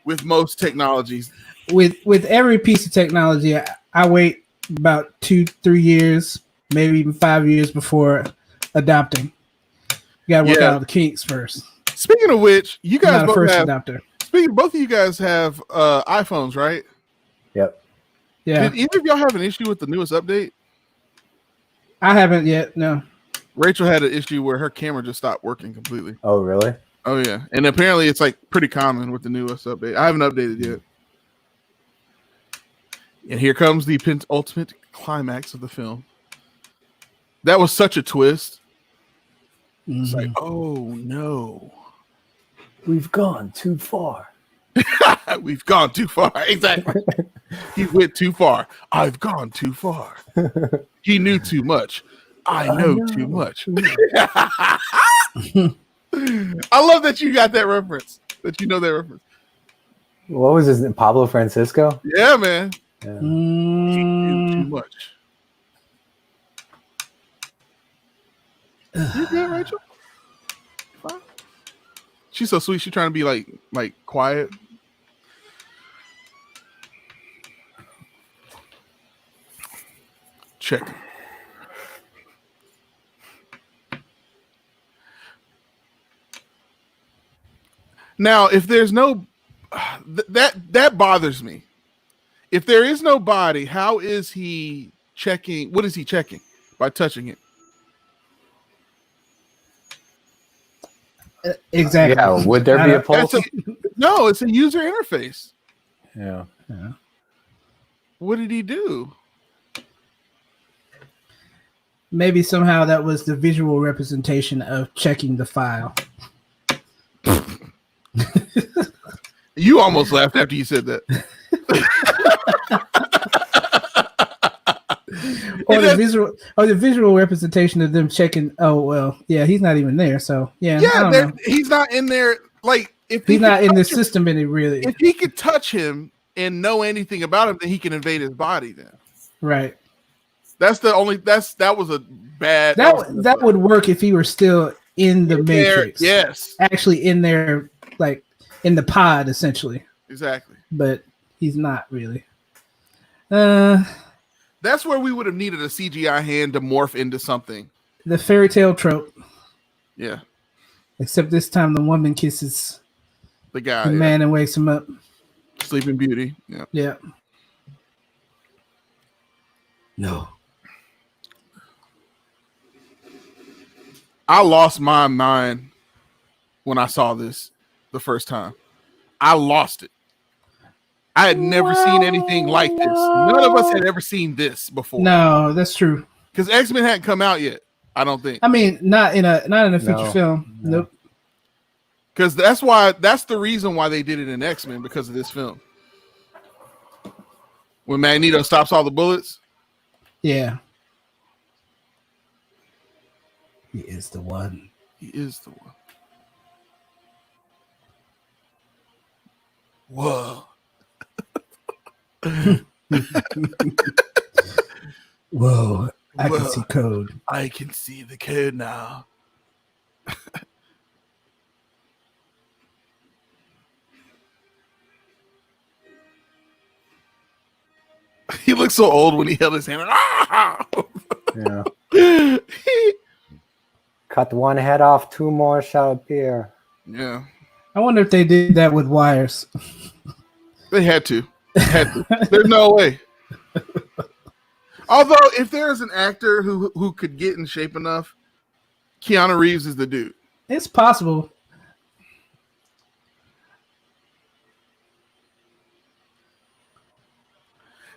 with most technologies, With every piece of technology, I wait about 2-3 years, maybe even 5 years before adopting. You gotta work Yeah. out all the kinks first. Speaking of which, you I'm guys not a both first have. adopter. Both of you guys have iPhones, right? Yep. Yeah, Did either of y'all have an issue with the newest update? I haven't yet. No. Rachel had an issue where her camera just stopped working completely. Oh, really? Oh yeah, and apparently it's like pretty common with the newest update. I haven't updated yet. And here comes the ultimate climax of the film. That was such a twist. It's like, oh no, We've gone too far. we've gone too far. Exactly. He went too far. I've gone too far. He knew too much. I know too much. I love that you got that reference. That you know that reference. What was his name? Pablo Francisco? Yeah, man. Yeah. He knew too much. You good, Rachel? Fine. She's so sweet. She's trying to be like quiet. Check. Now, if there's no that bothers me. If there is no body, how is he checking? What is he checking by touching it? Exactly. Yeah. Would there be a pulse? No, it's a user interface. Yeah. What did he do? Maybe somehow that was the visual representation of checking the file. You almost laughed after you said that. Or the visual representation of them checking. Oh well, yeah, he's not even there. So yeah, I don't know. He's not in there. Like if He's not in the touch him- system, and it really If he could touch him and know anything about him, then he can invade his body. Then right. that was a bad. That would work if he were still in the Matrix. Yes, Actually in there, like in the pod, essentially. exactly. But he's not really. That's where we would have needed a CGI hand to morph into something. The fairy tale trope. Yeah, Except this time the woman kisses the guy, the man and wakes him up. Sleeping Beauty. Yeah. Yeah. No. I lost my mind when I saw this the first time. I lost it. I had never seen anything like this. None of us had ever seen this before. No, that's true. Because X-Men hadn't come out yet, I don't think. I mean, not in a feature No, film. no. Nope. Because that's the reason why they did it in X-Men, because of this film. When Magneto stops all the bullets. Yeah. He is the one. He is the one. Whoa. Whoa. I Whoa. can see code. I can see the code now. He looked so old when he held his hand. Yeah. Cut one head off, two more shall appear. Yeah, I wonder if they did that with wires. they had to. There's no way. Although, if there is an actor who could get in shape enough, Keanu Reeves is the dude. It's possible.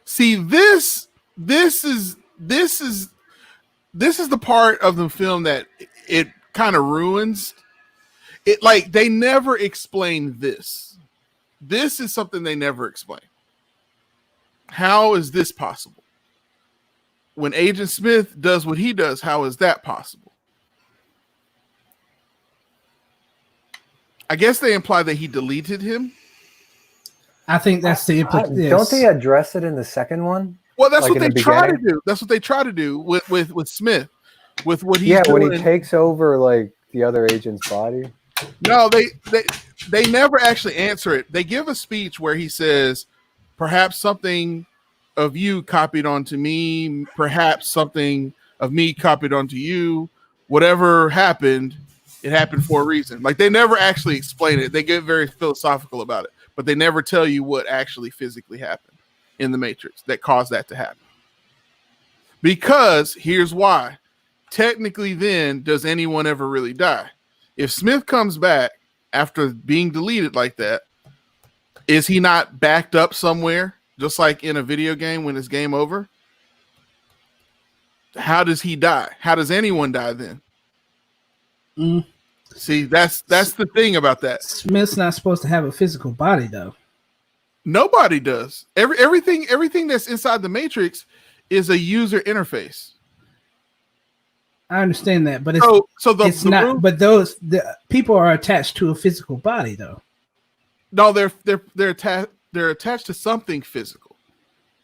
See, this is the part of the film that it kind of ruins. It, like, they never explain this. This is something they never explain. How is this possible? When Agent Smith does what he does, how is that possible? I guess they imply that he deleted him. I think that's the implication. Don't they address it in the second one? Well, that's Like what in they the try to beginning? do. That's what they try to do with Smith, with what he's Yeah, doing. when he takes over like the other agent's body. No, they never actually answer it. They give a speech where he says, perhaps something of you copied onto me, perhaps something of me copied onto you. Whatever happened, it happened for a reason. Like, they never actually explain it. They get very philosophical about it, but they never tell you what actually physically happened in the Matrix that caused that to happen. Because here's why. Technically, then, does anyone ever really die? If Smith comes back after being deleted like that, is he not backed up somewhere, just like in a video game when it's game over? How does he die? How does anyone die then? Mm. See, that's the thing about that. Smith's not supposed to have a physical body, though. Nobody does. Everything that's inside the Matrix is a user interface. I understand that, but it's It's not. room- But the people are attached to a physical body, though. No, they're attached to something physical,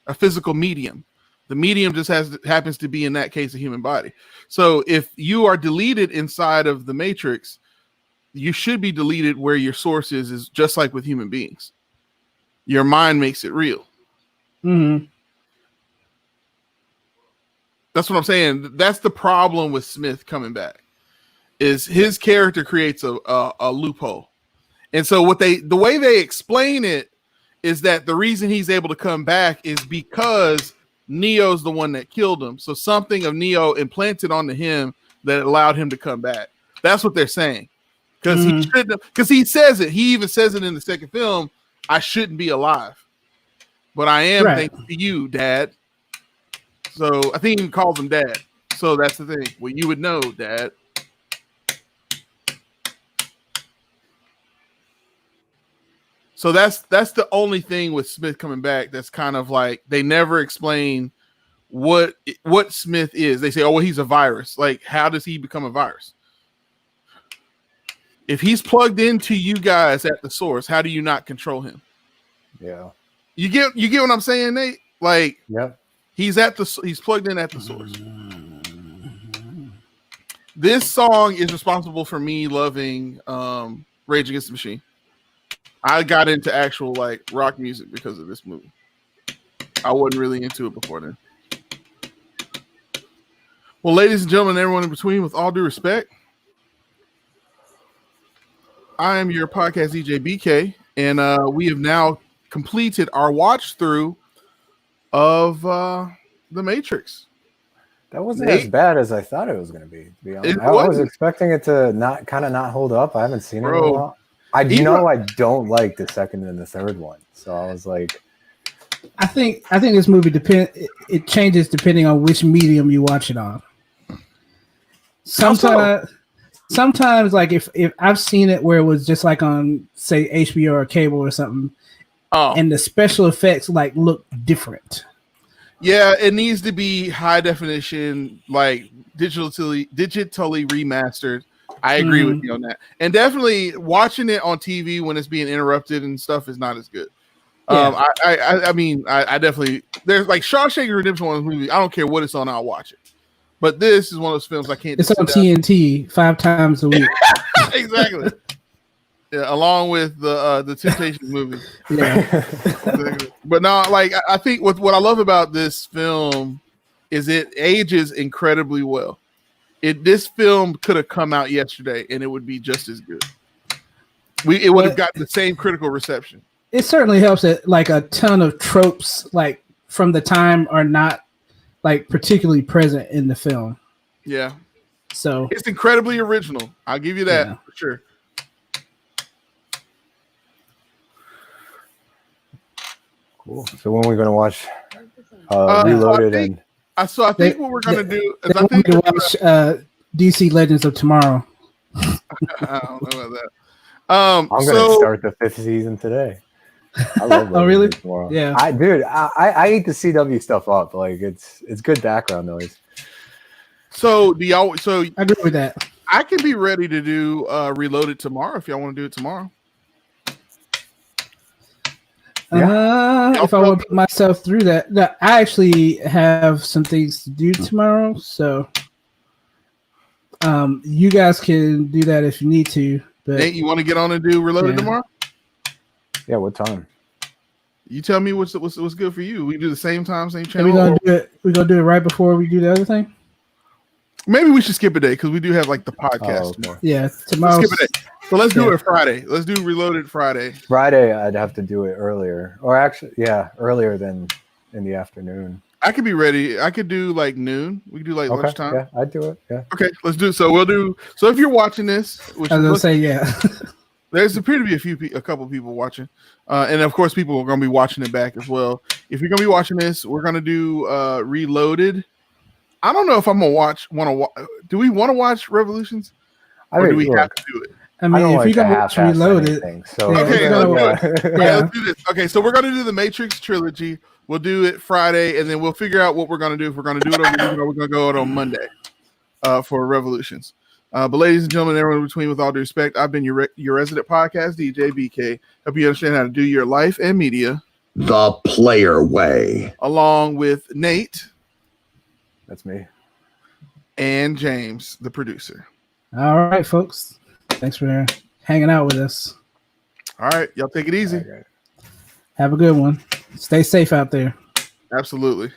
a physical medium. The medium just happens to be, in that case, a human body. So if you are deleted inside of the Matrix, you should be deleted where your source is just like with human beings. Your mind makes it real. Mm-hmm. That's what I'm saying. That's the problem with Smith coming back. Is his character creates a loophole. And so the way they explain it is that the reason he's able to come back is because Neo's the one that killed him. So something of Neo implanted onto him that allowed him to come back. That's what they're saying. Because he shouldn't, because he says it. He even says it in the second film, I shouldn't be alive. but I am Right. thanks to you, Dad. So I think he calls him Dad. So that's the thing. Well, you would know, Dad. So that's the only thing with Smith coming back. That's kind of like they never explain what Smith is. They say, "Oh, well, he's a virus." Like, how does he become a virus? If he's plugged into you guys at the source, how do you not control him? Yeah. You get what I'm saying, Nate? Like, Yep. he's plugged in at the source. This song is responsible for me loving Rage Against the Machine. I got into actual like rock music because of this movie. I wasn't really into it before then. Well, ladies and gentlemen, everyone in between, with all due respect, I am your podcast DJ BK, and we have now completed our watch through of The Matrix. That wasn't Nate? as bad as I thought it was going to be honest. It I was wasn't. expecting it to not hold up. I haven't seen it in Bro. a while. I don't like the second and the third one. So I was like, I think this movie it changes depending on which medium you watch it on. Sometimes like if I've seen it where it was just like on say HBO or cable or something, and the special effects like look different. Yeah, it needs to be high definition, like digitally remastered. I agree with you on that. And definitely watching it on TV when it's being interrupted and stuff is not as good. Yeah. I mean, I definitely, there's like Shawshank Redemption, one of those movies, I don't care what it's on, I'll watch it. But this is one of those films I can't. It's on TNT 5 times a week. Exactly. Yeah, along with the Temptations movie. Yeah. But now, like, I think what I love about this film is it ages incredibly well. This film could have come out yesterday and it would be just as good. It would have gotten the same critical reception. It certainly helps that like a ton of tropes like from the time are not like particularly present in the film. Yeah. So it's incredibly original. I'll give you that for sure. cool. So when we're going to watch Reloaded I think what we're going to do is I think to watch DC Legends of Tomorrow. I don't know about that. I'm going to start the 5th season today. I love Oh, really? Tomorrow. Yeah. I eat the CW stuff up. Like it's good background noise. So do y'all? So I agree with that. I can be ready to do Reloaded tomorrow if y'all want to do it tomorrow. If I want to put myself through that, no, I actually have some things to do tomorrow. So you guys can do that if you need to. But Nate, you want to get on and do Reloaded tomorrow? Yeah, what time? You tell me what's good for you. We do the same time, same channel. We're gonna do it right before we do the other thing. Maybe we should skip a day because we do have like the podcast tomorrow. Yeah, tomorrow. Skip a day. So let's do it Friday. Let's do Reloaded Friday. Friday, I'd have to do it earlier, or actually, earlier than in the afternoon. I could be ready. I could do like noon. We could do like lunchtime. Yeah, I'd do it. Yeah. Okay, let's do it. So we'll do. So if you're watching this, which I was gonna say there's appear to be a couple people watching, and of course people are going to be watching it back as well. If you're going to be watching this, we're going to do Reloaded. I don't know if I'm going to do we want to watch Revolutions, or do we have to do it? I mean, if you're gonna watch Reloaded, let's do this. Okay, so we're going to do the Matrix trilogy. We'll do it Friday, and then we'll figure out what we're going to do. If we're going to do it over weekend, or we're going to go out on Monday for Revolutions. But ladies and gentlemen, everyone in between, with all due respect, I've been your resident podcast DJ BK. Hope you understand how to do your life and media the player way. Along with Nate, that's me, and James, the producer. All right, folks. Thanks for hanging out with us. All right, y'all take it easy. Have a good one. Stay safe out there. Absolutely.